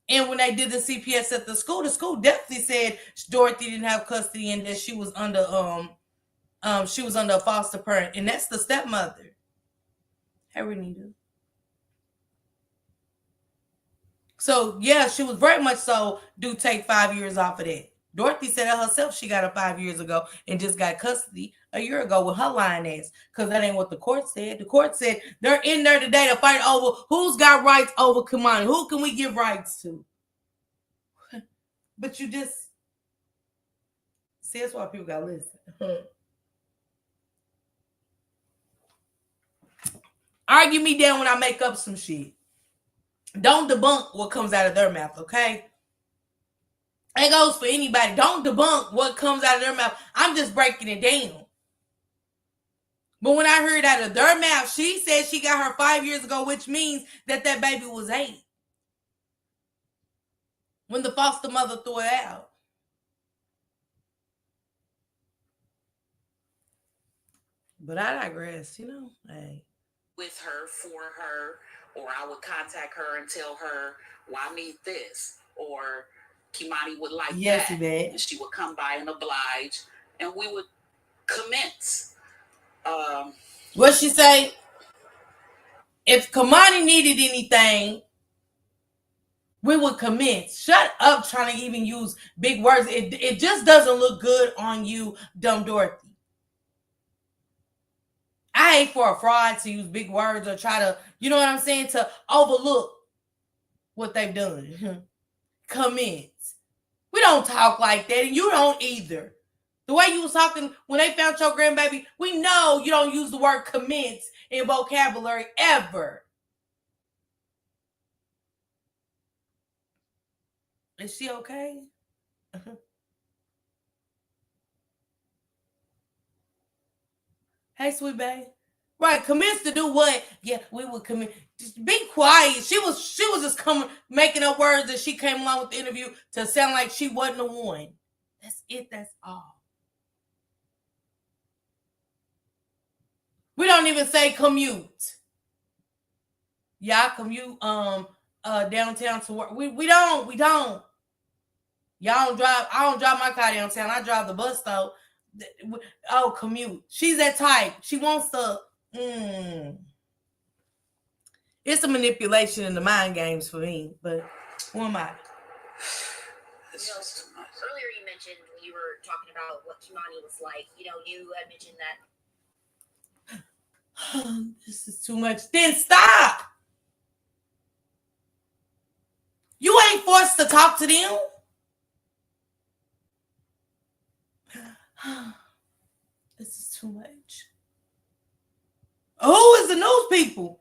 Speaker 1: And when they did the CPS at the school definitely said Dorothy didn't have custody and that she was under a foster parent, and that's the stepmother. Hey, Renita. So yeah, she was very much so do take 5 years off of that. Dorothy said it herself. She got her 5 years ago and just got custody a year ago with her lying ass, because that ain't what the court said. The court said they're in there today to fight over who's got rights over Kimani. Who can we give rights to? But you just see, that's why people gotta listen. Argue me down when I make up some shit. Don't debunk what comes out of their mouth, okay? It goes for anybody. Don't debunk what comes out of their mouth. I'm just breaking it down. But when I heard out of their mouth, she said she got her 5 years ago, which means that baby was 8 when the foster mother threw it out. But I digress, hey.
Speaker 7: With her, for her, or I would contact her and tell her, well, I need this, or Kimani would like that. And she would come by and oblige, and we would commence.
Speaker 1: What she say? If Kamani needed anything, we would commence. Shut up trying to even use big words. It just doesn't look good on you, dumb Dorothy. I hate for a fraud to use big words or try to, you know what I'm saying, to overlook what they've done. Commence. We don't talk like that, and you don't either. The way you was talking when they found your grandbaby, we know you don't use the word commence in vocabulary ever. Is she okay? Hey, sweet babe. Right, commence to do what? Yeah, we would commence. Just be quiet. She was just coming, making up words as she came along with the interview to sound like she wasn't the one. That's it. That's all. We don't even say commute. Y'all commute downtown to work. We don't. Y'all don't drive. I don't drive my car downtown. I drive the bus though. Oh, commute. She's that type. She wants to. It's a manipulation in the mind games for me. But who am I?
Speaker 10: Earlier you mentioned when you were talking about what Kimani was like. You had mentioned that.
Speaker 1: This is too much. Then stop. You ain't forced to talk to them. This is too much. Who is the news people?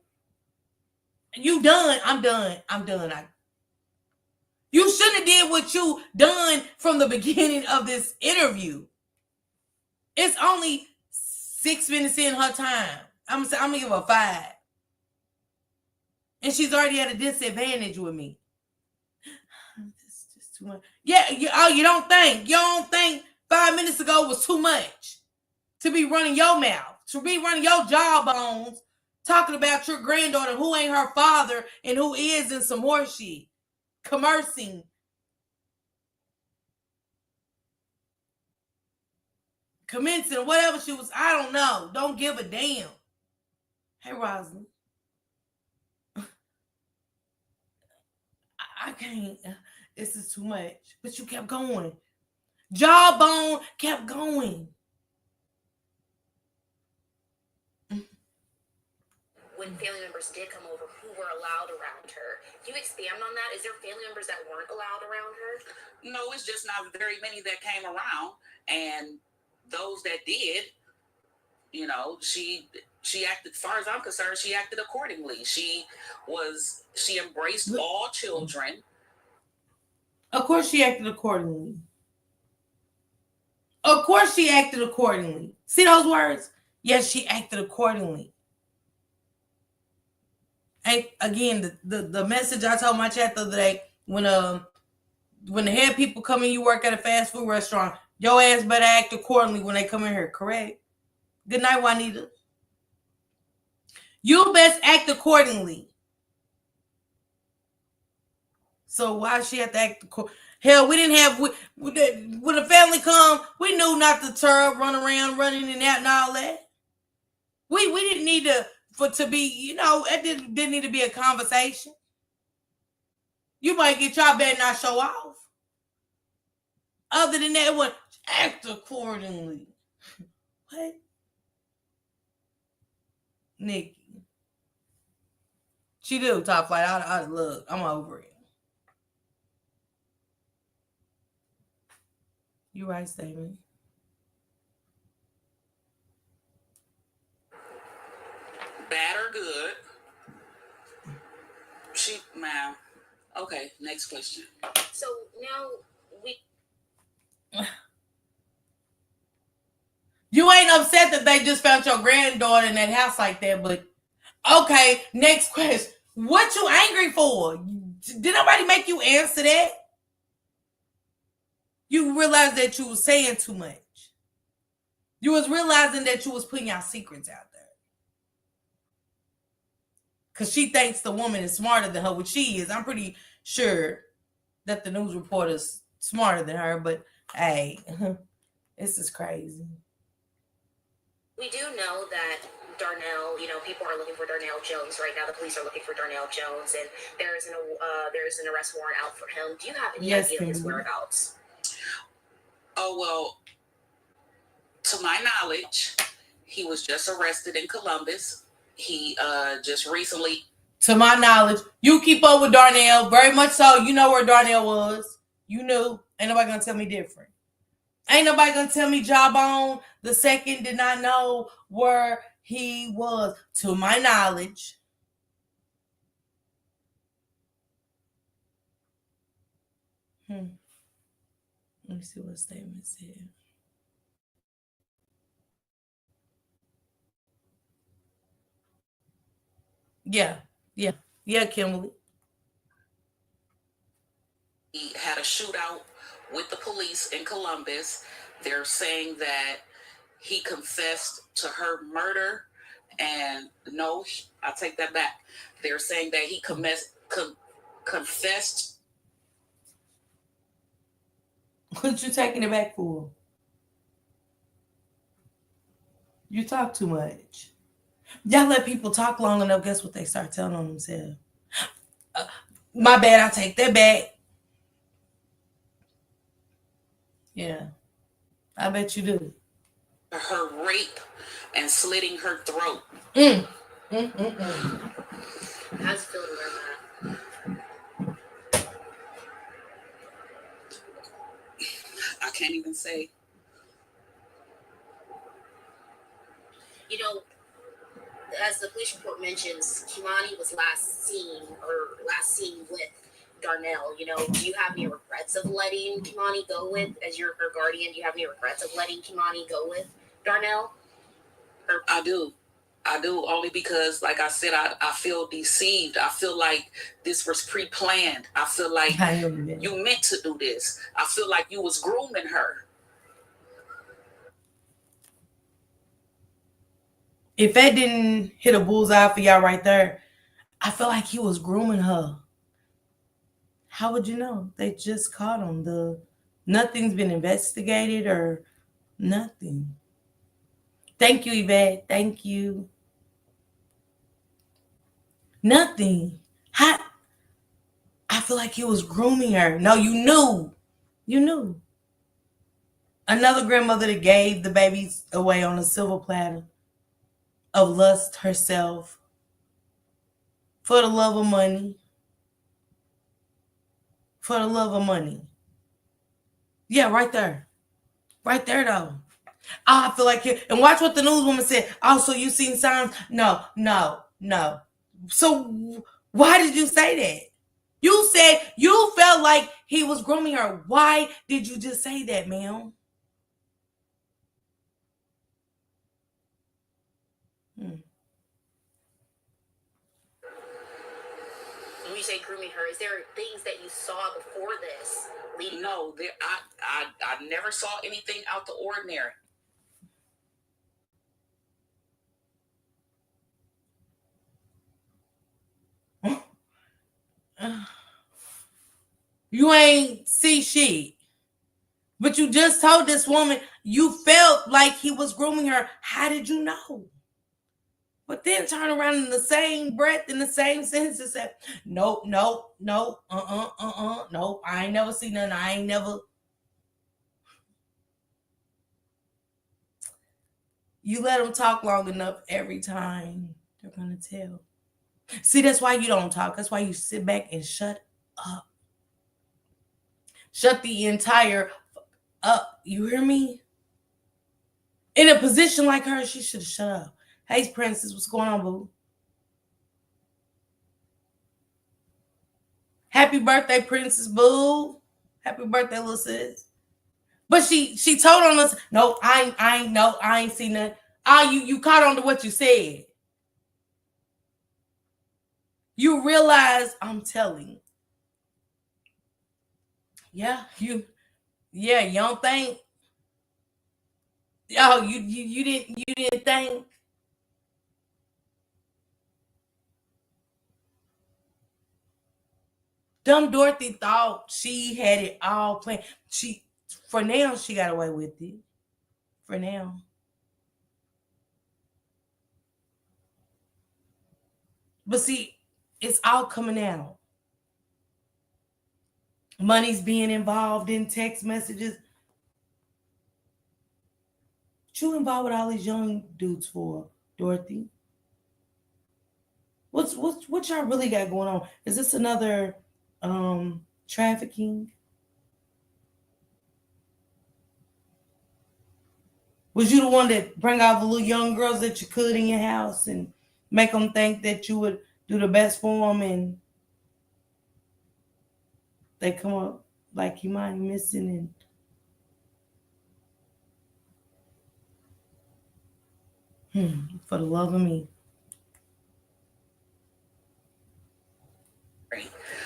Speaker 1: You done. I'm done. You shouldn't have did what you done from the beginning of this interview. It's only 6 minutes in her time. I'm gonna give her 5. And she's already at a disadvantage with me. This is just too much. Yeah, you don't think 5 minutes ago was too much to be running your mouth, to be running your jawbones, talking about your granddaughter who ain't her father and who is in some more shit. Commencing. Whatever she was, I don't know. Don't give a damn. Hey, Rosalind. I can't. This is too much. But you kept going. Jawbone kept going.
Speaker 10: When family members did come over, who were allowed around her? Can you expand on that? Is there family members that weren't allowed around her?
Speaker 7: No, it's just not very many that came around. And those that did, she acted, as far as I'm concerned, she acted accordingly. She embraced all children.
Speaker 1: Of course she acted accordingly. Of course she acted accordingly. See those words? Yes, she acted accordingly. And again, the message I told my chat the other day, when the head people come in, you work at a fast food restaurant, your ass better act accordingly when they come in here, correct? Good night, Juanita. You best act accordingly. So why she have to act accordingly? Hell, we didn't have, when the family come, we knew not to turn, run around, running and out and all that. We didn't need to be, it didn't need to be a conversation. You might get your bed not show off. Other than that, what? Act accordingly. What? Nikki. She do, Top Flight. I look, I'm over it. You right, Stephen.
Speaker 7: Bad or good? Ma'am. Okay, next question.
Speaker 10: So now we...
Speaker 1: You ain't upset that they just found your granddaughter in that house like that, but okay, next question. What you angry for? Did nobody make you answer that? You realized that you was saying too much. You was realizing that you was putting your secrets out there. Because she thinks the woman is smarter than her, which she is. I'm pretty sure that the news reporter's smarter than her, but hey, this is crazy.
Speaker 10: We do know that Darnell, people are looking for Darnell Jones right now. The police are looking for Darnell Jones, and there's an arrest warrant out for him. Do you have any idea of his whereabouts?
Speaker 7: Oh, well, to my knowledge, he was just arrested in Columbus. He just recently.
Speaker 1: To my knowledge, you keep up with Darnell very much so. You know where Darnell was. You knew. Ain't nobody gonna tell me different. Ain't nobody gonna tell me Jawbone the second did not know where he was. To my knowledge. Let me see what statement said. Yeah, Kimberly.
Speaker 7: He had a shootout with the police in Columbus. They're saying that he confessed to her murder, and no, I take that back. They're saying that he confessed.
Speaker 1: What you taking it back for? You talk too much. Y'all let people talk long enough, guess what they start telling on themselves? My bad, I take that back. Yeah, I bet you do.
Speaker 7: Her rape and slitting her throat.
Speaker 10: How's it feel to learn that?
Speaker 7: I can't even say.
Speaker 10: As the police report mentions, Kimani was last seen with Darnell. Do you have any regrets of letting Kimani go with, as your her guardian, do you have any regrets of letting Kimani go with Darnell?
Speaker 7: I do, only because, like I said, I feel deceived. I feel like this was pre-planned. I feel like you meant to do this. I feel like you was grooming her.
Speaker 1: If that didn't hit a bullseye for y'all right there, I feel like he was grooming her. How would you know? They just caught him. Nothing's been investigated or nothing. Thank you, Yvette. Thank you. Nothing. I feel like he was grooming her. No, you knew. You knew. Another grandmother that gave the babies away on a silver platter of lust herself for the love of money. For the love of money. Yeah, right there. Right there, though. I feel like it. And watch what the newswoman said. Also, you seen signs? No. So why did you say that? You said you felt like he was grooming her. Why did you just say that, ma'am?
Speaker 10: When you say grooming her, is there things that you saw before this?
Speaker 7: No, I never saw anything out the ordinary.
Speaker 1: You ain't see shit. But you just told this woman you felt like he was grooming her. How did you know? But then turn around in the same breath, in the same sentence and say, nope, nope, I ain't never seen nothing. I ain't never. You let them talk long enough, every time they're going to tell. See, that's why you don't talk. That's why you sit back and shut up. Shut the entire up. You hear me? In a position like her, she should have shut up. Hey, Princess, what's going on, boo? Happy birthday, Princess Boo. Happy birthday, little sis. But she told on us, no, I ain't seen that. You caught on to what you said. You realize I'm telling. Yeah, you don't think. Oh, you didn't think. Dumb Dorothy thought she had it all planned. For now, she got away with it. For now. She got away with it. But see, it's all coming out. Money's being involved in text messages. What you involved with all these young dudes for, Dorothy? What y'all really got going on? Is this another trafficking? Was you the one that bring out the little young girls that you could in your house and make them think that you would do the best for them, and they come up like you might be missing? And for the love of me,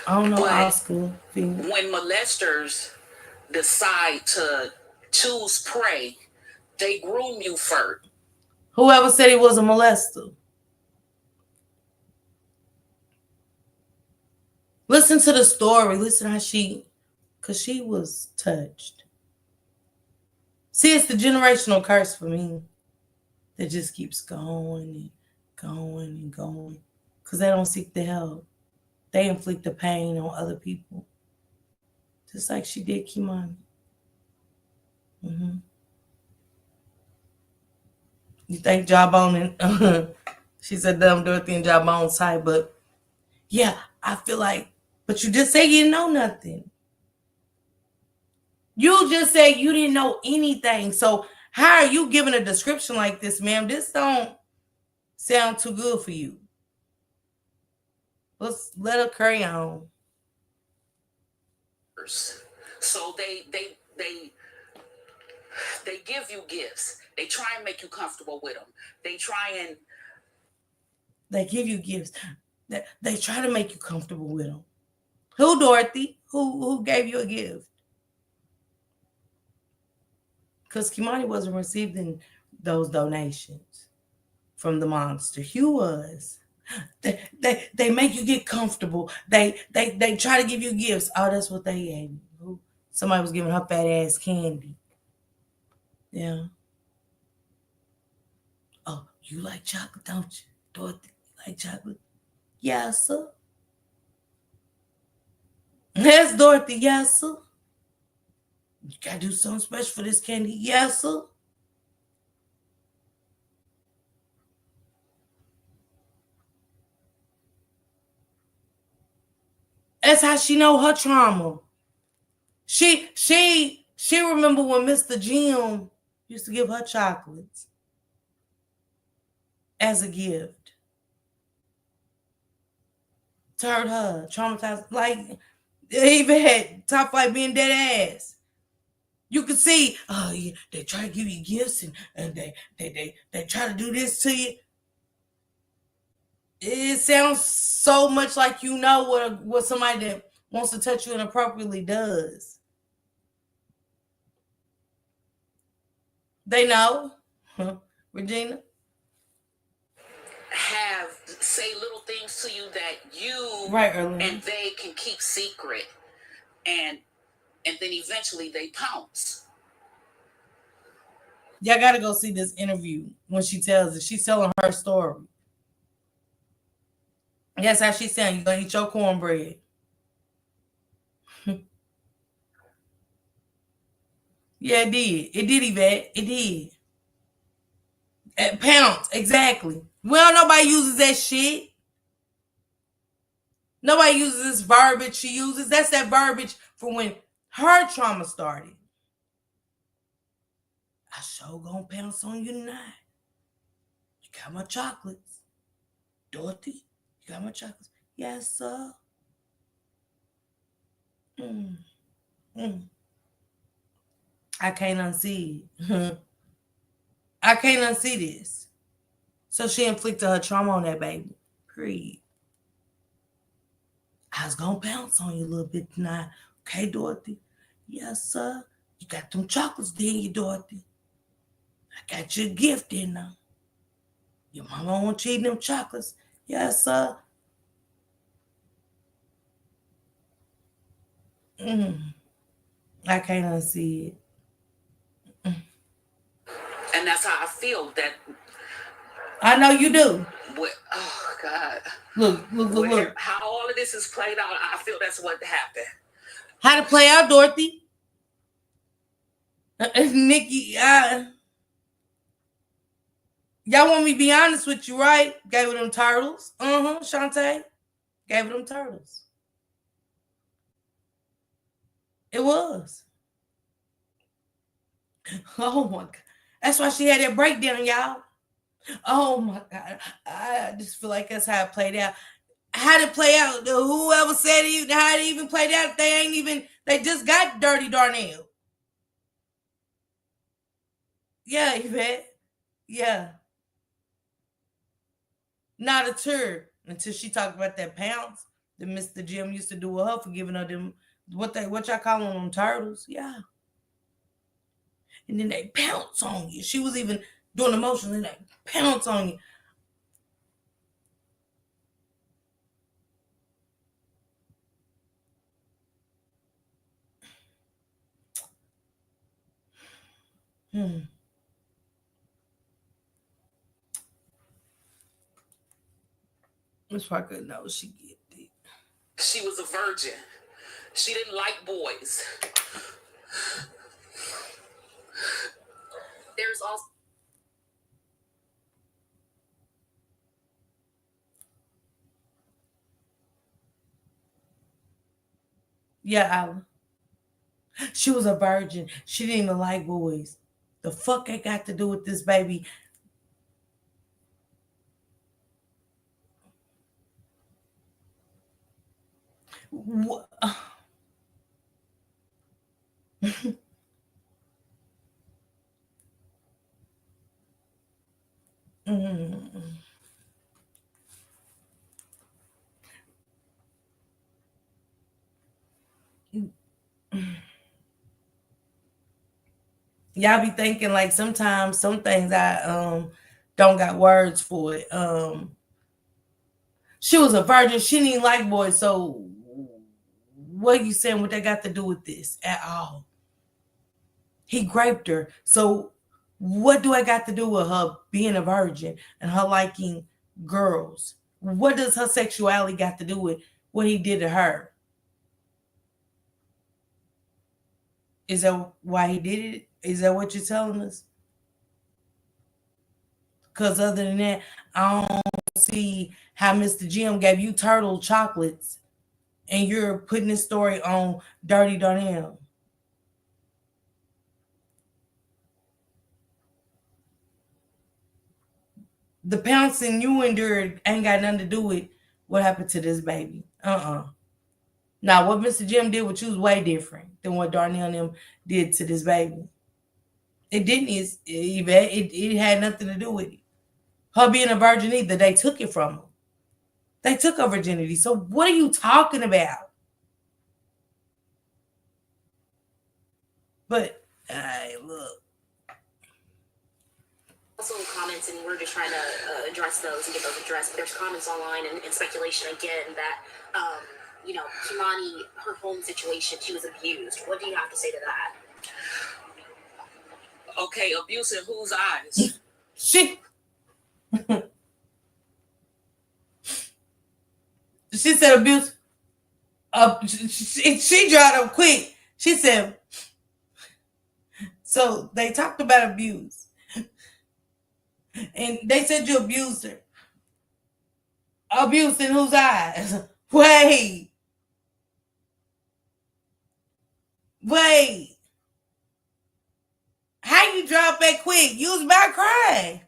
Speaker 1: I don't know, Oscar.
Speaker 7: When molesters decide to choose prey, they groom you first.
Speaker 1: Whoever said he was a molester. Listen to the story. Listen how because she was touched. See, it's the generational curse for me that just keeps going and going and going, because they don't seek the help. They inflict the pain on other people, just like she did Kimani. You think Jawbone and she said Dorothy and Jawbone tight, but yeah, I feel like, but you just say you didn't know nothing. You just say you didn't know anything. So how are you giving a description like this, ma'am? This don't sound too good for you. Let's let her carry on.
Speaker 7: So they give you gifts. They try and make you comfortable with them. They
Speaker 1: give you gifts. They try to make you comfortable with them. Who, Dorothy? Who gave you a gift? Because Kimani wasn't receiving those donations from the monster. Hugh was. They make you get comfortable. They try to give you gifts. Oh, that's what they gave you. Somebody was giving her fat ass candy. Yeah. Oh, you like chocolate, don't you, Dorothy? You like chocolate? Yes, sir. Yes, Dorothy. Yes, sir. You gotta do something special for this candy. Yes, sir. That's how she know her trauma. She remember when Mr. Jim used to give her chocolates as a gift. Turned her traumatized. Like, they even had Top Flight being dead ass. You could see, oh yeah, they try to give you gifts and they try to do this to you. It sounds so much like you know what somebody that wants to touch you inappropriately does. They know, Regina.
Speaker 7: Say little things to you that you and they can keep secret, and then eventually they pounce.
Speaker 1: Y'all gotta go see this interview when she tells it. She's telling her story. That's how she's saying, you're gonna eat your cornbread. Yeah, it did. It did, Yvette. It did. At pounds, exactly. Well, nobody uses that shit. Nobody uses this verbiage she uses. That's that verbiage from when her trauma started. I sure gonna pounce on you tonight. You got my chocolates. Dorothy, you got my chocolates. Yes, sir. I can't unsee it. I can't unsee this. So she inflicted her trauma on that baby. Period. I was gonna pounce on you a little bit tonight. Okay, Dorothy? Yes, sir. You got them chocolates, didn't you, Dorothy? I got you a gift, didn't I? Your mama won't you eat them chocolates. Yes, sir. I can't unsee it.
Speaker 7: And that's how I feel, that
Speaker 1: I know you do.
Speaker 7: what? Oh God!
Speaker 1: Look.
Speaker 7: How all of this is played out, I feel that's what happened.
Speaker 1: How to play out, Dorothy? Nikki, y'all want me to be honest with you, right? Gave her them turtles. Shantae. Gave her them turtles. It was. Oh my God. That's why she had that breakdown, y'all. Oh my God. I just feel like that's how it played out. How did it play out? Whoever said it, how it even played out, they just got Dirty Darnell. Yeah, Yvette. Yeah. Not a turd until she talked about that pounce that Mr. Jim used to do with her for giving her them what y'all calling them turtles. Yeah. And then they pounce on you. She was even doing the motion and they pounce on you. Miss Parker knows she get it.
Speaker 7: She was a virgin. She didn't like boys.
Speaker 10: There's also
Speaker 1: Yeah, Alan. She was a virgin. She didn't even like boys. The fuck I got to do with this baby? What? Y'all be thinking like sometimes some things I don't got words for it. She was a virgin. She didn't like boys. So what are you saying? What they got to do with this at all? He raped her. So what do I got to do with her being a virgin and her liking girls? What does her sexuality got to do with what he did to her? Is that why he did it? Is that what you're telling us? Because other than that, I don't see how Mr. Jim gave you turtle chocolates and you're putting this story on Dirty Darnell. The pouncing you endured ain't got nothing to do with what happened to this baby. Now, what Mr. Jim did with you was way different than what Darnell and them did to this baby. It didn't. It had nothing to do with it. Her being a virgin either. They took it from her. They took her virginity. So what are you talking about? But, look.
Speaker 10: also comments, and we're just trying to address those and get those addressed. But there's comments online and speculation again that, Kimani, her home situation, she was abused. What do you have to say to that?
Speaker 7: Okay, abuse in whose eyes?
Speaker 1: She said abuse. She dried up quick. She said, so they talked about abuse. And they said you abused her. Abuse in whose eyes? Wait. How you drop that quick? You was about to cry.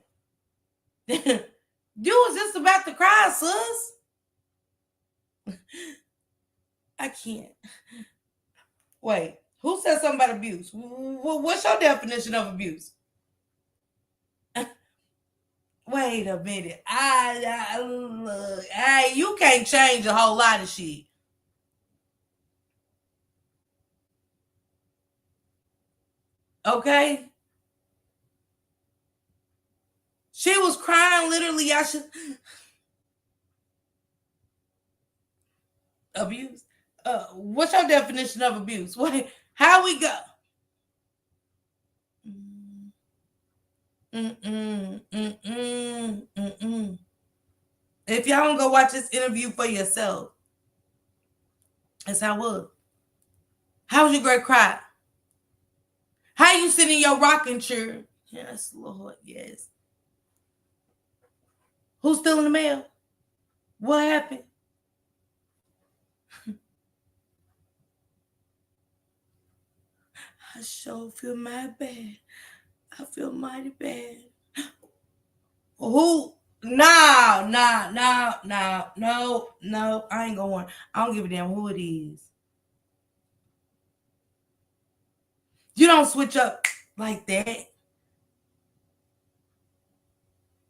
Speaker 1: You was just about to cry, sis. I can't. Wait, who said something about abuse? What's your definition of abuse? Wait a minute. You can't change a whole lot of shit. Okay? She was crying literally. I should abuse. What's your definition of abuse? Wait, how we go? If y'all don't go watch this interview for yourself, that's how it was. How was your great cry? How you sitting in your rocking chair? Yes, Lord, yes. Who's still in the mail? What happened? I sure feel mighty bad. I feel mighty bad. Who? No. I ain't going. I don't give a damn who it is. You don't switch up like that.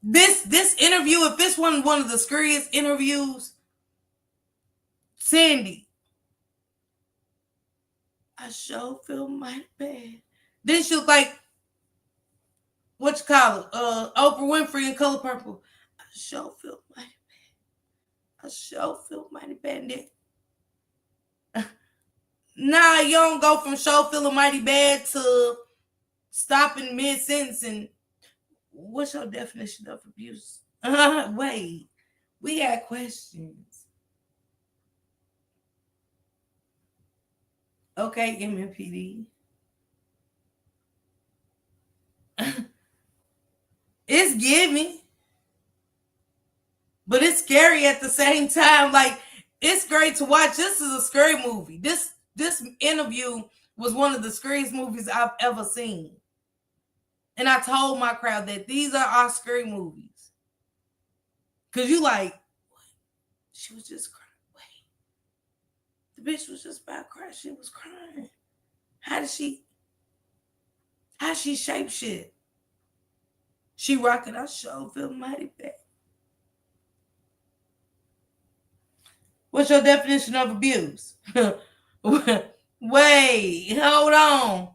Speaker 1: This interview, if this wasn't one of the scariest interviews, Sandy, I sure feel mighty bad. Then she look like, what you call it? Oprah Winfrey in Color Purple. I sure feel mighty bad. I sure feel mighty bad. Nah, you don't go from sure feeling mighty bad to stopping mid-sentence. And what's your definition of abuse? Wait, we got questions. Okay, MMPD. It's giving, but it's scary at the same time. Like, it's great to watch. This is a scary movie. This interview was one of the scariest movies I've ever seen. And I told my crowd that these are our scary movies. Because you like, what? She was just crying. Wait. The bitch was just about to cry. She was crying. How she shape shit? She rocking. I sure feel mighty bad. What's your definition of abuse? Wait, hold on.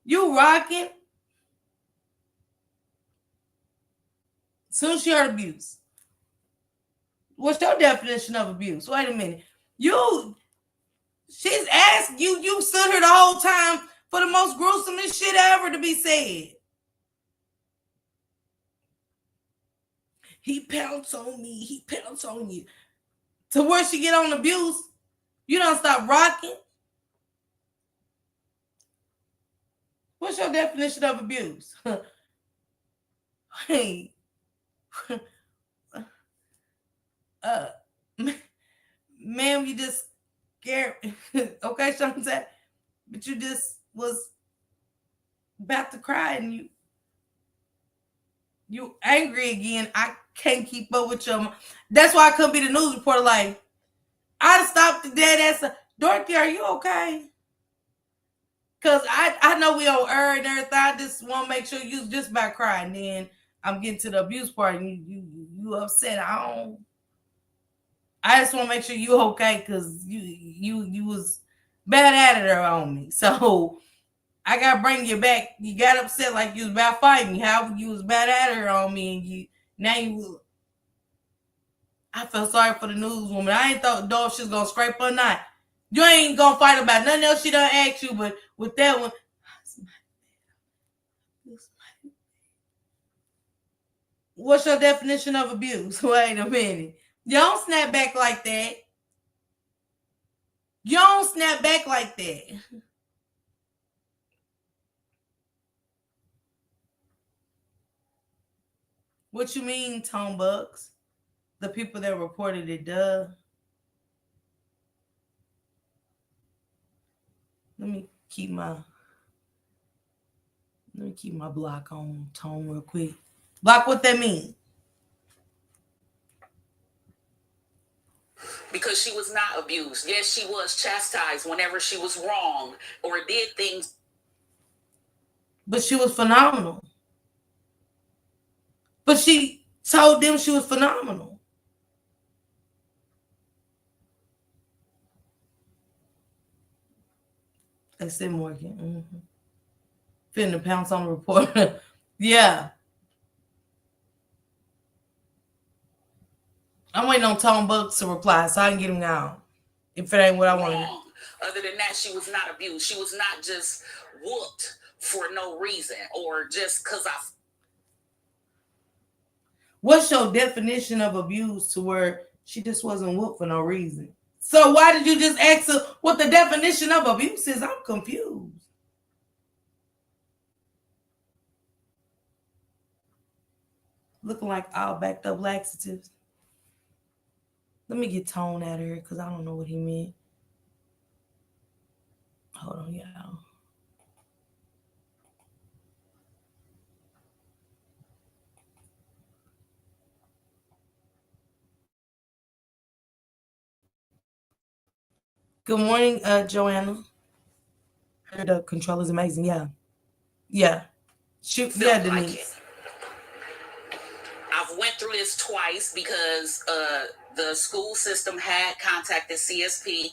Speaker 1: You rocking? Soon as she heard abuse. What's your definition of abuse? Wait a minute. She's asked you. You stood here the whole time for the most gruesomest shit ever to be said. He pounced on me. He pounced on you. To where she get on abuse, you don't stop rocking. What's your definition of abuse? Hey. Ma'am, you just scared. Okay, Shante, but you just was about to cry and you angry again. I can't keep up with you. That's why I couldn't be the news reporter. Like, I'd stop the dead ass. Dorothy, are you okay? Because I know we on air and everything. I just want to make sure you just about crying. Then I'm getting to the abuse part and you upset. I just want to make sure you okay because you was bad at it on me. So I gotta bring you back. You got upset like you was about fighting. How you was bad at her on me and I felt sorry for the newswoman. I ain't thought she was gonna scrape her knot. You ain't gonna fight about nothing else she done asked you, but with that one, what's your definition of abuse? Wait a minute. You don't snap back like that. You don't snap back like that. What you mean, Tone Bucks? The people that reported it, duh. Let me keep my block on Tone real quick. Block, what that mean?
Speaker 7: Because she was not abused. Yes, she was chastised whenever she was wrong or did things.
Speaker 1: But she was phenomenal. But she told them she was phenomenal. I said Morgan. Finna pounce on the reporter. Yeah. I'm waiting on Tone Bucks to reply so I can get him now. If it ain't what I wanted.
Speaker 7: Other than that, she was not abused. She was not just whooped for no reason or just because I.
Speaker 1: What's your definition of abuse to where she just wasn't whooped for no reason? So why did you just ask her what the definition of abuse is? I'm confused. Looking like all backed up laxatives. Let me get Tone out of here because I don't know what he meant. Hold on, y'all. Good morning, Joanna. The control is amazing. Yeah. Yeah. Shoot, yeah, Denise.
Speaker 7: I've went through this twice because the school system had contacted CSP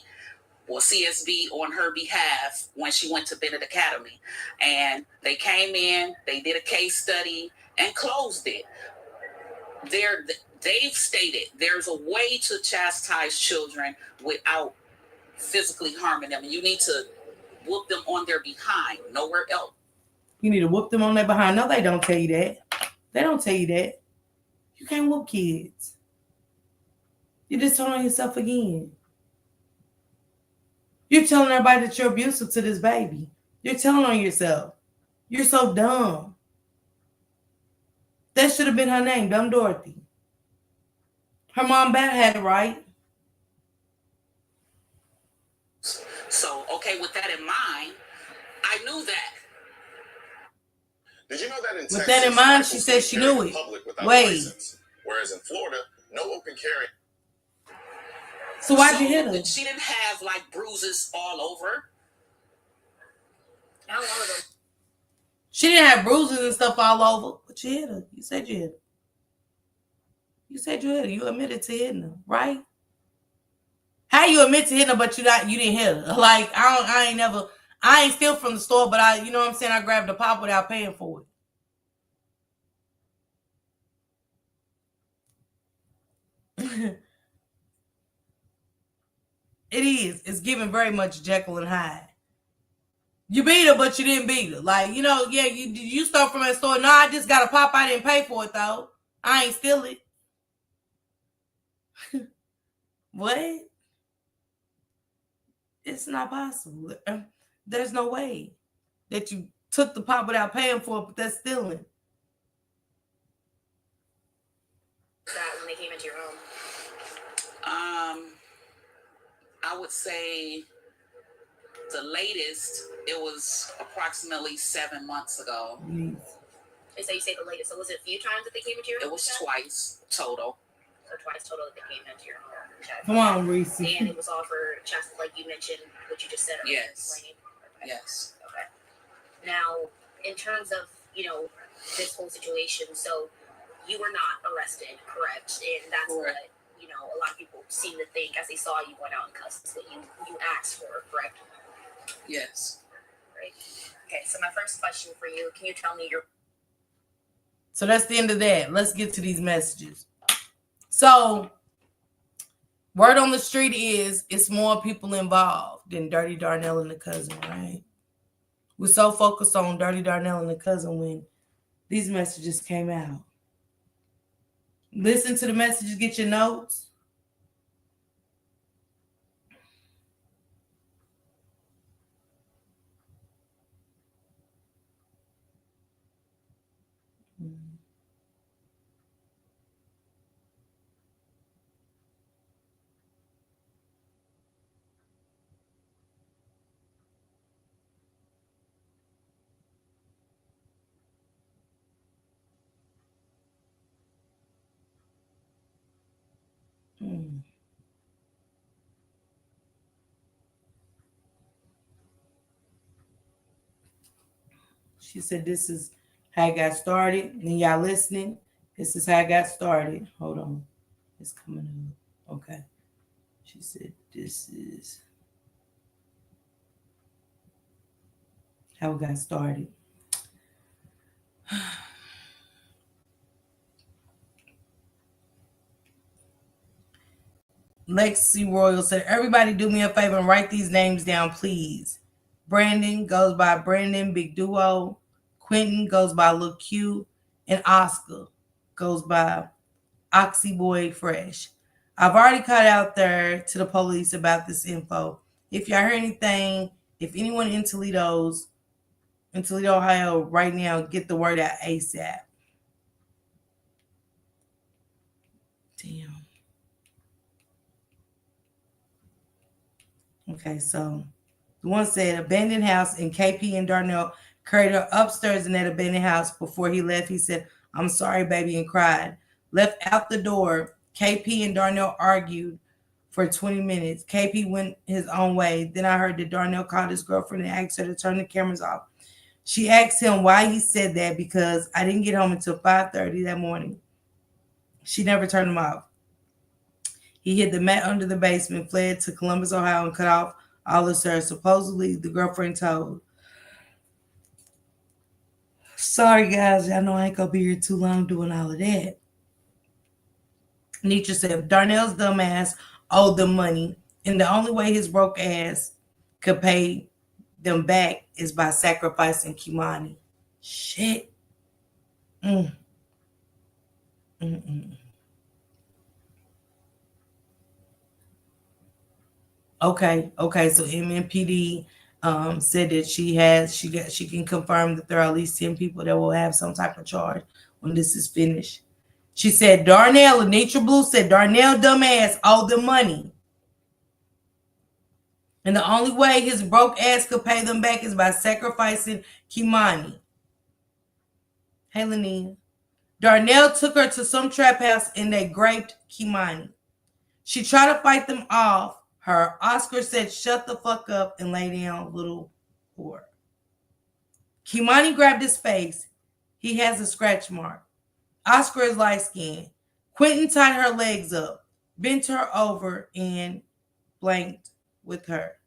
Speaker 7: or CSB on her behalf when she went to Bennett Academy. And they came in, they did a case study, and closed it. They've stated there's a way to chastise children without physically harming them. And you need to whoop them on their behind, nowhere else.
Speaker 1: You need to whoop them on their behind. No, they don't tell you that. They don't tell you that. You can't whoop kids. You just turn on yourself again. You're telling everybody that you're abusive to this baby. You're telling on yourself. You're so dumb. That should have been her name, Dumb Dorothy. Her mom back had it right.
Speaker 7: So, okay, with that in mind, I knew that.
Speaker 8: Did you know that in
Speaker 1: With
Speaker 8: Texas,
Speaker 1: that in mind, she said she knew it. Wait.
Speaker 8: Whereas in Florida, no open carry.
Speaker 1: So why'd you hit her?
Speaker 7: She didn't have like bruises all over.
Speaker 10: Not one of them.
Speaker 1: She didn't have bruises and stuff all over, but you hit her. You said you hit her. You said you hit her. You admitted to hitting her, right? How you admit to hitting her, but you didn't hit her? Like I ain't steal from the store, but you know what I'm saying? I grabbed the pop without paying for it. It is. It's giving very much Jekyll and Hyde. You beat her, but you didn't beat her. Like, you know, yeah, you stole from that store. No, I just got a pop. I didn't pay for it, though. I ain't steal it. What? It's not possible. There's no way that you took the pop without paying for it, but that's stealing.
Speaker 10: That when they came into your home?
Speaker 7: I would say the latest, it was approximately 7 months ago.
Speaker 1: Mm.
Speaker 10: So you say the latest. So was it a few times that they came into your home?
Speaker 7: It was twice total.
Speaker 10: So twice total that they came into your home. Okay.
Speaker 1: Come on, Reese.
Speaker 10: And it was all for just like you mentioned, what you just said.
Speaker 7: Yes.
Speaker 10: Okay.
Speaker 7: Yes.
Speaker 10: Okay. Now, in terms of, this whole situation, so you were not arrested, correct? And that's
Speaker 7: correct.
Speaker 10: what, a lot of people seem to think as they saw you went out in custody, you asked for, correct?
Speaker 7: Yes.
Speaker 10: Right. Okay, so my first question for you, can you tell me your...
Speaker 1: So that's the end of that. Let's get to these messages. So, word on the street is it's more people involved than Dirty Darnell and the cousin, right? We're so focused on Dirty Darnell and the cousin when these messages came out. Listen to the messages, get your notes. She said, this is how I got started. And y'all listening? This is how I got started. Hold on. It's coming up. Okay. She said, this is how we got started. Lexi Royal said, everybody do me a favor and write these names down, please. Brandon goes by Brandon Big Duo. Quentin goes by Lil Q. And Oscar goes by Oxy Boy Fresh. I've already cut out there to the police about this info. If y'all hear anything, if anyone in Toledo, Ohio, right now, get the word out ASAP. Damn. Okay, so the one said abandoned house, and KP and Darnell carried her upstairs in that abandoned house. Before he left, he said, "I'm sorry, baby," and cried. Left out the door. KP and Darnell argued for 20 minutes. KP went his own way. Then I heard that Darnell called his girlfriend and asked her to turn the cameras off. She asked him why he said that because I didn't get home until 5:30 that morning. She never turned them off. He hid the mat under the basement, fled to Columbus, Ohio, and cut off all the stairs. Supposedly, the girlfriend told. Sorry, guys. I know I ain't going to be here too long doing all of that. Nietzsche said, Darnell's dumbass owed them money, and the only way his broke ass could pay them back is by sacrificing Kimani. Shit. Okay. So MNPD said that she can confirm that there are at least 10 people that will have some type of charge when this is finished. She said Darnell, Nature Blue said Darnell dumbass owed them money. And the only way his broke ass could pay them back is by sacrificing Kimani. Hey, Lenina. Darnell took her to some trap house and they raped Kimani. She tried to fight them off. Her Oscar said, "Shut the fuck up and lay down, little whore." Kimani grabbed his face. He has a scratch mark. Oscar is light-skinned. Quentin tied her legs up, bent her over, and blanked with her.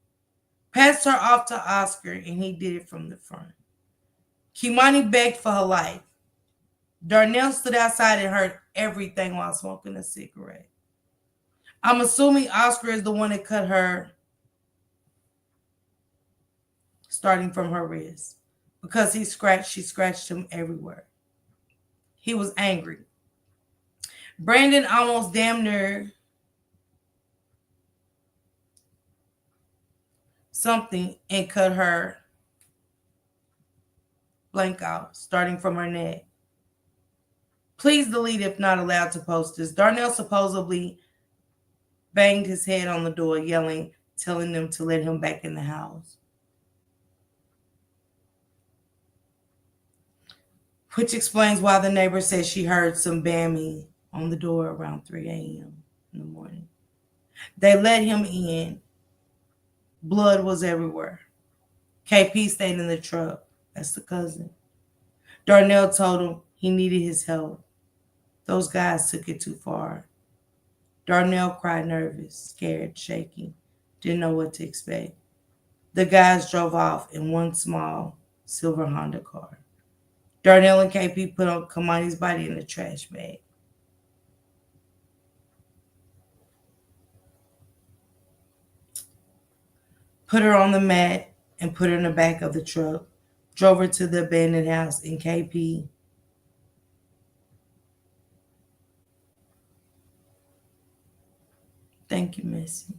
Speaker 1: Passed her off to Oscar, and he did it from the front. Kimani begged for her life. Darnell stood outside and heard everything while smoking a cigarette. I'm assuming Oscar is the one that cut her starting from her wrist because she scratched him everywhere. He was angry. Brandon almost damn near something and cut her blank out starting from her neck. Please delete if not allowed to post this. Darnell supposedly banged his head on the door, yelling, telling them to let him back in the house. Which explains why the neighbor said she heard some banging on the door around 3 a.m. in the morning. They let him in. Blood was everywhere. KP stayed in the truck. That's the cousin. Darnell told him he needed his help. Those guys took it too far. Darnell cried nervous, scared, shaking, didn't know what to expect. The guys drove off in one small silver Honda car. Darnell and KP put on Kamani's body in a trash bag. Put her on the mat and put her in the back of the truck. Drove her to the abandoned house in KP. Thank you, Missy.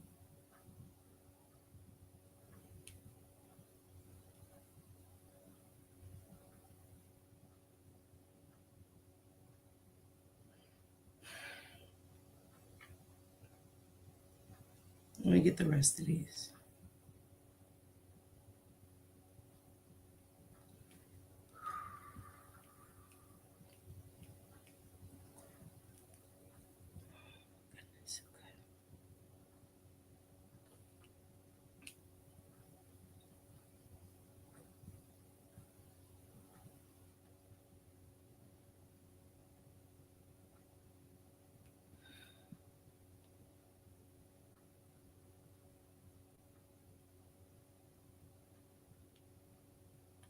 Speaker 1: Let me get the rest of these.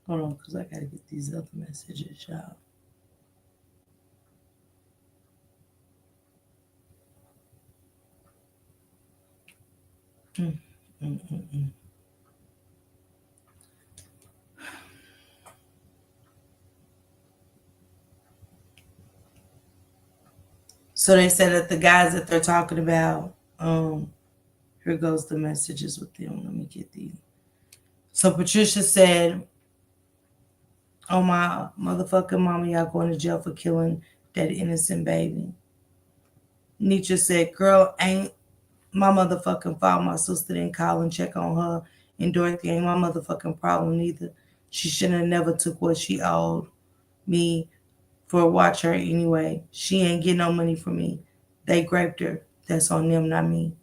Speaker 1: Hold on, because I got to get these other messages, y'all. So they said that the guys that they're talking about, here goes the messages with them. Let me get these. So Patricia said, "Oh my motherfucking mama, y'all going to jail for killing that innocent baby." Nietzsche said, "Girl, ain't my motherfucking fault. My sister didn't call and check on her. And Dorothy ain't my motherfucking problem either. She shouldn't have never took what she owed me for watch her anyway. She ain't get no money from me. They raped her. That's on them, not me.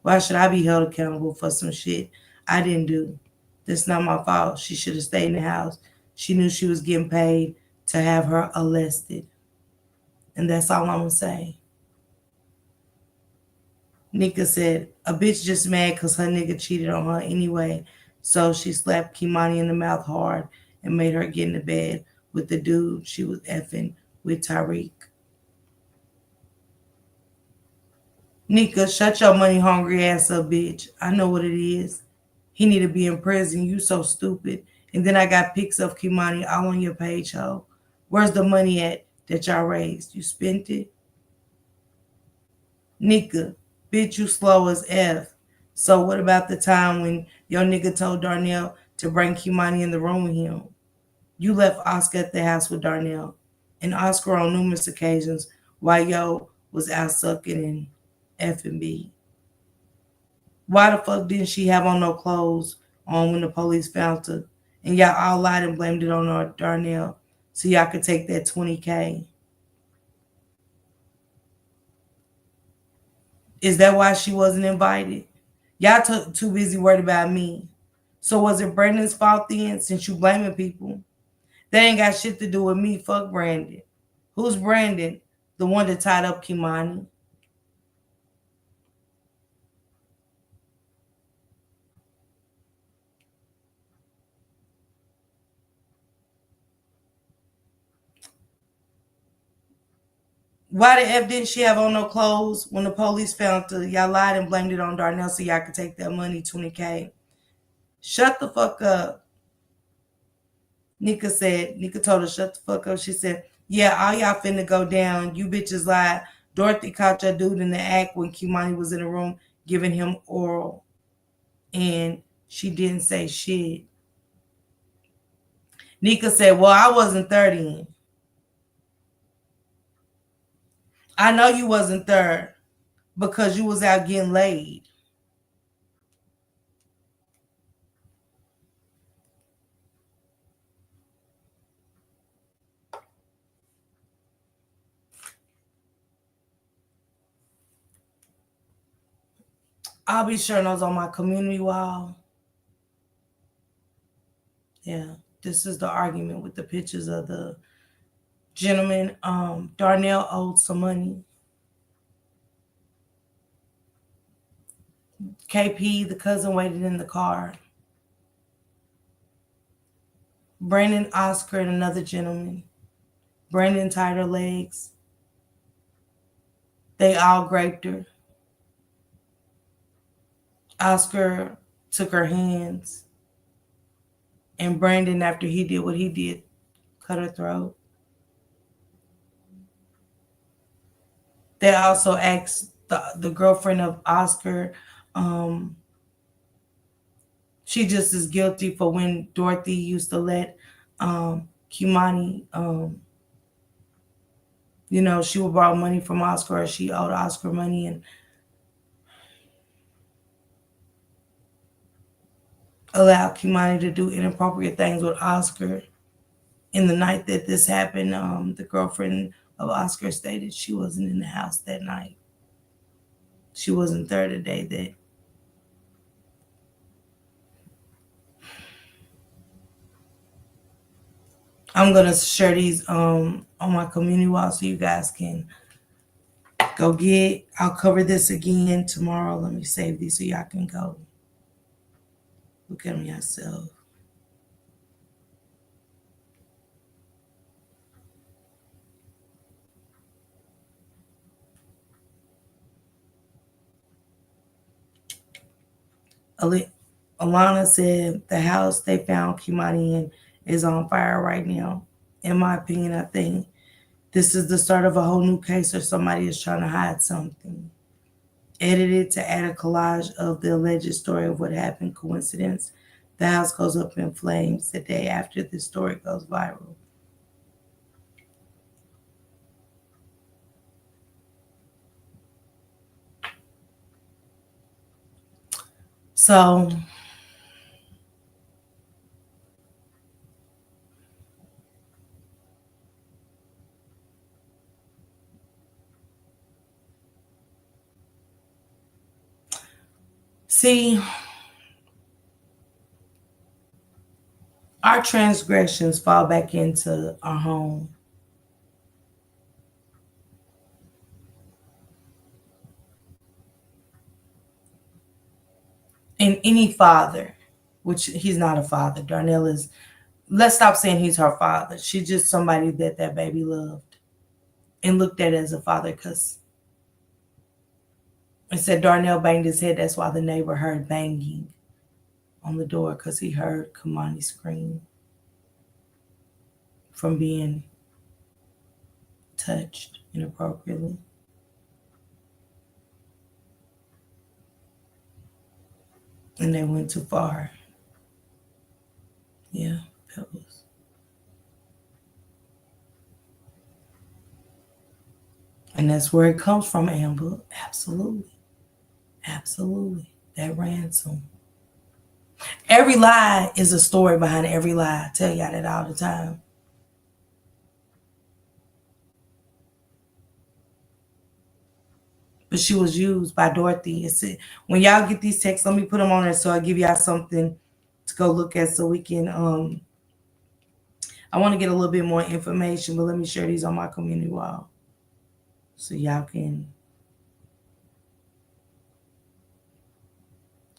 Speaker 1: Why should I be held accountable for some shit I didn't do? That's not my fault. She should have stayed in the house. She knew she was getting paid to have her arrested. And that's all I'm going to say." Nika said, "A bitch just mad because her nigga cheated on her anyway. So she slapped Kimani in the mouth hard and made her get in the bed with the dude she was effing with, Tariq." Nika, shut your money hungry ass up, bitch. I know what it is. He need to be in prison. You so stupid. And then I got pics of Kimani all on your page, ho. Where's the money at that y'all raised? You spent it? Nika, bitch, you slow as F. So what about the time when your nigga told Darnell to bring Kimani in the room with him? You left Oscar at the house with Darnell. And Oscar on numerous occasions while yo was out sucking in F&B. Why the fuck didn't she have on no clothes on when the police found her? And y'all all lied and blamed it on Darnell so y'all could take that $20K. Is that why she wasn't invited? Y'all too busy worried about me. So was it Brandon's fault then, since you blaming people? That ain't got shit to do with me. Fuck Brandon. Who's Brandon? The one that tied up Kimani? Why the F didn't she have on no clothes when the police found her? Y'all lied and blamed it on Darnell so y'all could take that money, $20K. Shut the fuck up. Nika told her, shut the fuck up. She said, "Yeah, all y'all finna go down. You bitches lied. Dorothy caught your dude in the act when Kimani was in the room giving him oral. And she didn't say shit." Nika said, "Well, I wasn't 30. I know you wasn't there because you was out getting laid." I'll be sharing those on my community wall. Yeah, this is the argument with the pictures of the gentleman. Darnell owed some money. KP, the cousin, waited in the car. Brandon, Oscar, and another gentleman. Brandon tied her legs. They all raped her. Oscar took her hands. And Brandon, after he did what he did, cut her throat. They also asked the girlfriend of Oscar, she just is guilty for when Dorothy used to let Kimani, she would borrow money from Oscar, or she owed Oscar money, and allowed Kimani to do inappropriate things with Oscar. In the night that this happened, the girlfriend of Oscar stated she wasn't in the house that night. She wasn't there the day that. I'm going to share these on my community wall so you guys can go get. I'll cover this again tomorrow. Let me save these so y'all can go look at them yourself. Alana said the house they found Kimani in is on fire right now. In my opinion, I think This is the start of a whole new case, or somebody is trying to hide something. Edited to add a collage of the alleged story of what happened. Coincidence? The house goes up in flames the day after this story goes viral. So, see, our transgressions fall back into our home. And any father, which he's not a father, Darnell is, let's stop saying he's her father. She's just somebody that baby loved and looked at as a father, because it said Darnell banged his head. That's why the neighbor heard banging on the door, because he heard Kimani scream from being touched inappropriately. And they went too far. Yeah, pebbles. And that's where it comes from, Amber. Absolutely. Absolutely. That ransom. Every lie is a story behind every lie. I tell y'all that all the time. But she was used by Dorothy. When y'all get these texts, let me put them on there so I give y'all something to go look at, so we can I want to get a little bit more information, but let me share these on my community wall so y'all can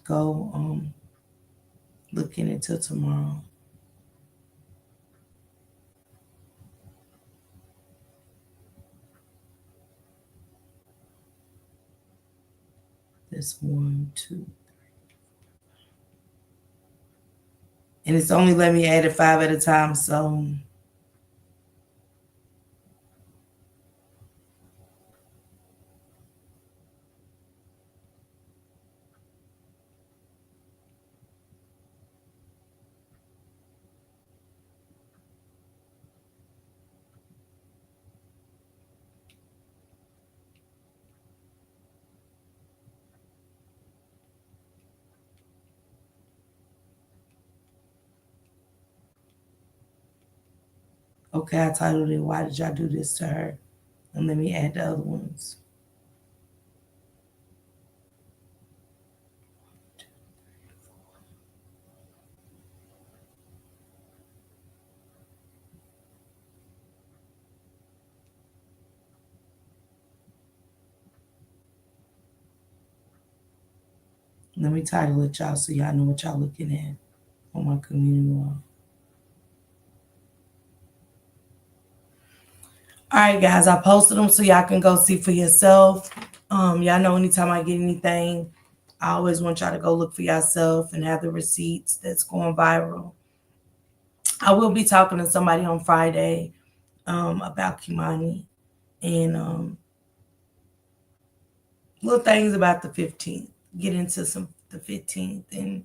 Speaker 1: go looking into tomorrow. This 1, 2, 3. And it's only let me add it 5 at a time, so okay, I titled it, Why Did Y'all Do This to Her? And let me add the other ones. Let me title it, y'all, so y'all know what y'all looking at on my community wall. All right, guys, I posted them so y'all can go see for yourself. Y'all know anytime I get anything, I always want y'all to go look for yourself and have the receipts that's going viral. I will be talking to somebody on Friday about Kimani and little things about the 15th. Get into the 15th and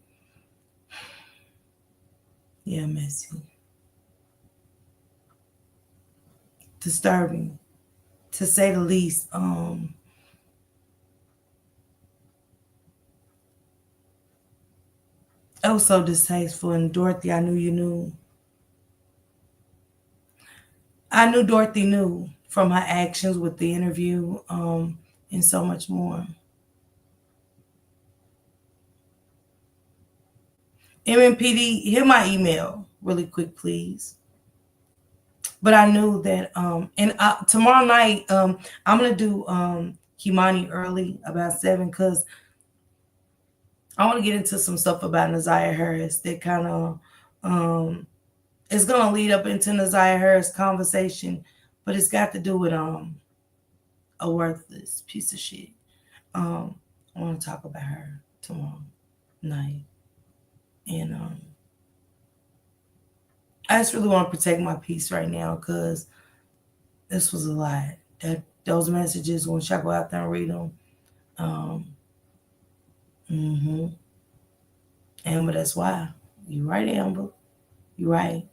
Speaker 1: yeah, messy. Disturbing, to say the least. It was so distasteful. And Dorothy, I knew you knew. I knew Dorothy knew from her actions with the interview and so much more. MMPD, hear my email really quick, please. But I knew that, and tomorrow night, I'm going to do Kimani early, about 7, because I want to get into some stuff about Naziah Harris that kind of it's going to lead up into Naziah Harris conversation, but it's got to do with a worthless piece of shit. I want to talk about her tomorrow night. And I just really want to protect my peace right now, because This was a lot. Those messages, once y'all go out there and read them. Amber, that's why. You're right, Amber. You're right.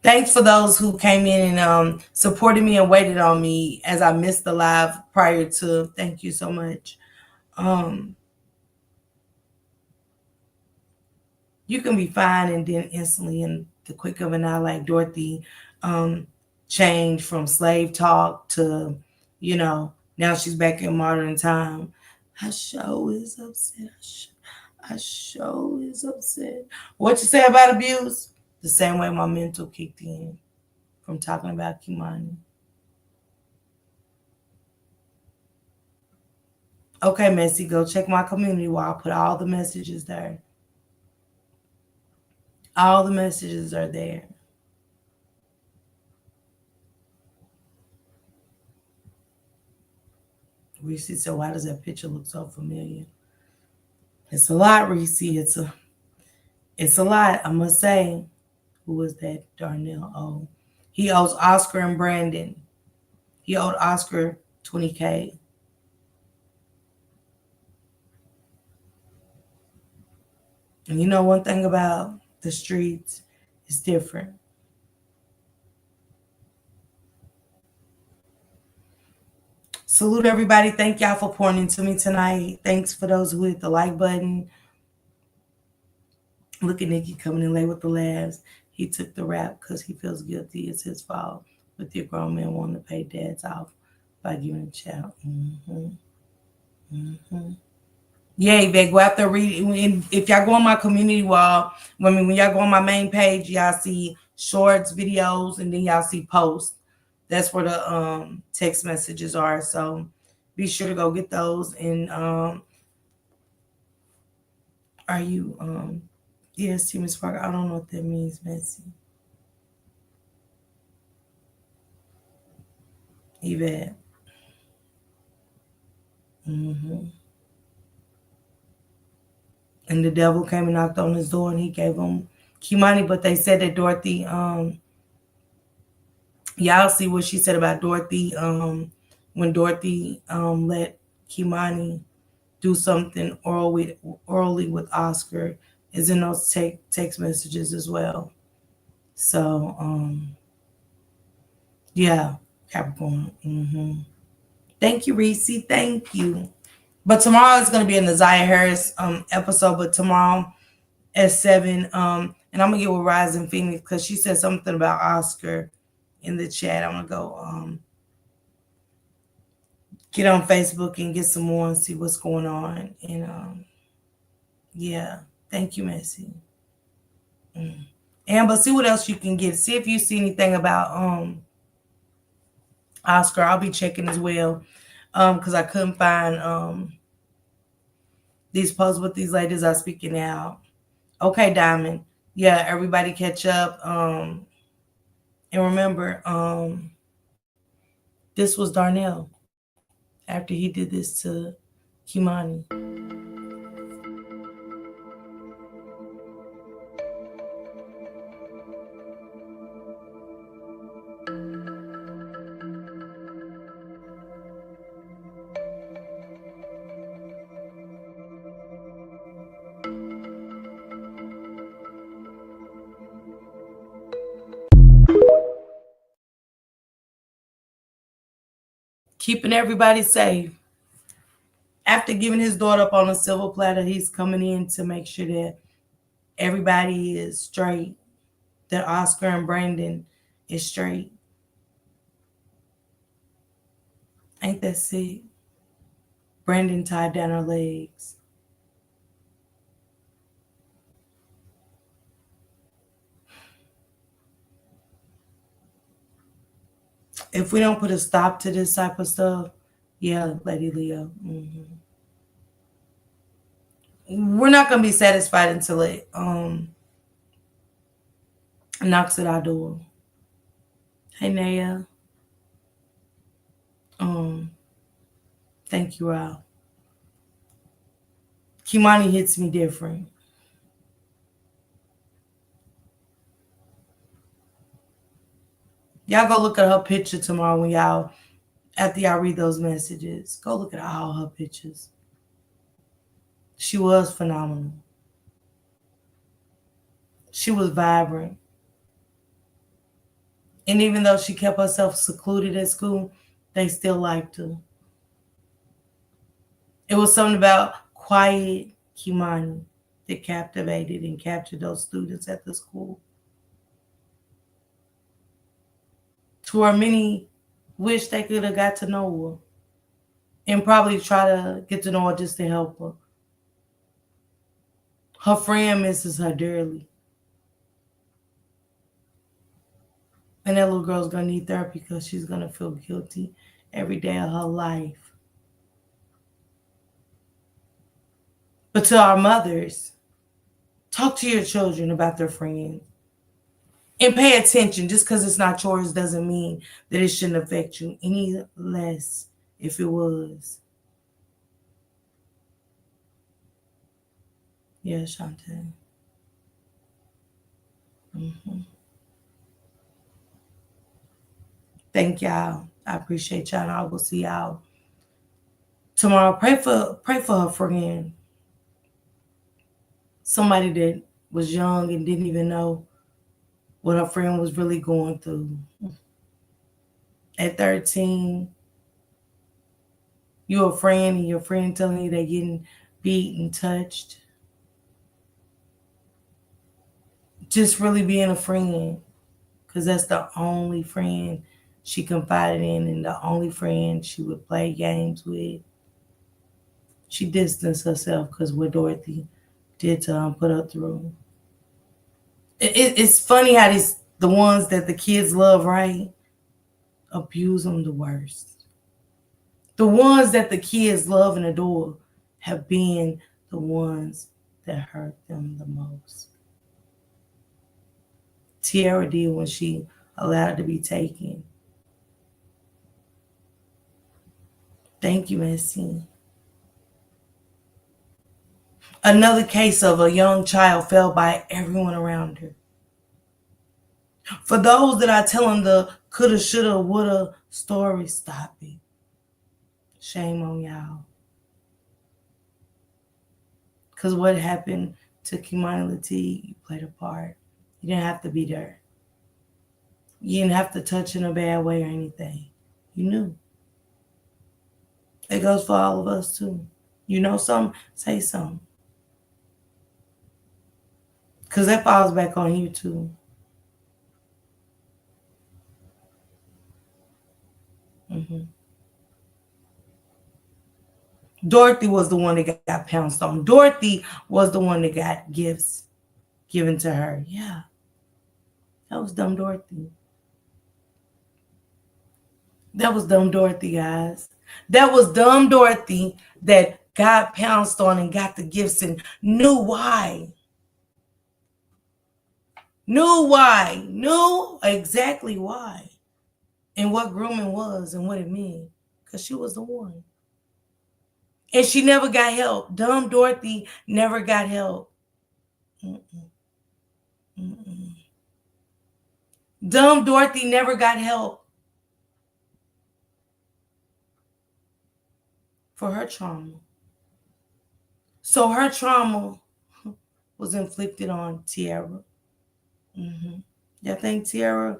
Speaker 1: Thanks for those who came in and supported me and waited on me as I missed the live prior to. Thank you so much. You can be fine and then instantly in the quick of an eye, like Dorothy, change from slave talk to, now she's back in modern time. I sure is upset. I sure is upset. What you say about abuse? The same way my mental kicked in from talking about Kimani. Okay, Messy, go check my community wall. I put all the messages there. All the messages are there. Reese said, why does that picture look so familiar? It's a lot, Reese. It's a lot, I must say. Who was that? Darnell. Oh. He owes Oscar and Brandon. He owed Oscar $20K. And you know one thing about the streets, it's different. Salute everybody. Thank y'all for pouring into me tonight. Thanks for those who hit the like button. Look at Nikki coming in late with the laughs. He took the rap because he feels guilty. It's his fault. With your grown man wanting to pay dads off by giving a child. Yeah, Yvette, go out there read. If y'all go on my community wall, when y'all go on my main page, y'all see shorts, videos, and then y'all see posts. That's where the text messages are. So be sure to go get those. And are you yes, Miss Parker? I don't know what that means, Messy. Yvette. And the devil came and knocked on his door and he gave him Kimani, but they said that Dorothy, y'all see what she said about Dorothy, when Dorothy let Kimani do something orally with Oscar is in those text messages as well. So, yeah, Capricorn. Thank you, Reese. Thank you. But tomorrow is going to be a Naziah Harris episode, but tomorrow at 7, and I'm going to get with Rising Phoenix because she said something about Oscar in the chat. I'm going to go get on Facebook and get some more and see what's going on. And yeah, thank you, Messy. Amber, see what else you can get. See if you see anything about Oscar. I'll be checking as well because I couldn't find these posts with these ladies are speaking out. Okay, Diamond. Yeah, everybody catch up. And remember, this was Darnell after he did this to Kimani. Keeping everybody safe. After giving his daughter up on a silver platter, he's coming in to make sure that everybody is straight, that Oscar and Brandon is straight. Ain't that sick? Brandon tied down her legs. If we don't put a stop to this type of stuff, yeah, Lady Leo. We're not going to be satisfied until it knocks at our door. Hey, Naya. Thank you, Rob. Kimani hits me different. Y'all go look at her picture tomorrow when y'all, after y'all read those messages. Go look at all her pictures. She was phenomenal. She was vibrant. And even though she kept herself secluded at school, they still liked her. It was something about quiet Kimani that captivated and captured those students at the school. To where many wish they could have got to know her and probably try to get to know her just to help her. Her friend misses her dearly. And that little girl's going to need therapy because she's going to feel guilty every day of her life. But to our mothers, talk to your children about their friends. And pay attention. Just because it's not yours doesn't mean that it shouldn't affect you any less if it was. Yeah, Shantae. Thank y'all. I appreciate y'all. And I will see y'all tomorrow. Pray for her friend. Somebody that was young and didn't even know what her friend was really going through. At 13, you're a friend and your friend telling you they're getting beat and touched. Just really being a friend, because that's the only friend she confided in and the only friend she would play games with. She distanced herself because what Dorothy did to her and put her through. It's funny how the ones that the kids love, right? Abuse them the worst. The ones that the kids love and adore have been the ones that hurt them the most. Tiara did when she allowed it to be taken. Thank you, Messi. Another case of a young child felled by everyone around her. For those that are telling the coulda, shoulda, woulda story, stop it. Shame on y'all. Because what happened to Kimani Latigue, you played a part. You didn't have to be there. You didn't have to touch in a bad way or anything. You knew. It goes for all of us too. You know something? Say something. Because that falls back on you too. Dorothy was the one that got pounced on. Dorothy was the one that got gifts given to her. Yeah. That was dumb Dorothy. That was dumb Dorothy, guys. That was dumb Dorothy that got pounced on and got the gifts and knew why. Knew exactly why. And what grooming was and what it meant. Because she was the one. And she never got help. Dumb Dorothy never got help. Dumb Dorothy never got help for her trauma. So her trauma was inflicted on Tiara. Y'all think Tiara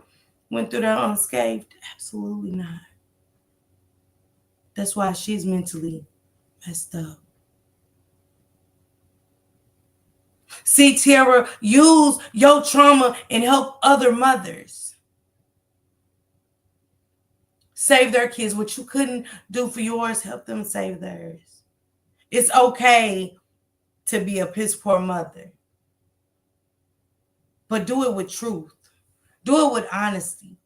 Speaker 1: went through that unscathed? Absolutely not. That's why she's mentally messed up. See, Tiara, use your trauma and help other mothers save their kids. What you couldn't do for yours, help them save theirs. It's okay to be a piss poor mother, but do it with truth. Do it with honesty.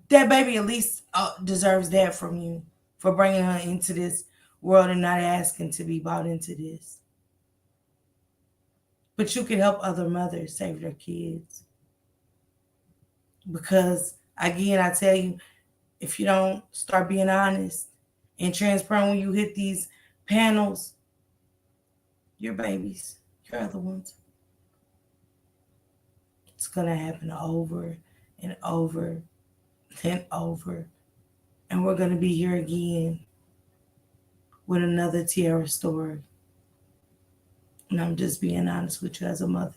Speaker 1: That baby at least deserves that from you for bringing her into this world and not asking to be brought into this. But you can help other mothers save their kids. Because, again, I tell you, if you don't start being honest and transparent when you hit these panels, your babies, your other ones, It's going to happen over and over and over. And we're going to be here again with another Tiara story. And I'm just being honest with you as a mother.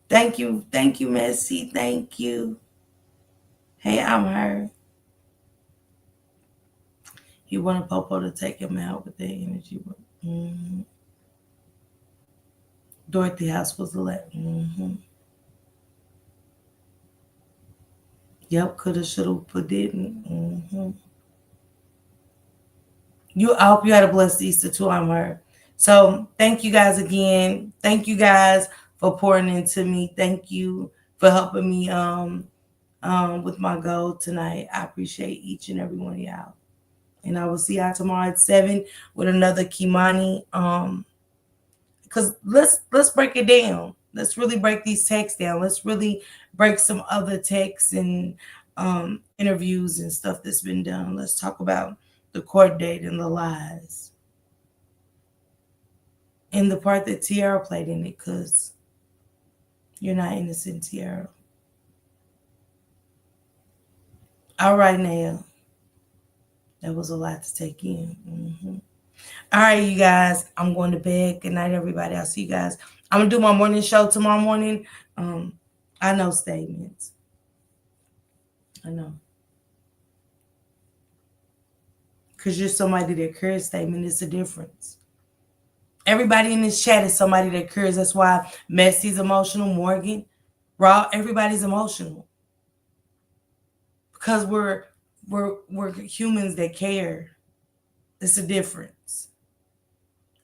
Speaker 1: Thank you, Messi. Thank you. Hey, I'm her. You want Popo to take him out with that energy. Mm-hmm. Dorothy house was lit. Mm-hmm. Yep, coulda, shoulda, but didn't. Mm-hmm. I hope you had a blessed Easter too. I'm her. So thank you guys again. Thank you guys for pouring into me. Thank you for helping me with my goal tonight. I appreciate each and every one of y'all. And I will see y'all tomorrow at 7 with another Kimani. Because let's break it down. Let's really break these texts down. Let's really break some other texts and interviews and stuff that's been done. Let's talk about the court date and the lies. And the part that Tiara played in it, because you're not innocent, Tiara. All right, now. That was a lot to take in. Mm-hmm. All right, you guys. I'm going to bed. Good night, everybody. I'll see you guys. I'm going to do my morning show tomorrow morning. I know statements. I know. Because you're somebody that cares statement. It's a difference. Everybody in this chat is somebody that cares. That's why Messy's emotional, Morgan, Raw, everybody's emotional. Because we're humans that care. It's a difference.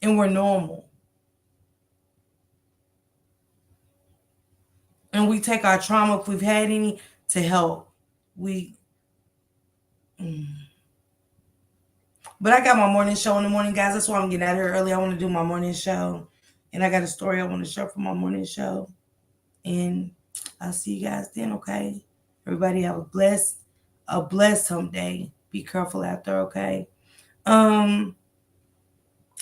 Speaker 1: And we're normal. And we take our trauma, if we've had any, to help. But I got my morning show in the morning, guys. That's why I'm getting out of here early. I want to do my morning show. And I got a story I want to share for my morning show. And I'll see you guys then, okay? Everybody have a blessed hump day. Be careful out there, okay? I'll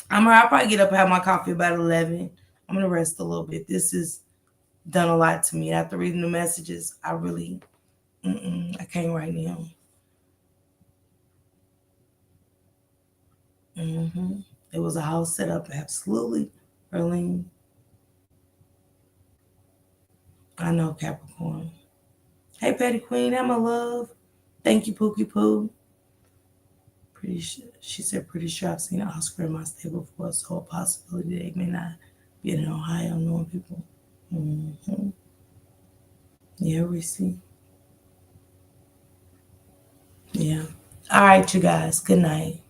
Speaker 1: probably get up and have my coffee about 11. I'm going to rest a little bit. This has done a lot to me. After reading the messages, I really, I can't right now. It was a house set up, absolutely, Erlene. I know, Capricorn. Hey, Petty Queen, I'm a love. Thank you, Pookie Poo. She said, pretty sure I've seen an Oscar in my stable before, so a possibility they may not be in Ohio, knowing people. Yeah, we see. Yeah. All right, you guys. Good night.